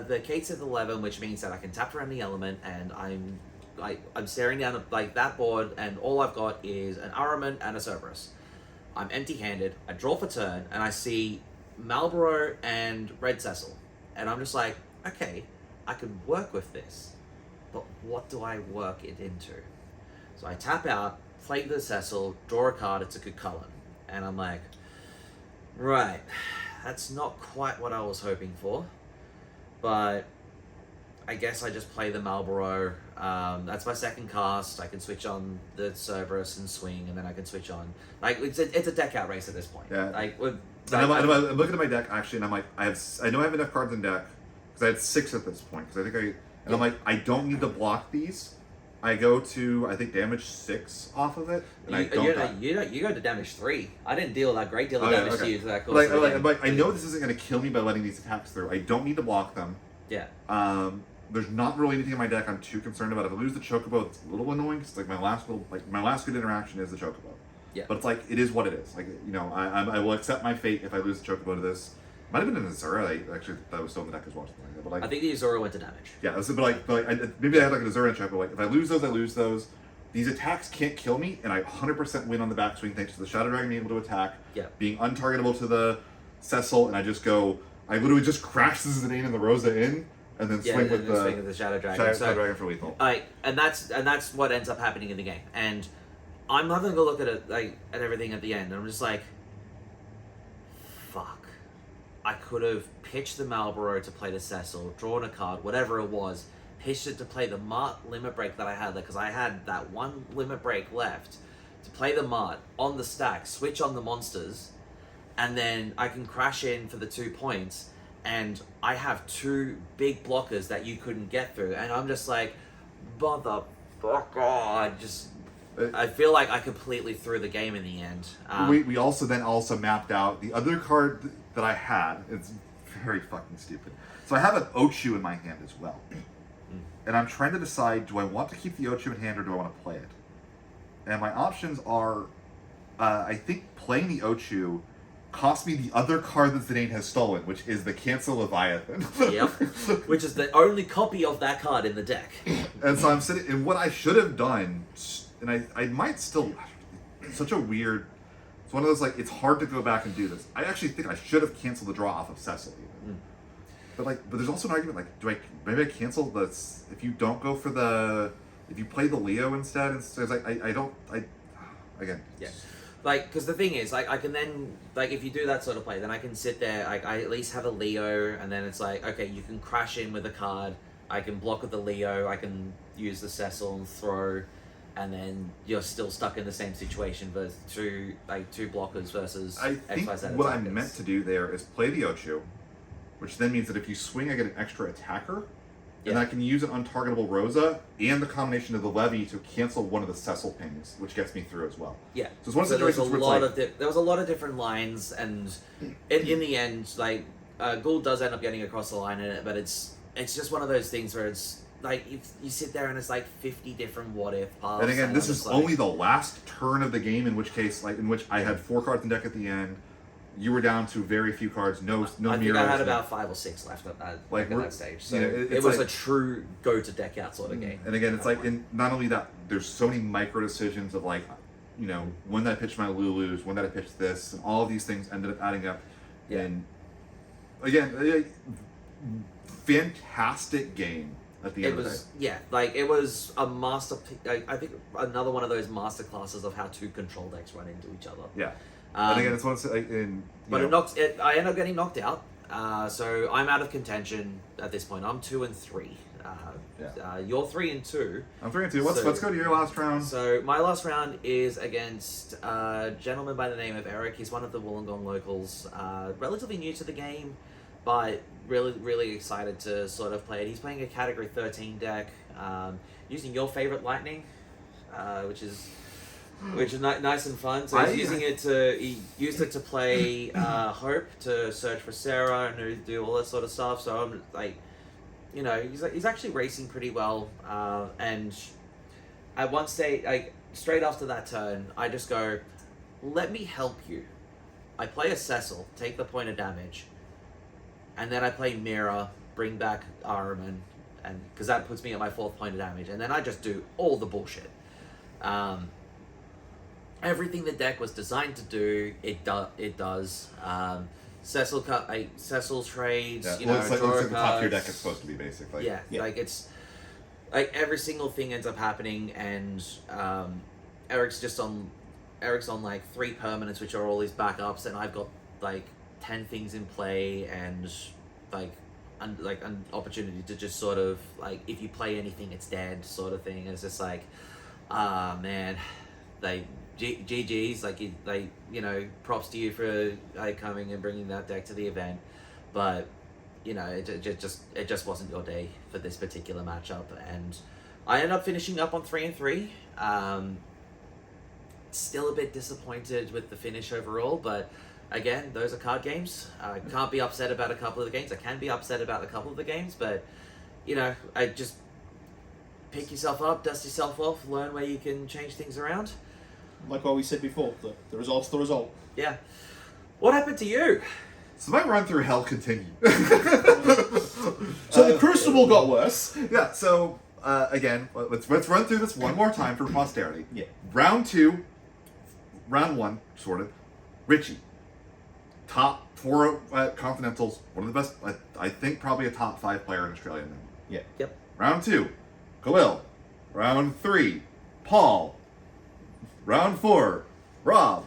the Kates at 11, which means that I can tap for any element, and I'm staring down like that board, and all I've got is an Araman and a Cerberus. I'm empty-handed. I draw for turn, and I see Malboro and Red Cecil, and I'm just like, okay, I can work with this, but what do I work it into? So I tap out, play the Cecil, draw a card. It's a Cucullin, and I'm like, right, that's not quite what I was hoping for, but I guess I just play the Malboro. That's my second cast. I can switch on the Cerberus and swing, and then I can switch on. Like it's a deck out race at this point. Yeah. Like with. And I'm looking at my deck actually, and I'm like, I know I have enough cards in deck because I had 6 at this point. Because I'm like, I don't need to block these. I go to damage 6 off of it, and I don't die. You go to damage 3. I didn't deal that great deal of Oh, yeah, damage okay. to you for that course. Like, of the like, game. like, I know this isn't going to kill me by letting these attacks through. I don't need to block them. Yeah. There's not really anything in my deck I'm too concerned about. If I lose the Chocobo, it's a little annoying because like my last good interaction is the Chocobo. Yeah. But it's like it is what it is. Like I will accept my fate if I lose the Chocobo to this. Might have been an Azura. That was still in the deck as well. Something like that. But like I think the Azura went to damage. yeah, maybe I had like an Azura and Chocobo. Like if I lose those. These attacks can't kill me, and I 100% win on the backswing thanks to the Shadow Dragon being able to attack, Yeah. being untargetable to the Cecil, and I literally just crash the Zidane and the Rosa in, and then swing with the Shadow Dragon. Shadow Dragon for lethal. And that's what ends up happening in the game. And I'm having a look at it at everything at the end, and I'm just like, fuck. I could have pitched the Malboro to play the Cecil, drawn a card, whatever it was, pitched it to play the Mart limit break that I had there, because I had that one limit break left to play the Mart on the stack, switch on the monsters, and then I can crash in for the 2 points, and I have 2 big blockers that you couldn't get through, and I'm just like, motherfucker, I feel like I completely threw the game in the end. We also mapped out the other card that I had. It's very fucking stupid. So I have an Ochu in my hand as well. And I'm trying to decide, do I want to keep the Ochu in hand or do I want to play it? And my options are, I think playing the Ochu cost me the other card that Zidane has stolen, which is the Cancel Leviathan. Yep. Which is the only copy of that card in the deck. And so I'm sitting, and what I should have done, and I might still, it's such a weird, it's one of those like, it's hard to go back and do this. I actually think I should have canceled the draw off of Cecil even. But there's also an argument like, maybe I cancel this if you don't go for if you play the Leo instead. It's like again. Yeah. Like, because the thing is, like, I can then, like, if you do that sort of play, then I can sit there, like, I at least have a Leo, and then it's like, okay, you can crash in with a card, I can block with the Leo, I can use the Cecil and throw, and then you're still stuck in the same situation versus two blockers versus I think XYZ what attackers. I'm meant to do there is play the Ochu, which then means that if you swing, I get an extra attacker, and I can use an untargetable Rosa and the combination of the Levy to cancel one of the Cecil pings, which gets me through as well. Yeah. So it's one of So the there's situations a where lot it's like, of there was a lot of different lines, and in the end, like, Gould does end up getting across the line in it, but it's just one of those things where it's like you sit there and it's like 50 different what if paths. and again, this I'm is just like, only the last turn of the game, in which I had 4 cards in deck at the end. You were down to very few cards, no I think mirrors. I had about 5 or 6 left at that stage. So it was a true go to deck out sort of game. And again, it's like, and not only that, there's so many micro decisions of like, when did I pitch my Lulus, when did I pitch this, and all of these things ended up adding up. Yeah. And again, fantastic game. at the It end of the was, day. yeah, like, it was a master... I think another one of those master classes of how two control decks run into each other. Yeah. And again, it's one I end up getting knocked out. So I'm out of contention at this point. I'm 2-3. You're 3-2. I'm 3-2. Let's go to your last round. So my last round is against a gentleman by the name of Eric. He's one of the Wollongong locals, relatively new to the game, but really excited to sort of play it. He's playing a Category 13 deck, using your favorite Lightning, which is nice and fun. So he used it to play Hope, to search for Sarah and do all that sort of stuff. So I'm like, you know, he's actually racing pretty well. And at one stage, like straight after that turn, I just go, let me help you. I play a Cecil, take the point of damage, and then I play Mira, bring back Ahriman, and because that puts me at my 4th point of damage, and then I just do all the bullshit. Everything the deck was designed to do, it does. Cecil's trades, Yeah. you know, Looks like draw the top tier cards. deck is supposed to be, basically. Yeah, like it's like every single thing ends up happening, and Eric's on like 3 permanents, which are all his backups, and I've got like 10 things in play, and an opportunity to just sort of like, if you play anything, it's dead, sort of thing. And it's just like, man, like GG's, like you know, props to you for coming and bringing that deck to the event, but you know, it just wasn't your day for this particular matchup, and I ended up finishing up on 3-3. Still a bit disappointed with the finish overall, but again, those are card games. I can't be upset about a couple of the games. I can be upset about a couple of the games, but you know, I just pick yourself up, dust yourself off, learn where you can change things around. Like what we said before, the result's the result. Yeah. What happened to you? So my run through hell continued. So the Crucible got worse. Yeah, so again, let's run through this one more time for posterity. Yeah. Round 1, sorted. Richie. Top 4 Continentals, one of the best, I think probably a top 5 player in Australia now. Yeah. Yep. Round 2, Khalil. Round 3, Paul. Round 4, Rob.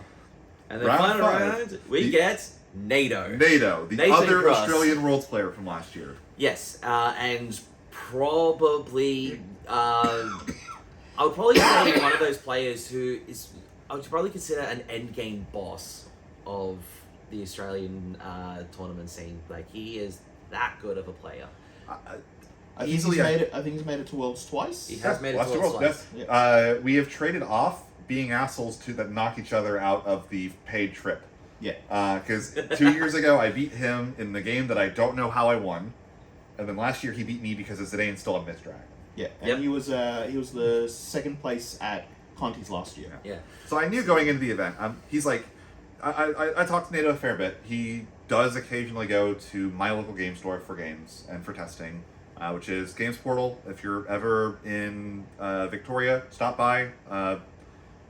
And then Round final 5, round, we get NATO. NATO, the Nathan other Cross. Australian Worlds player from last year. Yes, and probably, I would probably say one of those players who is, I would probably consider an endgame boss of the Australian tournament scene. Like, he is that good of a player. I think he's made it to Worlds twice. He has made it Last to Worlds, Worlds twice. yes. Yeah. We have traded off being assholes that knock each other out of the paid trip. Yeah. Because 2 years ago I beat him in the game that I don't know how I won, and then last year he beat me because Zidane still had Mist Dragon. Yeah. And Yep. he was the 2nd place at Conti's last year. Yeah. So I knew going into the event, he's like, I talked to NATO a fair bit. He does occasionally go to my local game store for games and for testing, which is Games Portal. If you're ever in Victoria, stop by.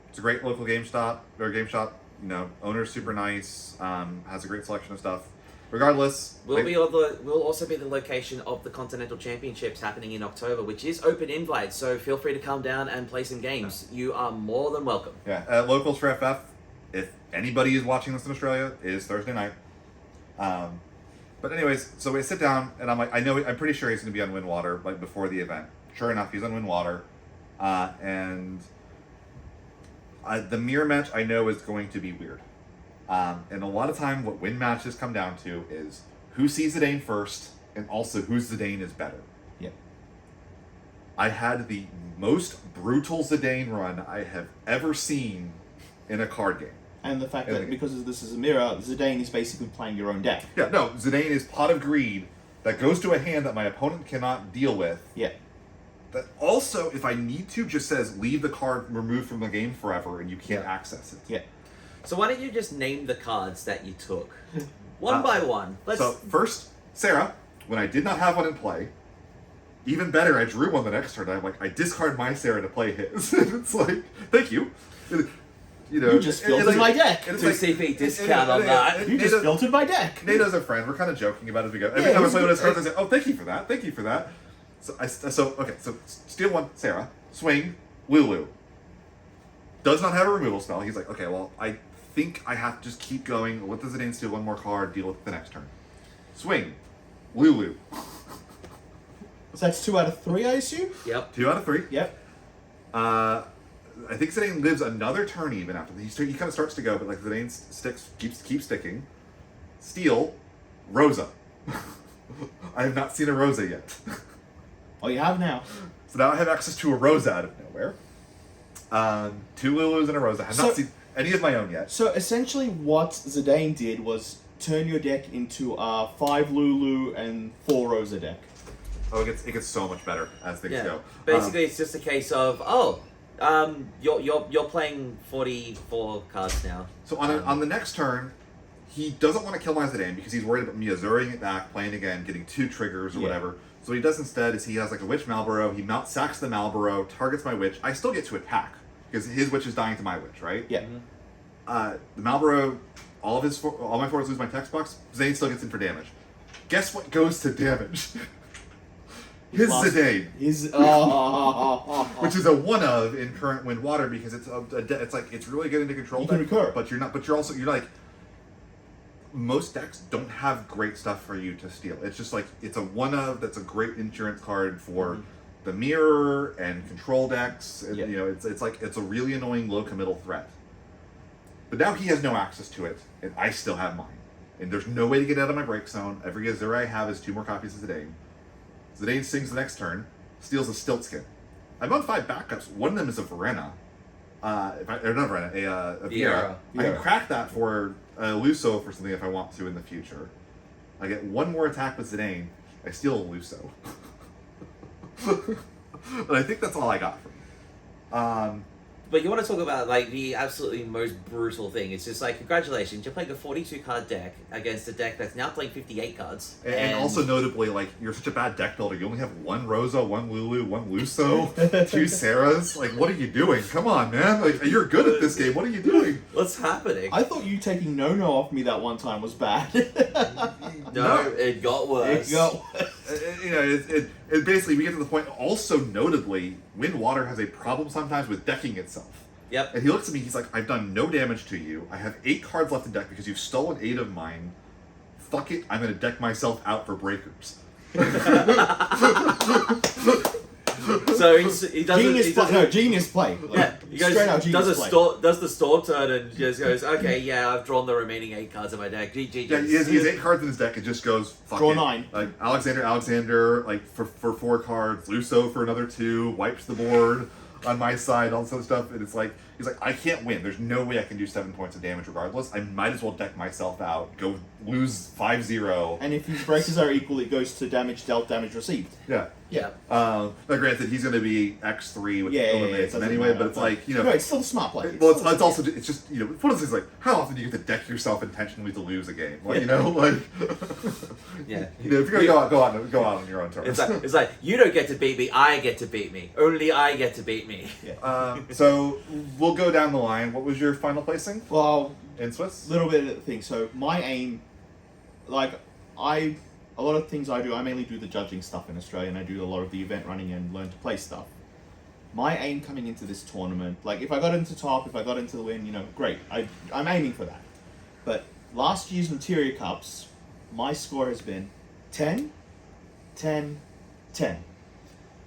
It's a great local game shop. You know, owner's super nice. Has a great selection of stuff. Regardless, We'll also be the location of the Continental Championships happening in October, which is open invite, so feel free to come down and play some games. You are more than welcome. yeah, locals for FF. If anybody is watching this in Australia, it is Thursday night. But anyways, so we sit down, and I'm like, I'm pretty sure he's going to be on Windwater like before the event. Sure enough, he's on Windwater, and the mirror match I know is going to be weird. And a lot of time, what win matches come down to is who sees Zidane first, and also whose Zidane is better. Yeah. I had the most brutal Zidane run I have ever seen in a card game. And the fact that because this is a mirror, Zidane is basically playing your own deck. Yeah, no, Zidane is Pot of Greed that goes to a hand that my opponent cannot deal with. Yeah. That also, if I need to, just says leave the card removed from the game forever and you can't access it. Yeah. So why don't you just name the cards that you took? One by one. So first, Sarah, when I did not have one in play, even better, I drew one the next turn. I'm like, I discard my Sarah to play his. It's like, thank you. You know, You just filtered my deck. It's 2 like, CP discount on that. You just filtered my deck. NATO's a friend. We're kind of joking about it as we go. Every time I play one of his cards, I say, oh, thank you for that. Thank you for that. So steal 1, Sarah. Swing, Lulu. Does not have a removal spell. He's like, okay, well, I think I have to just keep going. Let the Zidane steal 1 more card, deal with it the next turn. Swing, Lulu. So that's 2 out of 3, I assume? Yep. 2 out of 3. Yep. I think Zidane lives another turn even after. He kind of starts to go, but like Zidane keeps sticking. Steal, Rosa. I have not seen a Rosa yet. Oh, you have now. So now I have access to a Rosa out of nowhere. 2 Lulus and a Rosa. I have not seen any of my own yet. So essentially what Zidane did was turn your deck into a 5 Lulu and 4 Rosa deck. Oh, it gets so much better as things go. Basically, it's just a case of you're playing 44 cards now. So on the next turn, he doesn't want to kill my Zidane because he's worried about me Azuring it back, playing again, getting 2 triggers or whatever. So what he does instead is he has like a Witch Malboro. He sacks the Malboro, targets my Witch. I still get to attack because his Witch is dying to my Witch, right? Yeah. The Malboro, all my forwards lose my text box. Zidane still gets in for damage. Guess what goes to damage? His Zidane. Which is a 1 of in current Wind Water because it's it's really good into control. You can recur. But you're like, most decks don't have great stuff for you to steal. It's just like, it's a 1 of that's a great insurance card for the mirror and control decks. And, it's a really annoying low committal threat. But now he has no access to it, and I still have mine. And there's no way to get out of my break zone. Every Azura I have is 2 more copies of Zidane. Zidane sings the next turn, steals a Stiltskin. I'm on 5 backups. One of them is a Verena. A Viera. I can crack that for a Luso for something if I want to in the future. I get 1 more attack with Zidane. I steal a Luso. But I think that's all I got from him. But you want to talk about like the absolutely most brutal thing. It's just like, congratulations, you're playing a 42 card deck against a deck that's now playing 58 cards. And also notably, like, you're such a bad deck builder. You only have 1 Rosa, 1 Lulu, 1 Luso, 2 Sarahs. Like, what are you doing? Come on, man. Like, you're good at this game. What are you doing? What's happening? I thought you taking No off me that one time was bad. No, it got worse. It basically, we get to the point, also notably, Wind Water has a problem sometimes with decking itself. Yep. And he looks at me, he's like, I've done no damage to you. I have 8 cards left in deck because you've stolen 8 of mine. Fuck it, I'm going to deck myself out for breakers. So he does genius play. Yeah, he goes, straight out genius play. Does the storm turn and just goes, okay, yeah, I've drawn the remaining 8 cards in my deck. GG. Yeah, he has 8 cards in his deck. It just goes, fuck Draw it. 9. Like, Alexander, like, for 4 cards. Luso for another 2. Wipes the board on my side, all this other stuff. And it's like, he's like, I can't win. There's no way I can do 7 points of damage regardless. I might as well deck myself out. Go lose 5-0. And if his breakers are equal, it goes to damage dealt, damage received. Yeah. Yeah. Now, granted, he's going to be X3 with eliminates it anyway, but it's like, No, it's still a smart play. Well, it's also, it's just, one of those things like, how often do you get to deck yourself intentionally to lose a game? Like, like... Yeah. if you're going to go out on your own terms. It's like, you don't get to beat me, I get to beat me. Only I get to beat me. Yeah. So, we'll go down the line. What was your final placing? Well, in Swiss? Little bit of the thing. So, my aim, a lot of things I do, I mainly do the judging stuff in Australia, and I do a lot of the event running and learn to play stuff. My aim coming into this tournament, like if I got into top, if I got into the win, great. I'm aiming for that. But last year's Materia Cups, my score has been 10, 10, 10.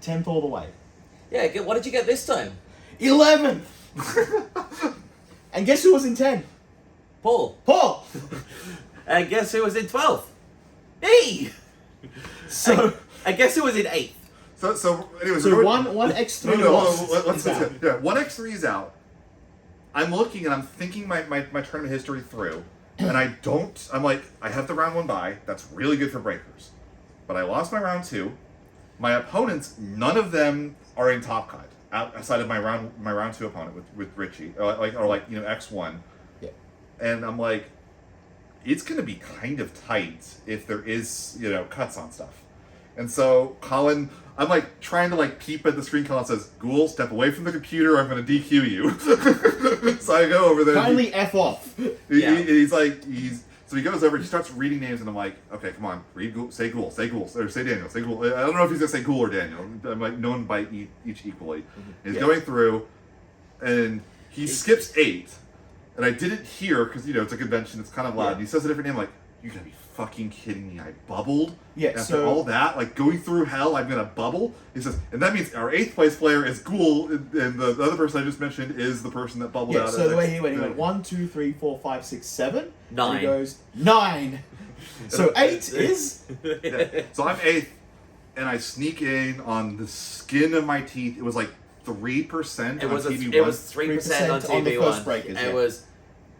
10th all the way. Yeah, what did you get this time? 11th! And guess who was in 10? Paul. And guess who was in 12th? Me! So, and guess who was in 8th? So anyways, so one X3 let's one X3 is out. I'm looking and I'm thinking my tournament history through, and I'm like, I have the round 1 bye. That's really good for breakers. But I lost my round 2. My opponents, none of them are in top cut outside of my round 2 opponent with Richie or X1. Yeah. And I'm like, it's going to be kind of tight if there is, cuts on stuff. And so Colin, I'm like trying to peep at the screen. Colin says, "Ghoul, step away from the computer. I'm going to DQ you." So I go over there. Kindly F off. He's like, So he goes over, he starts reading names, and I'm like, okay, come on, read Ghoul, say Ghoul, or say Daniel, say Ghoul. I don't know if he's gonna say Ghoul or Daniel. I'm like known by each equally. And he's going through, and he skips 8, and I didn't hear because it's a convention, it's kind of loud. And he says a different name, like, you gotta be fucking kidding me! I bubbled. Yeah. After all that, like going through hell, I'm gonna bubble. He says, and that means our 8th place player is Ghoul, and the other person I just mentioned is the person that bubbled out. So the way he went 1, 2, 3, 4, 5, 6, 7. 9. And he goes 9. So 8 is. Yeah. So I'm 8th, and I sneak in on the skin of my teeth. It was like 3% on TV1. It was 3% on on the TV1. first breakers, It was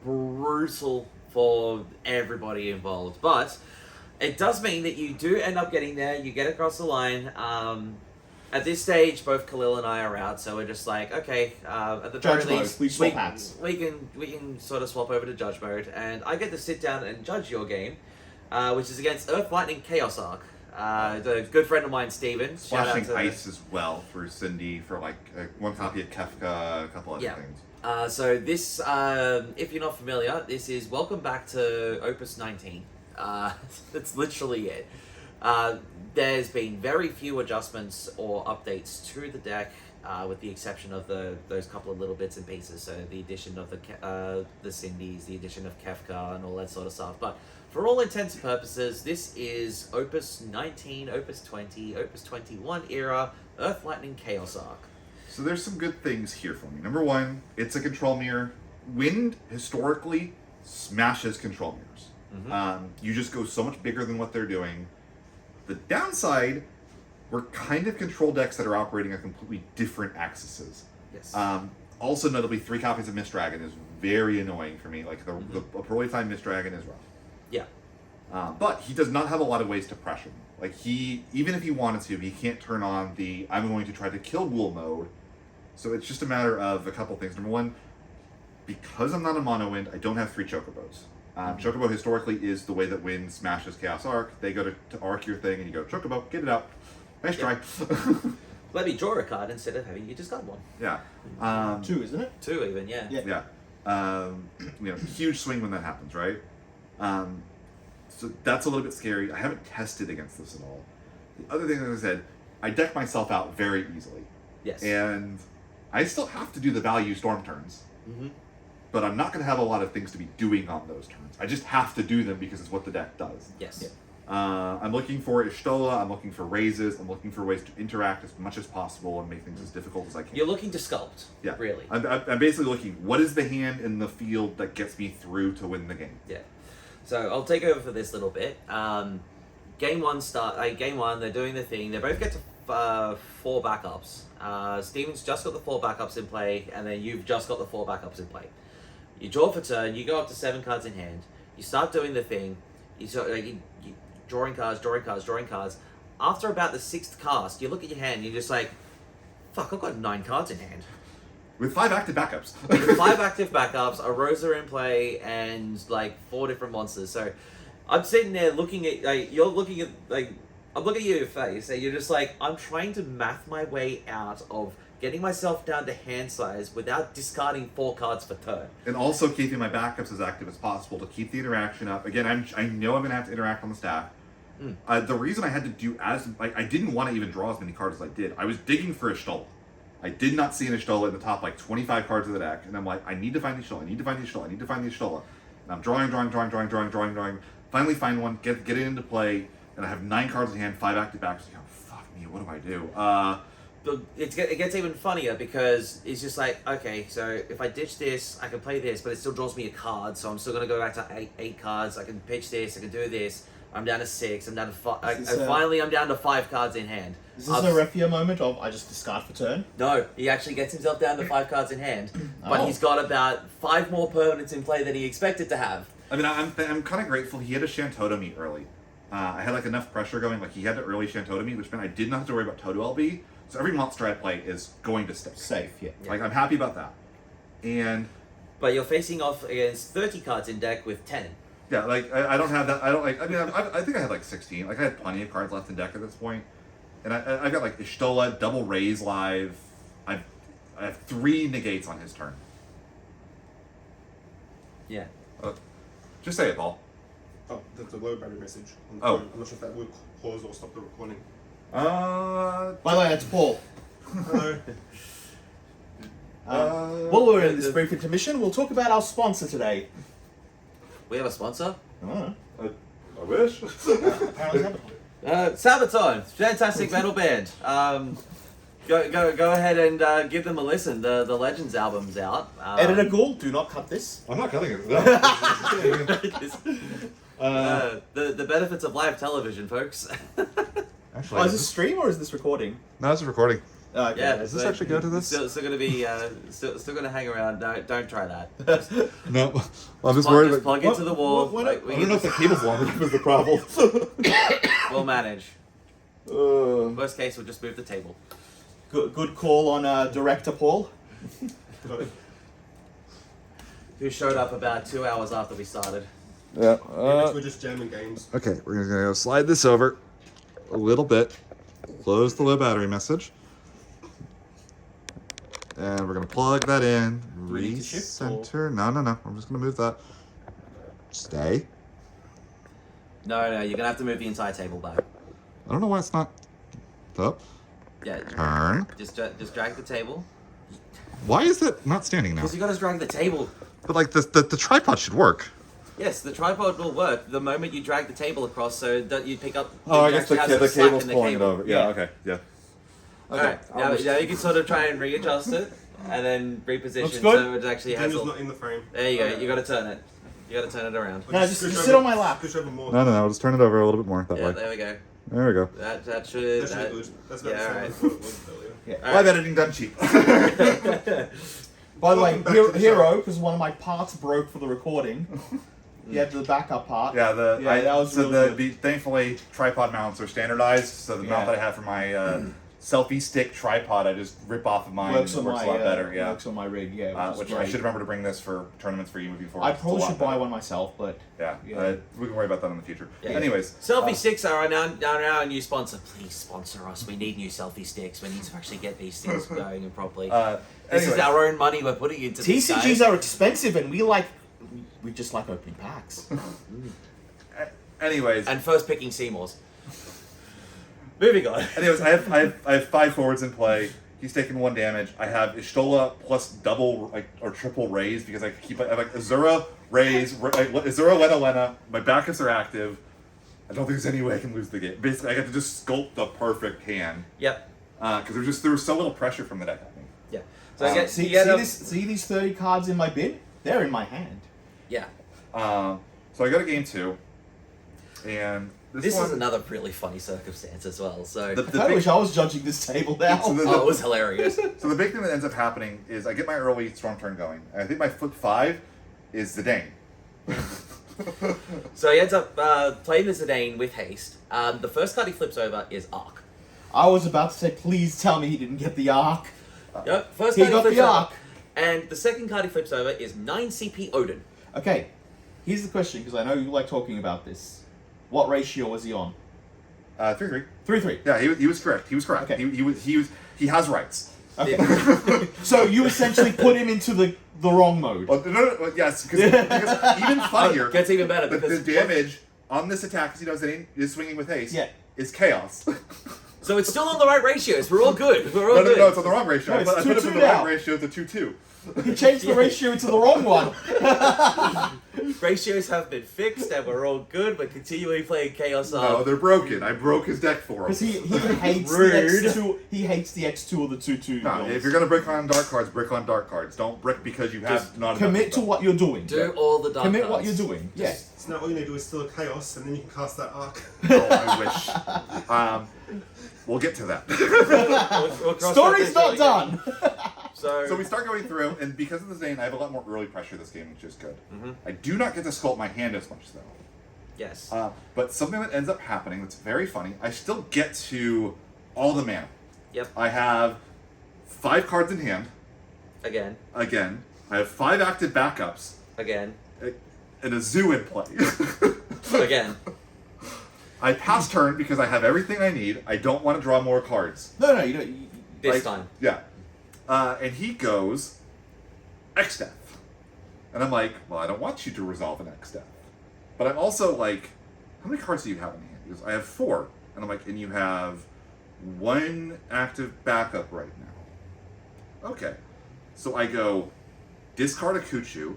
brutal for everybody involved, but it does mean that you do end up getting there. You get across the line. At this stage, both Khalil and I are out, so we're just like, okay. At the very Judge mode. least, We swap hats. We can sort of swap over to judge mode, and I get to sit down and judge your game, which is against Earth, Lightning, Chaos Arc. The good friend of mine, Steven. Splashing Ice as well through Cindy for like one copy of Kefka, a couple other things. So this, if you're not familiar, this is Welcome Back to Opus 19. That's literally it. There's been very few adjustments or updates to the deck, with the exception of those couple of little bits and pieces. So the addition of the Cindy's, the addition of Kefka, and all that sort of stuff. But for all intents and purposes, this is Opus 19, Opus 20, Opus 21 era Earth, Lightning, Chaos Arc. So there's some good things here for me. Number 1, it's a control mirror. Wind historically smashes control mirrors. You just go so much bigger than what they're doing. The downside, we're kind of control decks that are operating on completely different axes. Yes. Also, notably, 3 copies of Mist Dragon is very annoying for me. Like the poorly timed Mist Dragon is rough. Yeah. But he does not have a lot of ways to pressure me. Like even if he wanted to, he can't turn on the I'm going to try to kill Ghoul mode. So it's just a matter of a couple things. Number 1, because I'm not a mono wind, I don't have 3 Chocobos. Chocobo historically is the way that Wind smashes Chaos Arc. They go to arc your thing and you go, Chocobo, get it out. Nice try. Let me draw a card instead of having you discard one. Yeah. 2, isn't it? 2 even, yeah. Yeah. Huge swing when that happens, right? So that's a little bit scary. I haven't tested against this at all. The other thing that I said, I deck myself out very easily. Yes. And I still have to do the value storm turns. But I'm not going to have a lot of things to be doing on those turns. I just have to do them because it's what the deck does. Yes. Yeah. I'm looking for Ishtola, I'm looking for raises, I'm looking for ways to interact as much as possible and make things as difficult as I can. You're looking to sculpt, really. I'm basically looking, what is the hand in the field that gets me through to win the game? Yeah. So I'll take over for this little bit. Game one, they're doing the thing. They both get to 4 backups. Steven's just got the 4 backups in play, and then you've just got the 4 backups in play. You draw for turn, you go up to 7 cards in hand, you start doing the thing, you drawing cards. After about the 6th cast, you look at your hand and you're just like, fuck, I've got 9 cards in hand. With 5 active backups. With 5 active backups, a Rosa in play, and like 4 different monsters. So I'm sitting there looking at, I'm looking at your face, and you're just like, I'm trying to math my way out of getting myself down to hand size without discarding 4 cards per turn. And also keeping my backups as active as possible to keep the interaction up. Again, I know I'm going to have to interact on the staff. The reason I had to do I didn't want to even draw as many cards as I did. I was digging for Ishtola. I did not see an Ishtola in the top 25 cards of the deck. And I'm like, I need to find the Ishtola, And I'm drawing. Finally find one, get it into play, and I have 9 cards in hand, 5 active backups. Like, oh, fuck me, what do I do? It gets even funnier because it's just like, okay, so if I ditch this, I can play this, but it still draws me a card, so I'm still going to go back to 8 cards. I can pitch this, I can do this. I'm down to 6, I'm down to 5. Finally, I'm down to 5 cards in hand. Is this a Refia moment of I just discard for turn? No, he actually gets himself down to 5 cards in hand, but he's got about 5 more permanents in play than he expected to have. I mean, I'm kind of grateful he had a Shantotomy early. I had enough pressure going, he had to early Shantotomy, which meant I did not have to worry about Toto LB. So every monster I play is going to stick. Safe, yeah. I'm happy about that. But you're facing off against 30 cards in deck with 10. Yeah, I don't have that. I think I had 16. I had plenty of cards left in deck at this point. And I've got Ishtola, double raise live. I have 3 negates on his turn. Yeah. Just say it, Paul. Oh, that's a low battery message. On the Oh. phone. I'm not sure if that will pause or stop the recording. By the way, that's Paul. Hello. While we're in this brief intermission, we'll talk about our sponsor today. We have a sponsor. I don't know. I wish. Apparently, Sabaton. Sabaton, fantastic metal band. Go ahead and give them a listen. The Legends album's out. Editor Ghoul, do not cut this. I'm not cutting it. The benefits of live television, folks. Actually, Oh, is this stream or is this recording? No, it's recording. Okay. Yeah, Does this actually go to this? Still going to be still going to hang around. Don't try that. No. Well, I'm just Plug, worried. just plug into the wall. Like, I don't know if the cable's long enough is the problem. We'll manage. Worst case, we'll just move the table. Good call on Director Paul. Got it. Who showed up about 2 hours after we started. Yeah. We're just jamming games. Okay, we're gonna go slide this over a little bit. Close the low battery message. And we're gonna plug that in. Do we need to shift, or- Recenter. No. I'm just gonna move that. Stay. No, you're going to have to move the entire table back. I don't know why it's not up. Yeah, Turn. just drag the table. Why is it not standing now? Because you got to drag the table. But like the tripod should work. Yes, the tripod will work the moment you drag the table across, so that you pick up. Oh, I you guess the actually have some cable's slack in the pulling it cable. over. Yeah. Okay. Yeah. Alright, now you can sort of try and readjust it, and then reposition Looks good. so it actually has. Daniel's not in the frame. There you go. You got to turn it. You got to turn it around. No, just Push sit over- on my lap. Push over more. No. I'll just turn it over a little bit more that Yeah, way. there we go. There we go. That should. That should be good. That's about yeah, the same alright. as what it was earlier. Yeah. Live editing done cheap. By the way, Welcome back to the Hero, because one of my parts broke for the recording. You had the backup part. Yeah, that was so really good. thankfully tripod mounts are standardized. So the mount Yeah. that I have for my selfie stick tripod, I just rip off of mine. Works and on it works my a lot better. Yeah, works on my rig. Yeah, which I great. should remember to bring this for tournaments for you moving forward. I It's a probably lot should buy better. one myself, but Yeah, Yeah. we can worry about that in the future. Yeah. Anyways, Selfie sticks are now a new sponsor. Please sponsor us. We need new selfie sticks. We need to actually get these things going and properly. This is anyways. our own money we're putting into these TCGs guys. are expensive, and we just like opening packs. Anyways, And first picking Seymour's. Moving on. anyways, I have 5 forwards in play. He's taking 1 damage. I have Ishtola plus double or triple raise because I have like Azura, raise, Azura, Lena. My backups are active. I don't think there's any way I can lose the game. Basically, I got to just sculpt the perfect hand Yep. because there was so little pressure from the deck at me. Yeah. So I get, See, you get see these 30 cards in my bin? They're in my hand. Yeah. So I got a game 2, and This one, is another really funny circumstance as well. So, The I kinda big- wish I was judging this table now. So oh, it was hilarious. So the big thing that ends up happening is I get my early storm turn going. And I think my flip 5 is Zidane. So he ends up playing the Zidane with haste. The first card he flips over is Arc. I was about to say, please tell me he didn't get the Arc. Yep. First He card got flips the over. Arc. And the second card he flips over is 9 CP Odin. Okay, here's the question, because I know you like talking about this. What ratio was he on? 3-3. 3-3. Yeah, he was correct. He was correct. Okay. He has rights. Okay. So you essentially put him into the wrong mode. Well, no, yes, because even funnier, Gets even better the because damage on this attack, as you know, Zidane is swinging with haste, Yeah. is chaos. So it's still on the right ratios. We're all good. We're all No, good. it's on the wrong ratio. No, it's I put it 2-2 in the now. right ratio to 2-2. You changed the ratio to the wrong one. Ratios have been fixed and we're all good. We're continually playing Chaos No, Arc. they're broken. I broke his deck for him. Because he hates Rude. the X2. He hates the X2 or the 2-2. No, builds. if you're gonna brick on dark cards, brick on dark cards. Don't brick because you have Just not Commit enough to what you're doing. Do all the dark Commit cards. what you're doing. Yes. So now all you need to do is still a chaos, and then you can cast that arc. Oh, I wish. We'll get to that. We'll cross that Story's bridge not when we done. So we start going through, and because of the Zane, I have a lot more early pressure this game, which is good. Mhm. I do not get to sculpt my hand as much, though. Yes. But something that ends up happening that's very funny, I still get to all the mana. Yep. I have 5 cards in hand, Again. again. I have 5 active backups, Again. and a zoo in play. Again. I pass turn because I have everything I need. I don't want to draw more cards. No, you don't. This Like, time. Yeah. And he goes, X-Death. And I'm like, well, I don't want you to resolve an X-Death. but I'm also like, how many cards do you have in hand? He goes, I have 4. And I'm like, and you have 1 active backup right now. Okay. So I go, discard a Kuchu,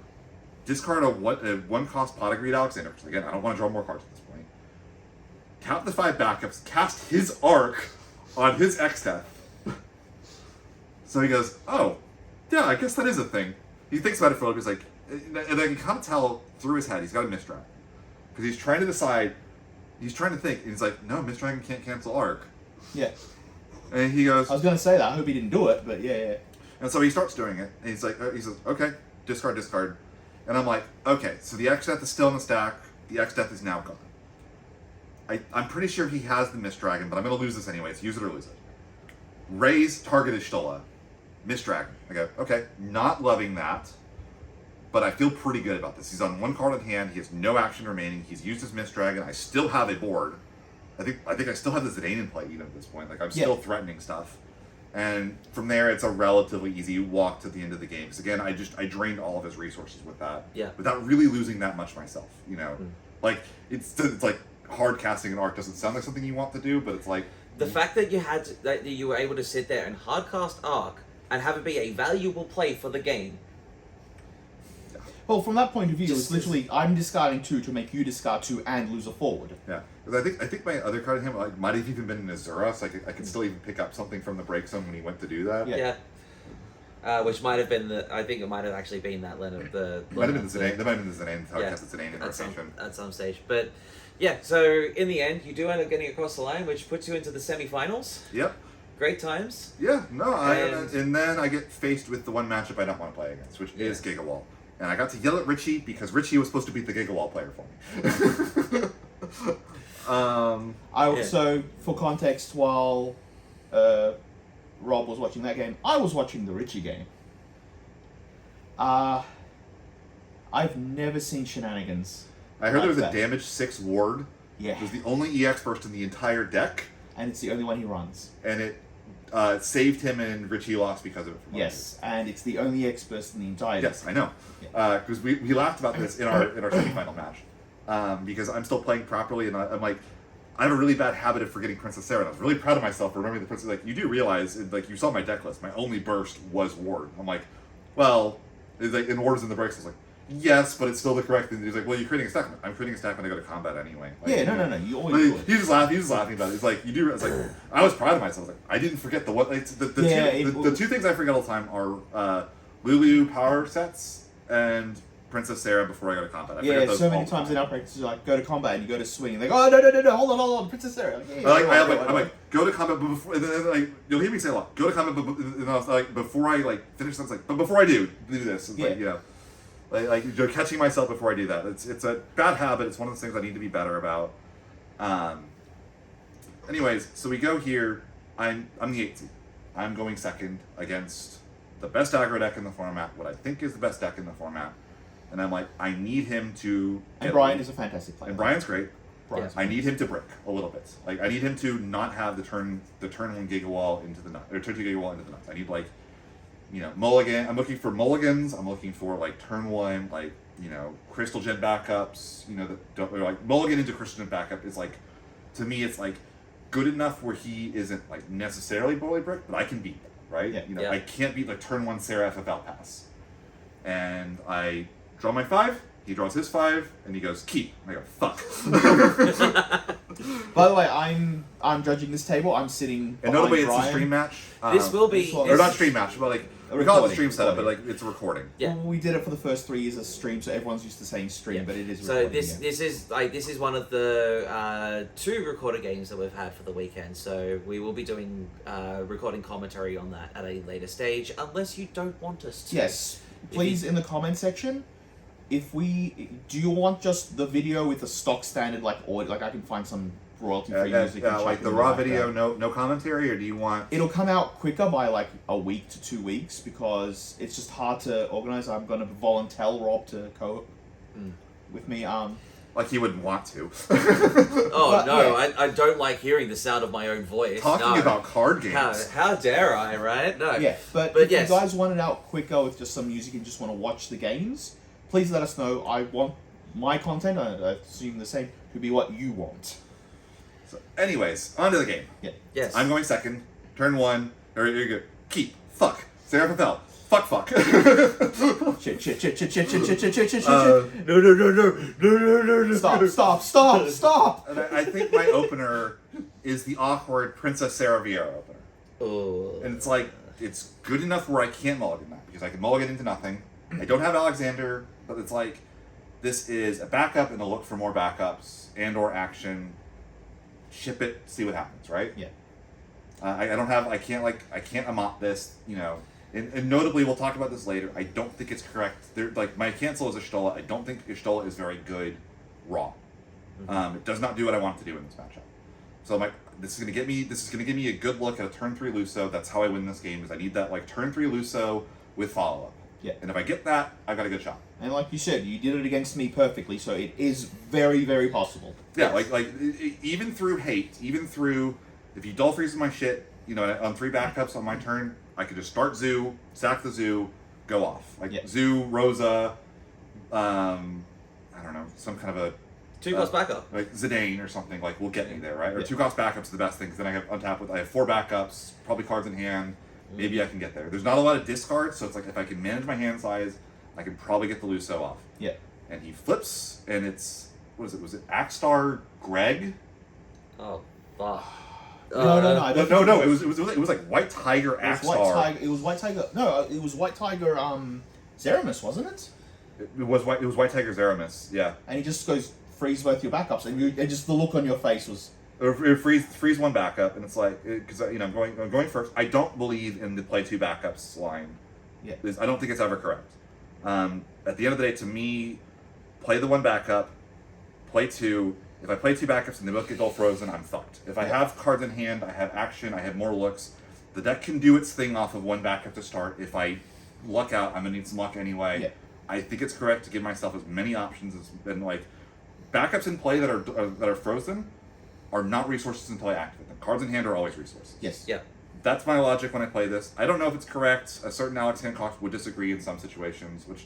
discard a 1-cost Pot of Greed Alexander, because again, I don't want to draw more cards at this point. Tap the 5 backups, cast his Arc on his X-Death. So he goes, oh, yeah, I guess that is a thing. He thinks about it for a little bit, he's like, and I can kind of tell through his head, he's got a Mistdragon. Because he's trying to decide, he's trying to think, and he's like, no, Mistdragon can't cancel Arc. Yeah. And he goes, I was going to say that. I hope he didn't do it, but yeah. and so he starts doing it, and he's like, he says, okay, discard. And I'm like, okay, so the X-Death is still in the stack, the X-Death is now gone. I'm pretty sure he has the Mistdragon, but I'm going to lose this anyways, use it or lose it. Raise target Ishtola, Mistdragon. I go, okay, not loving that, but I feel pretty good about this. He's on 1 card in hand, he has no action remaining, he's used his Mistdragon, I still have a board. I think I still have the Zidane in play even at this point, like I'm still threatening stuff. And from there, it's a relatively easy walk to the end of the game. Because again, I drained all of his resources with that, without really losing that much myself. You know, like it's like hard casting an Arc doesn't sound like something you want to do, but it's like the fact that you were able to sit there and hard cast Arc and have it be a valuable play for the game. Well, from that point of view, it's literally I'm discarding 2 to make you discard 2 and lose a forward. Yeah, because I think my other card in him might have even been an Azura, so I could still even pick up something from the break zone when he went to do that. Yeah. Which might have been I think it might have actually been that Leonard. Might have been the Zidane. That might have been the Zidane. How I cast the Zidane in rotation. At some stage, but yeah. So in the end, you do end up getting across the line, which puts you into the semi-finals. Yep. Great times. Yeah. No. And then I get faced with the one matchup I don't want to play against, which is Gigawall. And I got to yell at Richie because Richie was supposed to beat the Gigawall player for me. So, for context, while Rob was watching that game, I was watching the Richie game. I've never seen shenanigans. I heard there was a damage 6 ward. Yeah. It was the only EX burst in the entire deck. And it's the only one he runs. And it saved him and Richie lost because of it. Yes, and it's the only EX burst in the entire deck. Yes, I know. Because we laughed about this in our semifinal match. Because I'm still playing properly, and I'm like, I have a really bad habit of forgetting Princess Sarah. And I was really proud of myself for remembering the Princess. Like, you do realize, like, you saw my deck list. My only burst was Ward. I'm like, well, it's like, in Ward's in the breaks. I was like, yes, but it's still the correct thing. He's like, well, you're creating a stack. I'm creating a stack when I go to combat anyway. Like, no. You always do it. He was laughing about it. It's like, you do. It's like, I was proud of myself. I was like, I didn't forget the what. Like, the 2 things I forget all the time are Lulu power sets and Princess Sarah before I go to combat. I forget those so many times in our practices, like, go to combat and you go to swing, and they go, oh, no, hold on, Princess Sarah. I'm like, go to combat, but before, and then, like, you'll hear me say a lot, go to combat, and I was like, before I, like, finish something, like, but before I do this, it's like, you know, like, you're catching myself before I do that. It's a bad habit, it's one of those things I need to be better about. Anyways, so we go here, I'm the 8th seed. I'm going second against the best aggro deck in the format, what I think is the best deck in the format. And I'm like, I need him to... And Brian is a fantastic player. And Brian's great. Brian's I need him to brick a little bit. Like, I need him to not have the turn 1 Gigawall into the nut, or turn 2 Gigawall into the nuts. I need, like, you know, mulligan. I'm looking for mulligans. I'm looking for, like, turn 1, like, you know, Crystal Gen backups. You know, that don't, or, like, mulligan into Crystal Gen backup is, like, to me, it's, like, good enough where he isn't, like, necessarily bully brick, but I can beat him, right? Yeah. You know, I can't beat, like, turn 1 Sarah FFL pass. And I draw my 5, he draws his 5, and he goes, keep. And I go, fuck. By the way, I'm judging this table. I'm sitting And behind notably, it's Brian. a stream match. This will be... Or not stream match, but like, we call it a stream setup, but like, it's a recording. Yeah. Well, we did it for the first 3 years as stream, so everyone's used to saying stream, but it is So recording. this is one of the 2 recorded games that we've had for the weekend. So we will be doing recording commentary on that at a later stage, unless you don't want us to. Yes. Please, in the comment section, do you want just the video with the stock standard, like, audio, like I can find some royalty-free music. Like the raw video, no commentary, or do you want... It'll come out quicker by like a week to 2 weeks because it's just hard to organize. I'm going to volunteer Rob to with me. Like he wouldn't want to. Oh, But, no, yeah. I don't like hearing the sound of my own voice. Talking about card games. How dare I, right? No. Yeah, but if you guys want it out quicker with just some music and just want to watch the games, please let us know. I want my content, I assume the same, could be what you want. So, anyways, on to the game. Yeah. Yes. I'm going second. Turn 1. Or you're good. Keep. Fuck. Sarah Patel. Fuck. Shit. No. Stop. And I think my opener is the awkward Princess Sarah Vieira opener. Oh. And it's like, it's good enough where I can't mulligan that, because I can mulligan into nothing. I don't have Alexander, but it's like, this is a backup and a look for more backups and or action. Ship it, see what happens, right? Yeah. I can't amot this, you know. And notably, we'll talk about this later, I don't think it's correct. My cancel is Ishtola. I don't think Ishtola is very good raw. It does not do what I want it to do in this matchup. So this is gonna give me a good look at a turn 3 Luso. That's how I win this game, is I need that turn 3 Luso with follow-up. Yeah. And if I get that, I've got a good shot. And like you said, you did it against me perfectly, so it is very, very possible. Yeah, even through hate, even through, if you dull freezes my shit, you know, on 3 backups on my turn, I could just start Zoo, sack the Zoo, go off. Zoo, Rosa, I don't know, some kind of a 2-cost backup. like Zidane or something, will get me there, right? Or Yeah. 2-cost backups are the best thing, because then I have untap I have 4 backups, probably cards in hand. Maybe I can get there. There's not a lot of discards, so it's like if I can manage my hand size, I can probably get the Luso off. Yeah. And he flips, and it's was it Axstar Greg? Oh, fuck. No. No. It was like White Tiger It was Axstar. It was White Tiger. No, it was White Tiger. Zeramis, wasn't it? It was White Tiger Zeramis, yeah. And he just goes freeze both your backups, and just the look on your face was. Or freeze 1 backup, and it's like, because you know I'm going first. I don't believe in the play 2 backups line. Yeah. I don't think it's ever correct. At the end of the day, to me, play the 1 backup, play 2. If I play 2 backups and they both get dull frozen, I'm fucked. If I have cards in hand, I have action, I have more looks. The deck can do its thing off of 1 backup to start. If I luck out, I'm gonna need some luck anyway. Yeah. I think it's correct to give myself as many options as backups in play that are frozen are not resources until I activate them. Cards in hand are always resources. Yes. Yeah. That's my logic when I play this. I don't know if it's correct. A certain Alex Hancock would disagree in some situations, which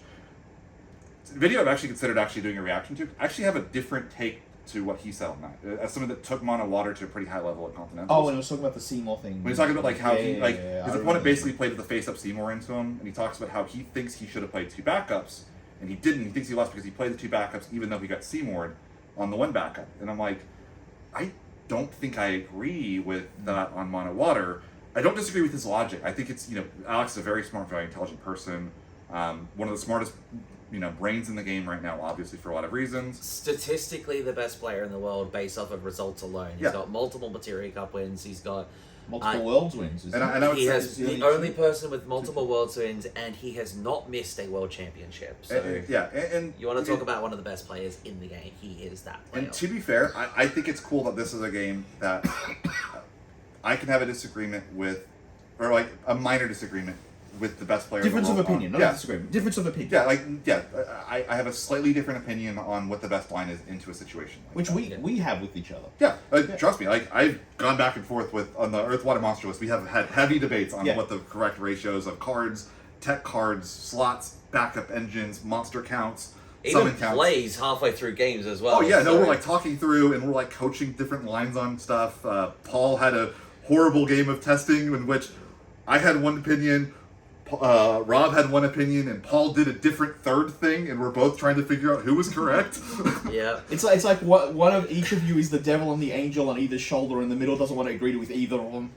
video I've actually considered doing a reaction to. I actually have a different take to what he said on that. As someone that took mono water to a pretty high level at Continentals. Oh, when he was talking about the Seymour thing. When he's talking about how his I opponent remember. basically played with the face-up Seymour into him, and he talks about how he thinks he should have played 2 backups, and he didn't. He thinks he lost because he played the 2 backups even though he got Seymour'd on the 1 backup. And I'm like, I don't think I agree with that on mono water. I don't disagree with his logic. I think it's, Alex is a very smart, very intelligent person. One of the smartest, brains in the game right now, obviously for a lot of reasons. Statistically, the best player in the world based off of results alone. He's got multiple Materia Cup wins. He's got multiple Worlds wins. And I would he say has the only person with multiple Worlds wins, and he has not missed a World Championship. So and you want to talk about one of the best players in the game? He is that player. And to be fair, I think it's cool that this is a game that I can have a disagreement with, or a minor disagreement with the best player. Difference in of the world opinion, on. not a disagreement. Difference of opinion. I have a slightly different opinion on what the best line is into a situation like Which that. we have with each other. Yeah, trust me. I've gone back and forth on the Earth, Water, Monster list. We have had heavy debates on what the correct ratios of cards, tech cards, slots, backup engines, monster counts, Even summon counts. plays halfway through games as well. Oh yeah, no, so- we're talking through and we're coaching different lines on stuff. Paul had a horrible game of testing in which I had one opinion, Rob had one opinion, and Paul did a different third thing, and we're both trying to figure out who was correct. Yeah. It's like one of each of you is the devil and the angel on either shoulder, and the middle doesn't want to agree with either of them.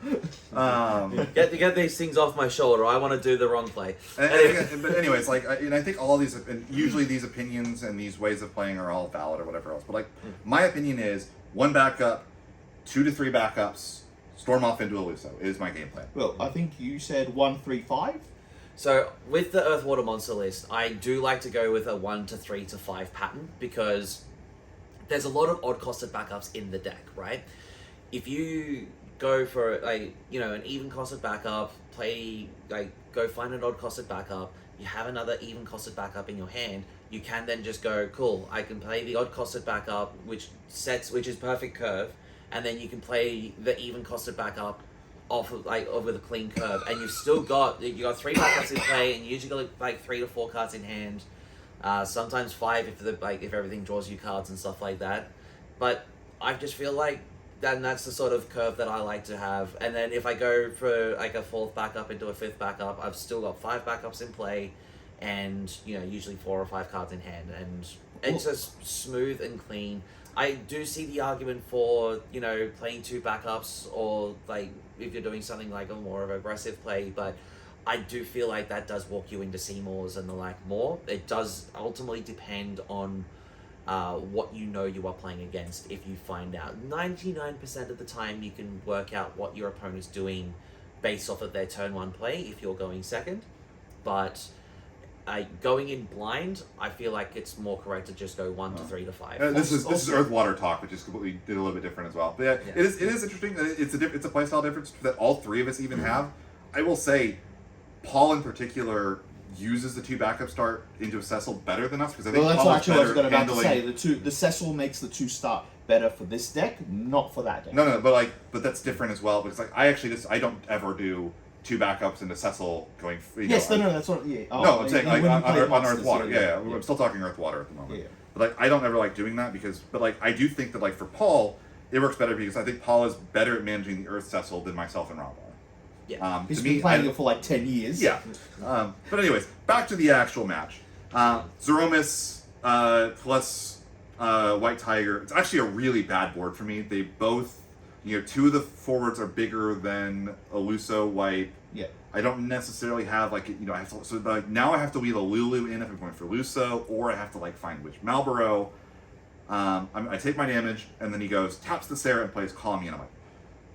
Get these things off my shoulder. I want to do the wrong play. But anyways, I think all these, and usually these opinions and these ways of playing are all valid or whatever else. But my opinion is 1 backup, 2 to 3 backups, storm off into a Luso is my game plan. Well, I think you said 1-3-5. So with the Earth, Water, Monster list, I do like to go with a 1 to 3 to 5 pattern because there's a lot of odd costed backups in the deck, right? If you go for an even costed backup, go find an odd costed backup, you have another even costed backup in your hand, you can then just go, cool, I can play the odd costed backup, which is perfect curve, and then you can play the even costed backup off with a clean curve, and you got 3 backups in play, and you usually got 3 to 4 cards in hand. Sometimes 5 if everything draws you cards and stuff like that. But I just feel like that's the sort of curve that I like to have. And then if I go for like a 4th backup into a 5th backup, I've still got 5 backups in play, and usually 4 or 5 cards in hand, and it's just smooth and clean. I do see the argument for playing 2 backups, or like if you're doing something like a more of aggressive play, but I do feel like that does walk you into Seymours and the like more. It does ultimately depend on what you are playing against. If you find out 99% of the time you can work out what your opponent's doing based off of their turn 1 play if you're going second, but going in blind, I feel like it's more correct to just go 1 to 3 to 5. This is Earth Water talk, which is completely a little bit different as well. But yeah. It is interesting. It's a playstyle difference that all 3 of us even have. I will say, Paul in particular uses the 2 backup start into a Cecil better than us, because I think that's Paul is actually what I was better about to handling. say. The Cecil makes the 2 start better for this deck, not for that deck. No, but that's different as well, because I don't ever do 2 backups into Cecil going. Yes, that's what. Yeah. Oh, No, I'm saying like on Earth Water. Yeah. I'm still talking Earth Water at the moment. Yeah. But like I don't ever like doing that I do think that like for Paul, it works better because I think Paul is better at managing the Earth Cecil than myself and Rob are. Yeah. He's been playing it for like 10 years. Yeah. But anyways, back to the actual match. Zeromus plus White Tiger. It's actually a really bad board for me. They both, 2 of the forwards are bigger than Eluso White. Yeah. I don't necessarily have I have to, so like now I have to wheel a Lulu in if I'm going for Luso, or I have to find which Malboro. I take my damage, and then he goes, taps the Sarah and plays Call Me, and I'm like,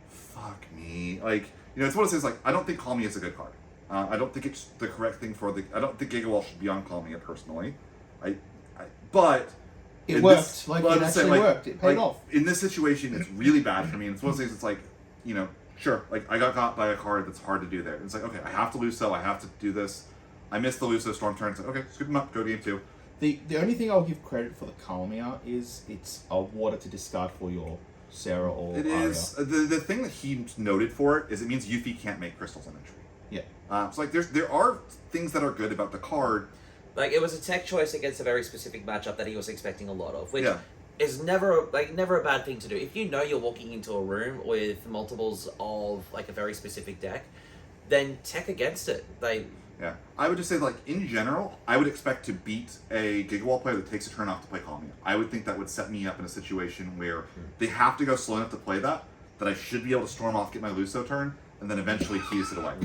fuck me. It's one of those things, I don't think Call Me is a good card. I don't think it's the correct thing I don't think Gigawall should be on Call Me personally. But it worked. It actually worked. It paid off. In this situation, it's really bad for me. And it's one of those things, sure, I got caught by a card that's hard to do there. It's okay, I have to Luso, I have to do this. I missed the Luso Storm turn, so okay, scoop him up, go to game 2. The only thing I'll give credit for the Kalmia is it's a water to discard for your Sarah or It Arya. is. The thing that he noted for it is it means Yuffie can't make crystals in entry. Yeah. So there are things that are good about the card. It was a tech choice against a very specific matchup that he was expecting a lot of, which Yeah. is never a bad thing to do. If you're walking into a room with multiples of a very specific deck, then tech against it. Yeah, I would just say in general, I would expect to beat a Gigawall player that takes a turn off to play Kalmia. I would think that would set me up in a situation where they have to go slow enough to play that I should be able to storm off, get my Luso turn, and then eventually tease it away.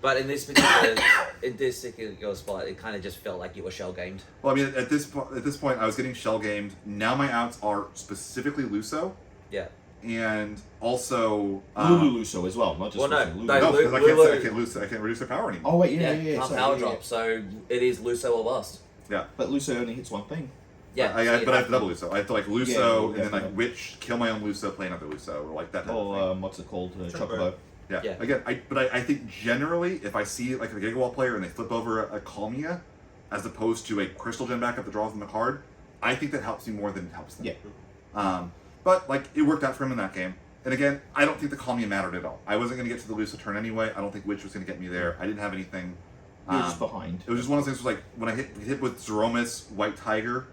But in this particular spot, it kind of just felt like you were shell gamed. Well, I mean, at this point, I was getting shell gamed. Now my outs are specifically Luso. Yeah. And also Lulu Luso as well, not just Luso. Lulu. No, because I can't reduce their power anymore. Oh wait, Can't sorry, power drop, so it is Luso or bust. Yeah. But Luso only hits one thing. Yeah. I have to double Luso. I have to Luso Yeah, and then Witch, kill my own Luso, play another Luso, or that type of Or thing. what's it called? Chocobo. Chocobo. Yeah. Again, I think generally, if I see a Gigawall player and they flip over a Kalmia, as opposed to a Crystal Gem backup that draws them a card, I think that helps me more than it helps them. Yeah. But it worked out for him in that game. And again, I don't think the Kalmia mattered at all. I wasn't going to get to the Luso turn anyway. I don't think Witch was going to get me there. I didn't have anything. You're just behind. It was just one of those things where, when I hit with Zeromus, White Tiger,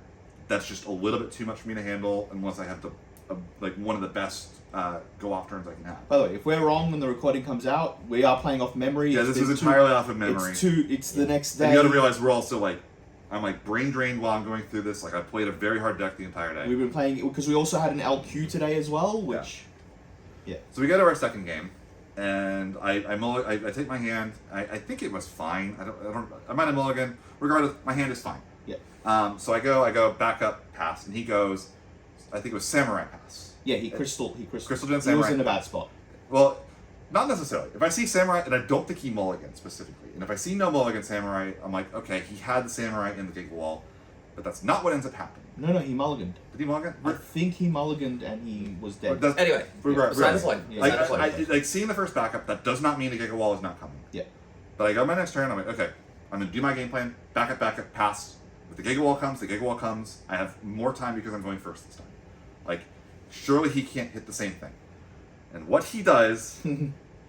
that's just a little bit too much for me to handle unless I have one of the best go-off turns I can have. By the way, if we're wrong when the recording comes out, we are playing off memory. Yeah, this is entirely off of memory. It's the next day. And you got to realize we're also I'm brain drained while I'm going through this. I played a very hard deck the entire day. We've been playing it because we also had an LQ today as well, which. Yeah. So we go to our second game, and I take my hand. I think it was fine. I might have mulligan. Regardless, my hand is fine. Yeah. So I go back up pass, and he goes. I think it was Samurai pass. Yeah, he crystal. Crystal Gem He Samurai. was in a bad spot. Well, not necessarily. If I see Samurai, and I don't think he mulligan specifically, and if I see no mulligan Samurai, I'm like, okay, he had the Samurai in the Gigawall, but that's not what ends up happening. No, he mulliganed. Did he mulligan? I think he mulliganed and he was dead. Anyway, beside the point. Yeah. Beside the point. Seeing the first backup, that does not mean the Gigawall is not coming. Yeah. But I go my next turn, I'm like, okay, I'm going to do my game plan, backup, pass. If the Gigawall comes, I have more time because I'm going first this time. Surely he can't hit the same thing. And what he does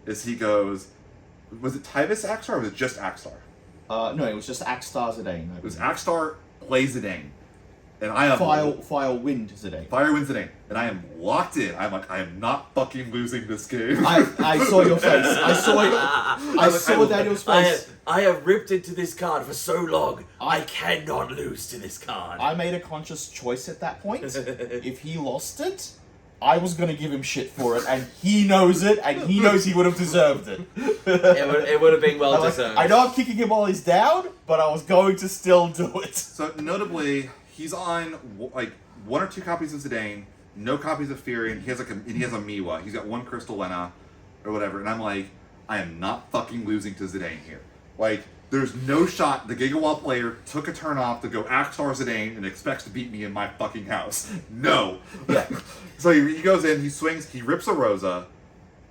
is he goes, was it Tybus Axstar or was it just Axstar? No, it was just Axe Stars a day. It was Axstar play Zidane. And I am Fire wind today. Fire wins Zidane. And I am locked in. I'm like, I am not fucking losing this game. I saw your face. I saw Daniel's face. I have ripped into this card for so long. I cannot lose to this card. I made a conscious choice at that point. If he lost it, I was gonna give him shit for it, and he knows it, and he knows he would have deserved it. It would have been well deserved. I know I'm kicking him while he's down, but I was going to still do it. So notably, he's on like 1 or 2 copies of Zidane, no copies of Fury, and he has a Miwa. He's got 1 Crystal Lena, or whatever. And I'm like, I am not fucking losing to Zidane here. Like, there's no shot the Gigawall player took a turn off to go Axtar Zidane and expects to beat me in my fucking house. No. Yeah. So he goes in, he swings, he rips a Rosa,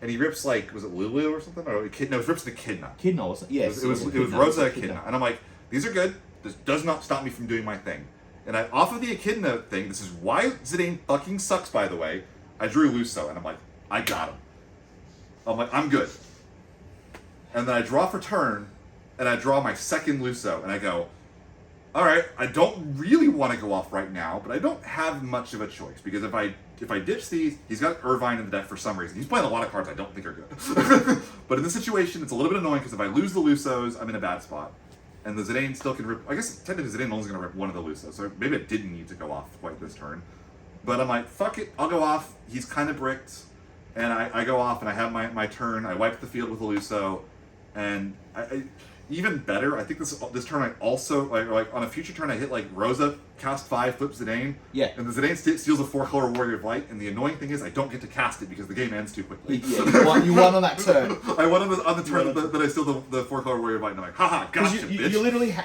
and he rips like, was it Lulu or something? Or no, he rips an Echidna. Echidna, wasn't it? Yes. It was Rosa Echidna. And I'm like, these are good. This does not stop me from doing my thing. And off of the Echidna thing, this is why Zidane fucking sucks, by the way, I drew Luso, and I'm like, I got him. I'm like, I'm good. And then I draw for turn, and I draw my second Luso, and I go, alright, I don't really want to go off right now, but I don't have much of a choice, because if I ditch these, he's got Irvine in the deck for some reason. He's playing a lot of cards I don't think are good. But in this situation, it's a little bit annoying, because if I lose the Lusos, I'm in a bad spot. And the Zidane still can rip. I guess technically Zidane only going to rip 1 of the Lusos, so maybe I didn't need to go off quite this turn. But I'm like, fuck it, I'll go off. He's kind of bricked, and I go off and I have my turn. I wipe the field with a Luso, and even better, I think this turn I also like on a future turn I hit like Rosa, cast 5, flip Zidane. Yeah. And the Zidane steals a 4-color Warrior of Light, and the annoying thing is I don't get to cast it because the game ends too quickly. Yeah, you won on that turn. I won on the turn that I steal the 4-color Warrior of Light, and I'm like, haha, gotcha, bitch. You literally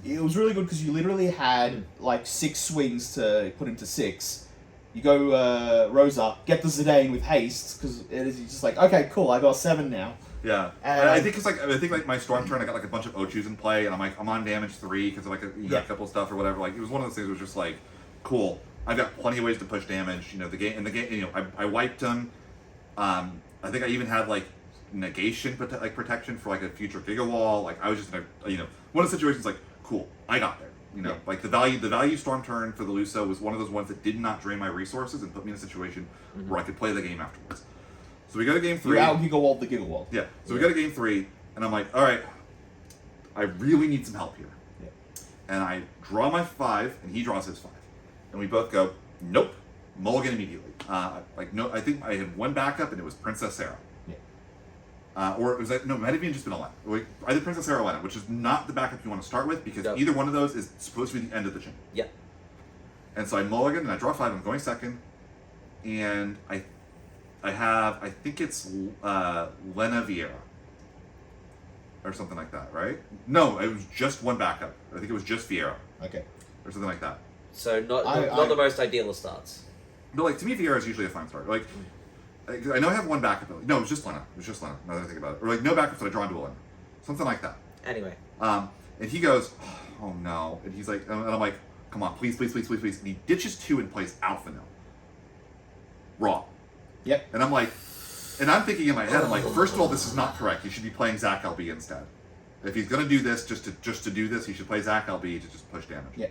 it was really good because you literally had like 6 swings to put him to 6. You go Rosa, get the Zidane with haste because it is just like, okay, cool, I got 7 now. Yeah, I think it's like my Storm turn. I got like a bunch of Ochus in play, and I'm on damage 3 because of like a couple of stuff or whatever. Like it was one of those things. That was just like, cool. I've got plenty of ways to push damage. The game. I wiped him. I think I even had like negation protection for like a future Gigawall. Like I was just in a one of the situations like, cool, I got there. Like the value Storm turn for the Luso was one of those ones that did not drain my resources and put me in a situation where I could play the game afterwards. So we go to game 3. You out Gigawall the Gigawall. Yeah. So we go to game 3, and I'm like, all right, I really need some help here. Yeah. And I draw my 5, and he draws his 5, and we both go, nope, mulligan immediately. No, I think I had 1 backup, and it was Princess Sarah. Yeah. Or it was like, no, it might have even just been a Lena. I did Princess Sarah Lena, which is not the backup you want to start with because either one of those is supposed to be the end of the chain. Yeah. And so I mulligan, and I draw 5. I'm going second, and I think it's Lena Vieira. Or something like that, right? No, it was just 1 backup. I think it was just Vieira. Okay. Or something like that. So not the most ideal of starts. But like, to me, Vieira is usually a fine start. Like, I know I have 1 backup. No, it was just Lena. Now that I think about it. Or like, no backups that I draw into a Lena. Something like that. Anyway. And he goes, oh no. And he's like, and I'm like, come on, please. And he ditches 2 and plays Alpha now. Raw. Yep. And I'm like, and I'm thinking in my head, I'm like, first of all, this is not correct. He should be playing Zach LB instead. If he's gonna do this, just to do this, he should play Zach LB to just push damage. Yeah.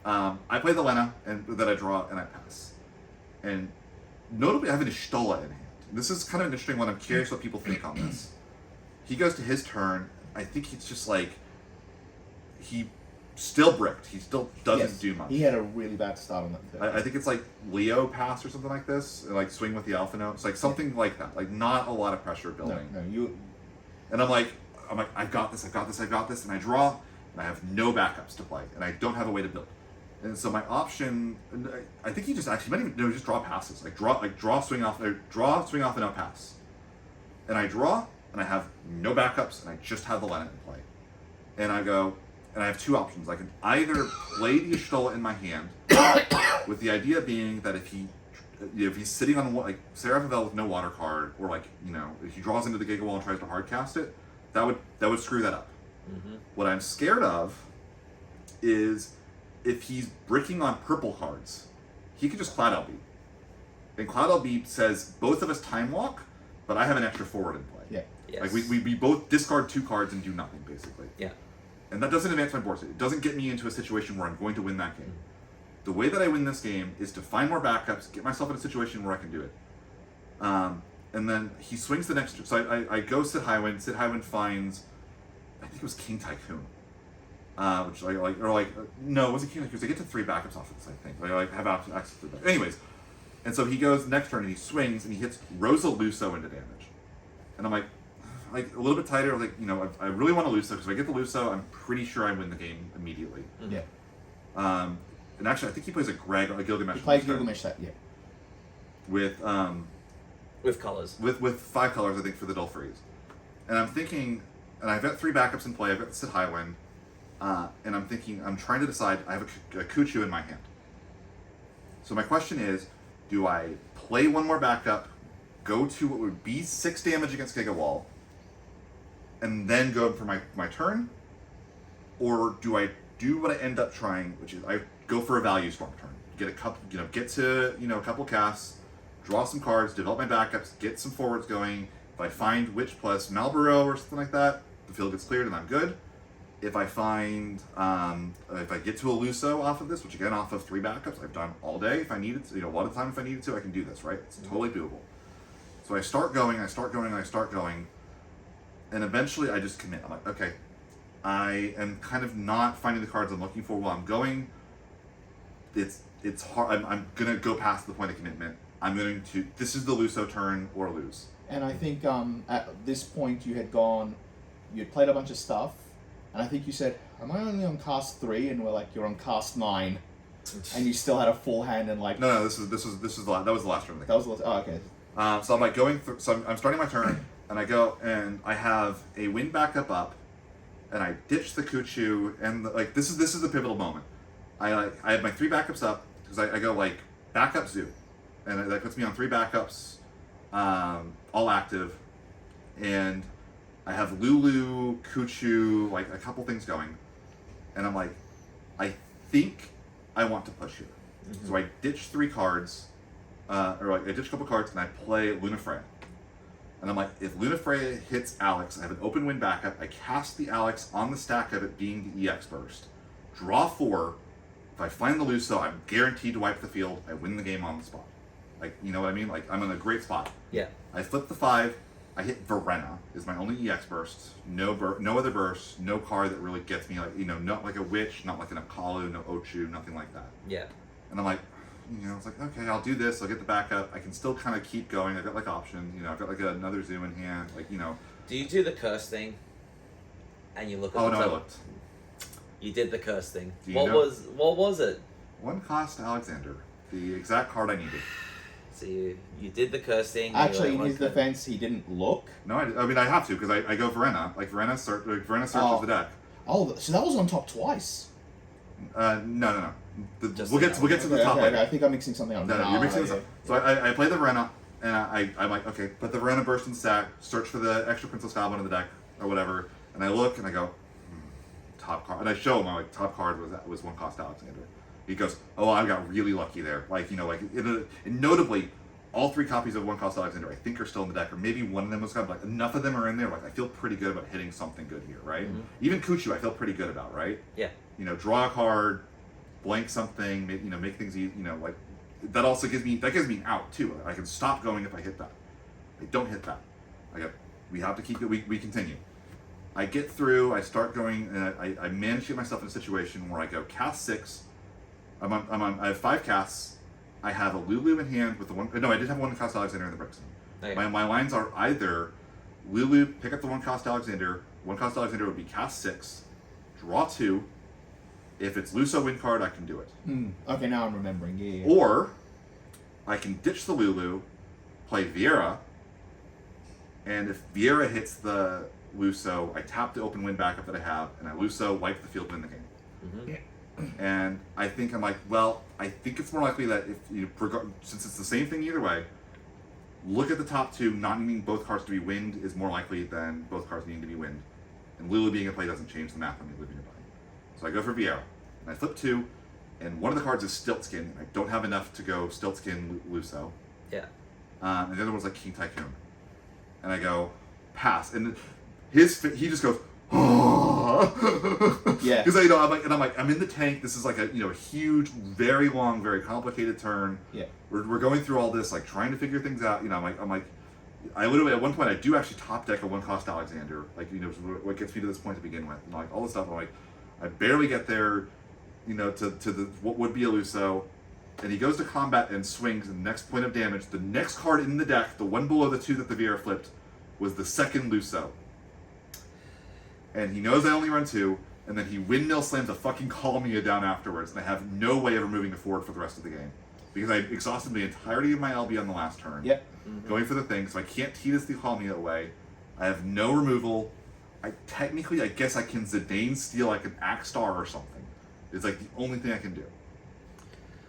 I play the Lena and that I draw and I pass. And notably, I have an Ishtola in hand. This is kind of an interesting one. I'm curious what people think on this. He goes to his turn. I think he's just like, he still bricked. He still doesn't do much. He had a really bad start on that thing. I think it's like Leo pass or something like this, like swing with the Alpha note. It's like something like that. Like not a lot of pressure building. No, you. And I'm like, I've got this, and I draw, and I have no backups to play, and I don't have a way to build. And so my option, I think he just actually might even just draw passes, draw, swing off, and now pass. And I draw, and I have no backups, and I just have the Lena in play. And I go, and I have 2 options. I can either play the Ishtola in my hand, with the idea being that if he's sitting on like Seraph with no water card, or like if he draws into the Gigawall and tries to hard cast it, that would screw that up. Mm-hmm. What I'm scared of is if he's bricking on purple cards, he could just Cloud LB. And Cloud LB says both of us time walk, but I have an extra forward in play. Yeah. Yes. Like we both discard 2 cards and do nothing basically. Yeah. And that doesn't advance my board state. It doesn't get me into a situation where I'm going to win that game. The way that I win this game is to find more backups, get myself in a situation where I can do it. And then he swings the next. So I go Sid Highwind. Sid Highwind finds, I think it was King Tycoon. Which I like, or like, no, it wasn't King Tycoon. I get to 3 backups off of this, I think. I have access to that. Anyways, and so he goes next turn and he swings and he hits Rosa Luso into damage. And I'm like a little bit tighter, like, you know, I really want to Luso, because if I get the Luso, I'm pretty sure I win the game immediately. Yeah. And actually, I think he plays a Gilgamesh. He plays Gilgamesh that, yeah. With colors. With 5 colors, I think, for the Dull Freeze. And I'm thinking, and I've got 3 backups in play. I've got Sid Highwind, and I'm thinking, I'm trying to decide. I have a Kuchu in my hand. So my question is, do I play one more backup, go to what would be 6 damage against Giga Wall, and then go for my turn, or do I do what I end up trying, which is I go for a Value Storm turn, get a couple, get to a couple casts, draw some cards, develop my backups, get some forwards going. If I find Witch plus Malboro or something like that, the field gets cleared and I'm good. If I find, if I get to a Luso off of this, which again, off of 3 backups, I've done all day. If I needed to, a lot of time if I needed to, I can do this, right? It's totally doable. So I start going, and eventually I just commit. I'm like, okay, I am kind of not finding the cards I'm looking for while I'm going. It's hard. I'm gonna go past the point of commitment. I'm going to. This is the Luso turn or lose. And I think at this point you had played a bunch of stuff, and I think you said, "Am I only on cast 3?" And we're like, "You're on cast 9," and you still had a full hand and like. No, this was that was the last turn. That was the last. Oh, okay. So I'm like going through. So I'm starting my turn, and I go and I have a wind backup up, and I ditch the Kuchu, and this is the pivotal moment. I have my 3 backups up because I go like backup Zoo, and that puts me on 3 backups, all active, and I have Lulu, Kuchu, like a couple things going, and I'm like, I think I want to push here, so I ditch 3 cards. I ditch a couple cards and I play Luna Freya. And I'm like, if Luna Freya hits Alex, I have an open wind backup. I cast the Alex on the stack of it being the EX burst. Draw 4. If I find the Luso, I'm guaranteed to wipe the field. I win the game on the spot. Like, you know what I mean? Like, I'm in a great spot. Yeah. I flip the 5. I hit Verena is my only EX burst. No other burst. No card that really gets me. Like, not like a Witch, not like an Akalu, no Ochu, nothing like that. Yeah. And I'm like, it's like, okay, I'll do this. I'll get the backup. I can still kind of keep going. I've got like options. I've got like another Zoom in hand. Like, Do you do the curse thing? And you look at Oh, the no, I top? looked. You did the curse thing. Do you What know? was it? 1 cost Alexander. The exact card I needed. So you did the curse thing. Actually, in like, his defense, he didn't look. No, I mean, I have to because I go Verena. Like, Verena searches the deck. Oh, so that was on top twice. No. Just We'll get to the top later. I think I'm mixing something up. No, you're mixing this up. So I play the Verena, and I'm like, okay, put the Verena burst in the stack, search for the extra Princess Goblin in the deck, or whatever, and I look, and I go, top card, and I show him, like, top card was 1 cost Alexander. He goes, oh, I got really lucky there. Like, and notably, all 3 copies of 1 cost Alexander, I think, are still in the deck, or maybe one of them was gone, but like, enough of them are in there, like, I feel pretty good about hitting something good here, right? Mm-hmm. Even Kuchu, I feel pretty good about, right? Yeah. Draw a card, blank something, make things easy, like, that also gives me an out, too. I can stop going if I hit that. I don't hit that. We have to keep it, we continue. I get through, I start going, and I manage to get myself in a situation where I go cast 6, I have 5 casts, I have a Lulu in hand with the 1, no, I did have 1 cost Alexander in the Brixton. Okay. My lines are either Lulu, pick up the 1 cost Alexander, 1 cost Alexander would be cast 6, draw 2, if it's Luso win card, I can do it. Okay, now I'm remembering. Yeah. Or I can ditch the Lulu, play Vieira, and if Vieira hits the Luso, I tap the open win backup that I have, and I Luso, wipe the field, win the game. Mm-hmm. And I think I'm like, well, I think it's more likely that since it's the same thing either way, look at the top 2, not needing both cards to be wind is more likely than both cards needing to be wind. And Lulu being in play doesn't change the math on me living nearby. So I go for Vieira, and I flip 2, and one of the cards is Stiltskin, and I don't have enough to go Stiltskin Luso. Yeah. And the other one's like King Tycoon. And I go, pass. And he just goes, oh. Yeah. Because I'm in the tank. This is like a huge, very long, very complicated turn. Yeah. We're going through all this, like trying to figure things out. I literally at one point I do actually top deck a 1-cost Alexander, what gets me to this point to begin with, and like all this stuff. I'm like, I barely get there, to the what would be a Luso, and he goes to combat and swings, and the next point of damage, the next card in the deck, the one below the 2 that the VR flipped, was the second Luso. And he knows I only run 2, and then he windmill slams a fucking Kalmia down afterwards, and I have no way of removing the forward for the rest of the game. Because I exhausted the entirety of my LB on the last turn. Yep. Going for the thing, so I can't Titus the Kalmia away. I have no removal. I guess I can Zidane steal like an Axstar or something. It's like the only thing I can do.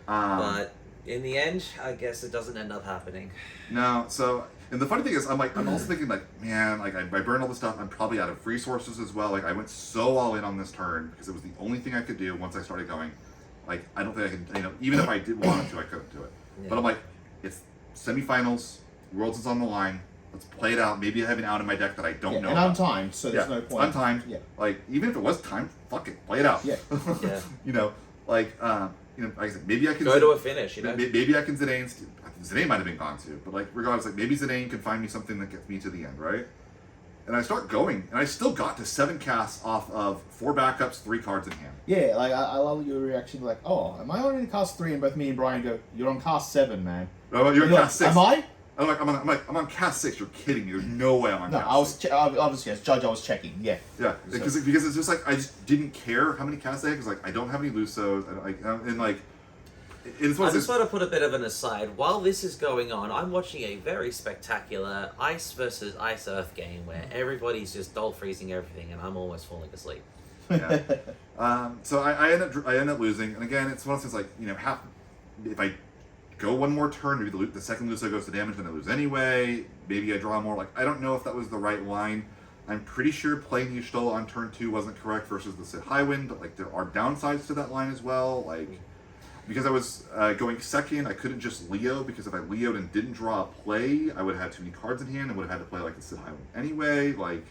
But in the end, I guess it doesn't end up happening. No, so, and the funny thing is, I'm also thinking like, man, like I burned all this stuff, I'm probably out of resources as well. Like I went so all in on this turn because it was the only thing I could do once I started going. Like, I don't think I can, even if I did want to, I couldn't do it. Yeah. But I'm like, it's semifinals, Worlds is on the line, let's play it out. Maybe I have an out in my deck that I don't know. And about. untimed, so there's no point. Untimed. Yeah. Like, even if it was timed, fuck it, play it out. Yeah. Yeah. Like I said, maybe I can go to a finish, Maybe I can Zidane. Zidane might have been gone too, but like regardless, like maybe Zidane can find me something that gets me to the end, right? And I start going, and I still got to 7 casts off of 4 backups, 3 cards in hand. Yeah, like I love your reaction, like, oh, am I only in cast 3? And both me and Brian go, you're on cast 7, man. No, you're on cast 6. Am I? I'm on cast 6. You're kidding me. There's no way I'm on cast 6. Obviously as judge I was checking. Yeah. Yeah, because it's just like I just didn't care how many casts I had because like I don't have any Lusos, I just want to put a bit of an aside. While this is going on, I'm watching a very spectacular Ice versus Ice Earth game where everybody's just dull freezing everything, and I'm almost falling asleep. Yeah. So I end up losing, and again, it's one of those things like if I go one more turn, maybe the second Luso goes to damage, then I lose anyway. Maybe I draw more. Like I don't know if that was the right line. I'm pretty sure playing the Y'shtola on turn 2 wasn't correct versus the Sid Highwind, but like there are downsides to that line as well. Like. Because I was going second, I couldn't just Leo, because if I Leo'd and didn't draw a play, I would have had too many cards in hand and would have had to play like the Sid Highwind anyway. Like,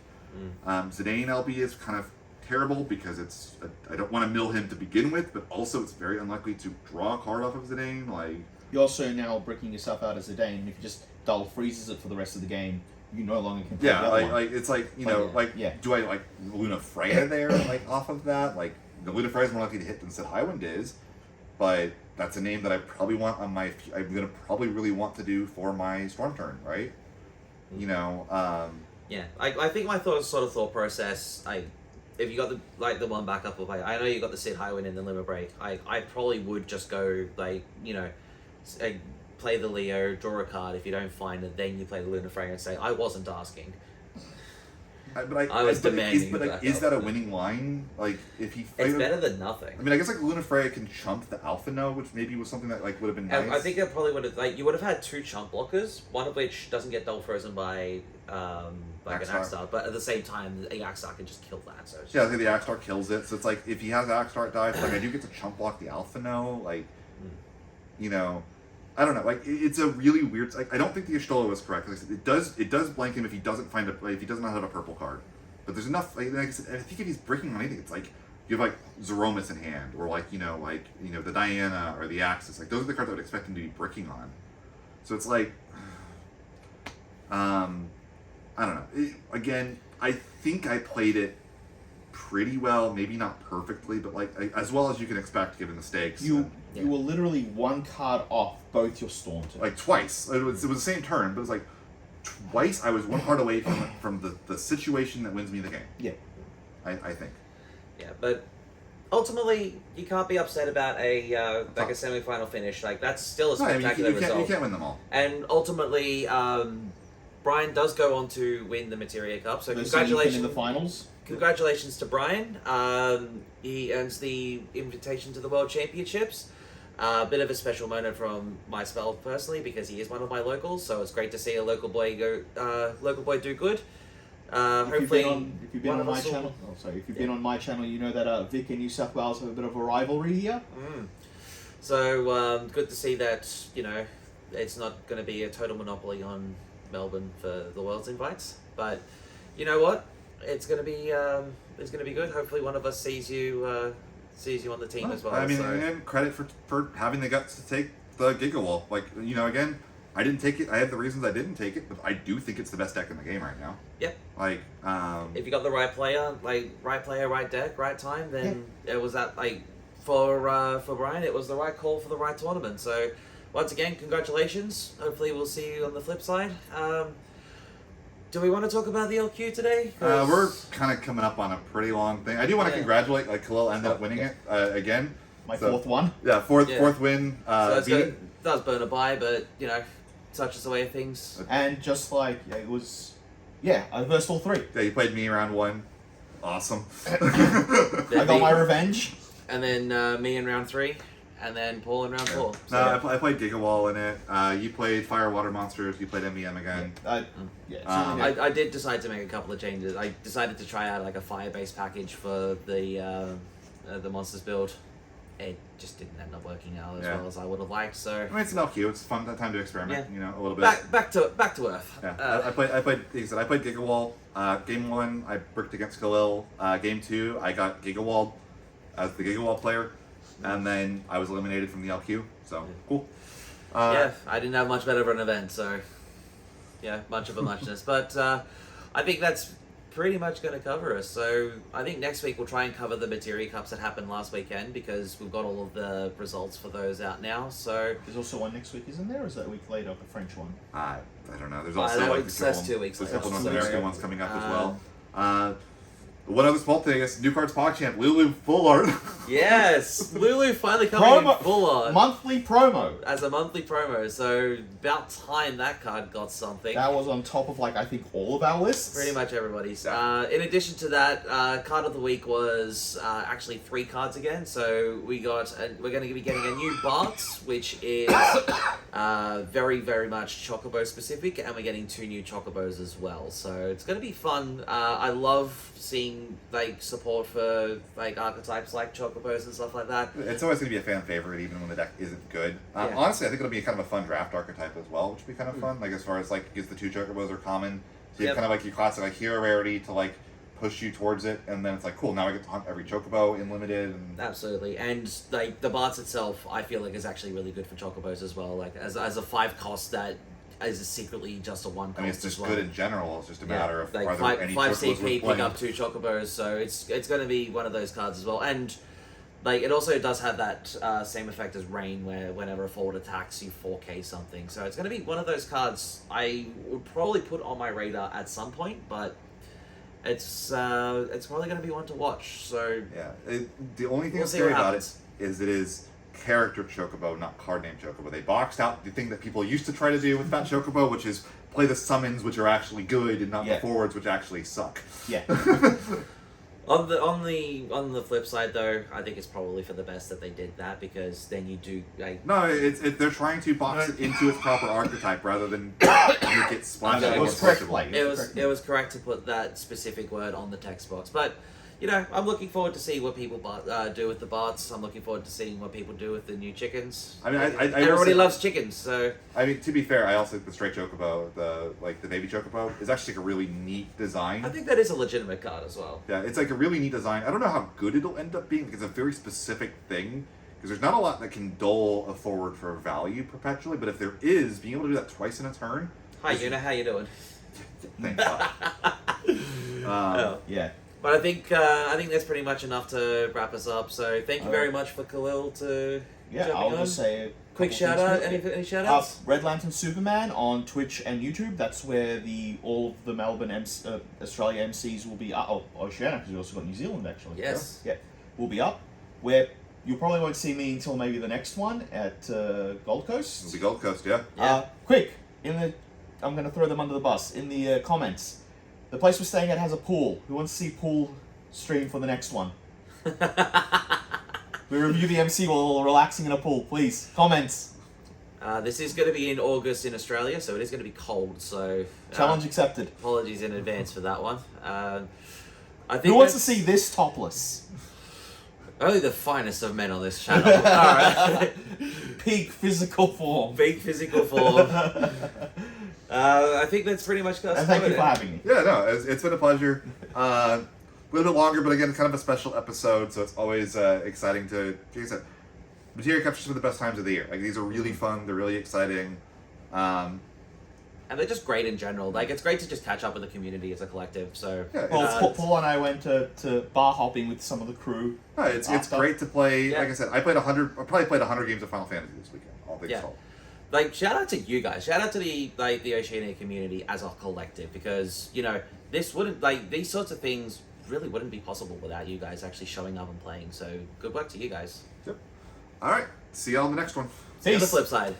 Zidane LB is kind of terrible because I don't want to mill him to begin with, but also it's very unlikely to draw a card off of Zidane. Like, you're also now bricking yourself out as Zidane, and if you just dull freezes it for the rest of the game, you no longer can play yeah, the other one. it's like, do I like Luna Freya there, like off of that? Like, the Luna Freya is more likely to hit than Sid Highwind is. But that's a name that I probably want on my. I'm gonna probably really want to do for my Storm turn, right? Yeah, I think my thought process. If you got the one backup of I know you got the Sid Highwind in the Limit Break. I probably would just go play the Leo, draw a card. If you don't find it, then you play the Luna Freya and say I wasn't asking. I was demanding. Is that a winning line? Like, if he... It's better than nothing. I mean, I guess, like, Luna Freya can chump the Alpha No, which maybe was something that, like, would have been nice. I think that probably would have... you would have had 2 chump blockers, one of which doesn't get dull frozen by, an Axstar, but at the same time, a Axstar can just kill that, so... Yeah, I think the Axstar kills it, so it's like, if he has Axstar die, like, I do get to chump block the Alpha No, like, I don't know. Like, it's a really weird. Like, I don't think the Y'shtola was correct. Like I said, it does blank him if he doesn't find if he doesn't have a purple card. But there's enough. Like I said, I think if he's breaking on anything, it's like you have like Zeromus in hand, or like the Diana or the Axis. Like those are the cards I would expect him to be breaking on. So it's like, I don't know. Again, I think I played it pretty well, maybe not perfectly, but like as well as you can expect given the stakes. You were literally 1 card off both your Storm turns. Like twice. It was the same turn, but it was like twice I was 1 card away from the situation that wins me the game. Yeah. I think. Yeah, but ultimately you can't be upset about a semi-final finish. Like that's still a spectacular result. You can't win them all. And ultimately, Brian does go on to win the Materia Cup. So congratulations in the finals. Congratulations to Brian. He earns the invitation to the World Championships. A bit of a special moment from myself personally because he is one of my locals. So it's great to see a local boy do good. Hopefully, if you've been on my channel, if you've been on my channel, you know that Vic and New South Wales have a bit of a rivalry here. So good to see that it's not going to be a total monopoly on Melbourne for the World's invites. But you know what? it's gonna be good. Hopefully, one of us sees you on the team as well. I mean, so. and credit for having the guts to take the Giga Wall. Like, again, I didn't take it. I have the reasons I didn't take it, but I do think it's the best deck in the game right now. Yep. Like, if you got the right player, right deck, right time, then it was that for Brian, it was the right call for the right tournament. So, once again, congratulations. Hopefully, we'll see you on the flip side. Do we want to talk about the LQ today? we're kind of coming up on a pretty long thing. I do want to congratulate. Khalil ended up winning it again. My fourth one. Yeah, fourth win. It does burn a bye, but such is the way of things. And just like it was, I versed all three. Yeah, you played me round 1. Awesome. I got my revenge. And then me in round 3, and then Paul in round 4. So, I played Gigawall in it. You played Fire Water Monsters. You played MEM again. I did decide to make a couple of changes. I decided to try out a fire-based package for the monsters build. It just didn't end up working out as well as I would have liked. So I mean, it's an LQ. It's fun time to experiment. A little bit. Back to earth. Yeah, I played. Like I said, I played Gigawall. Game 1, I bricked against Khalil. Game 2, I got Gigawall as the Gigawall player, and then I was eliminated from the LQ. So cool. I didn't have much better of an event. So much of a muchness. But I think that's pretty much going to cover us. So I think next week we'll try and cover the Materia Cups that happened last weekend, because we've got all of the results for those out now. So there's also one next week, isn't there? Or is that a week later, the French one? I don't know. There's also that's 2 weeks there's later. a couple of American ones coming up as well. One other small thing is New Cards PogChamp, Lulu full art. Yes, Lulu finally coming in full art. Monthly promo. As a monthly promo, so about time that card got something. That was on top of I think all of our lists. Pretty much everybody's. In addition to that, card of the week was actually 3 cards again. So we're going to be getting a new Bart, which is very, very much Chocobo specific, and we're getting 2 new Chocobos as well. So it's going to be fun. I love seeing support for archetypes like Chocobos and stuff like that. It's always going to be a fan favorite, even when the deck isn't good. Honestly, I think it'll be kind of a fun draft archetype as well, which would be kind of fun. As far as because the 2 Chocobos are common, so you have kind of your classic hero rarity to push you towards it, and then it's cool. Now I get to hunt every Chocobo in limited. And absolutely, and the Barts itself, I feel is actually really good for Chocobos as well. As a 5 cost that is secretly just a 1 cost. I mean, it's just as well. good in general. It's just a matter of are five, there any 5 Chocobos CP worth pick playing? up 2 Chocobos, so it's going to be one of those cards as well. And it also does have that same effect as Rain, where whenever a forward attacks, you 4K something. So it's going to be one of those cards I would probably put on my radar at some point, but it's probably going to be one to watch. So the only thing that's scary about it is it is character Chocobo, not card name Chocobo. They boxed out the thing that people used to try to do with Fat Chocobo, which is play the summons, which are actually good, and not the forwards, which actually suck. Yeah. On the flip side, though, I think it's probably for the best that they did that, because then you do No, they're trying to box it into its proper archetype rather than make it splash. It was correct. It was correct to put that specific word on the text box, but I'm looking forward to see what people do with the Barts. I'm looking forward to seeing what people do with the new chickens. I mean, everybody loves chickens, so. I mean, to be fair, I also think the straight Chocobo, the baby Chocobo, is actually a really neat design. I think that is a legitimate card as well. Yeah, it's a really neat design. I don't know how good it'll end up being. It's a very specific thing, because there's not a lot that can dole a forward for value perpetually. But if there is, being able to do that twice in a turn. Hi, Una, how you doing? Thanks. Yeah. But I think that's pretty much enough to wrap us up. So thank you very much for Khalil to I'll just say a quick shout out. Any shout outs? Red Lantern Superman on Twitch and YouTube. That's where all of the Melbourne Australia MCs will be up. Oh, Oceania, because we also got New Zealand actually. Yes. Yeah, will be up. Where you probably won't see me until maybe the next one at Gold Coast. It'll be Gold Coast, yeah. Quick, I'm going to throw them under the bus. In the comments, the place we're staying at has a pool. Who wants to see pool stream for the next one? We review the MC while relaxing in a pool. Please, comments. This is going to be in August in Australia, so it is going to be cold. So challenge accepted. Apologies in advance for that one. I think who wants to see this topless? Only the finest of men on this channel. All right. Peak physical form. Peak physical form. I think that's pretty much us. And thank you for having me. Yeah, no, it's been a pleasure. A little bit longer, but again, kind of a special episode, so it's always exciting to, like I said, Materia captures some of the best times of the year. Like, these are really fun, they're really exciting. And they're just great in general. Like, it's great to just catch up with the community as a collective. So, Yeah, Paul and I went to bar hopping with some of the crew. it's after. great to play. Yeah. Like I said, I probably played 100 games of Final Fantasy this weekend, all things Yeah. told. like, shout out to you guys. Shout out to the Oceania community as a collective, because this wouldn't these sorts of things really wouldn't be possible without you guys actually showing up and playing. So, good work to you guys. Yep. All right, see y'all on the next one. See you on the Peace. flip side.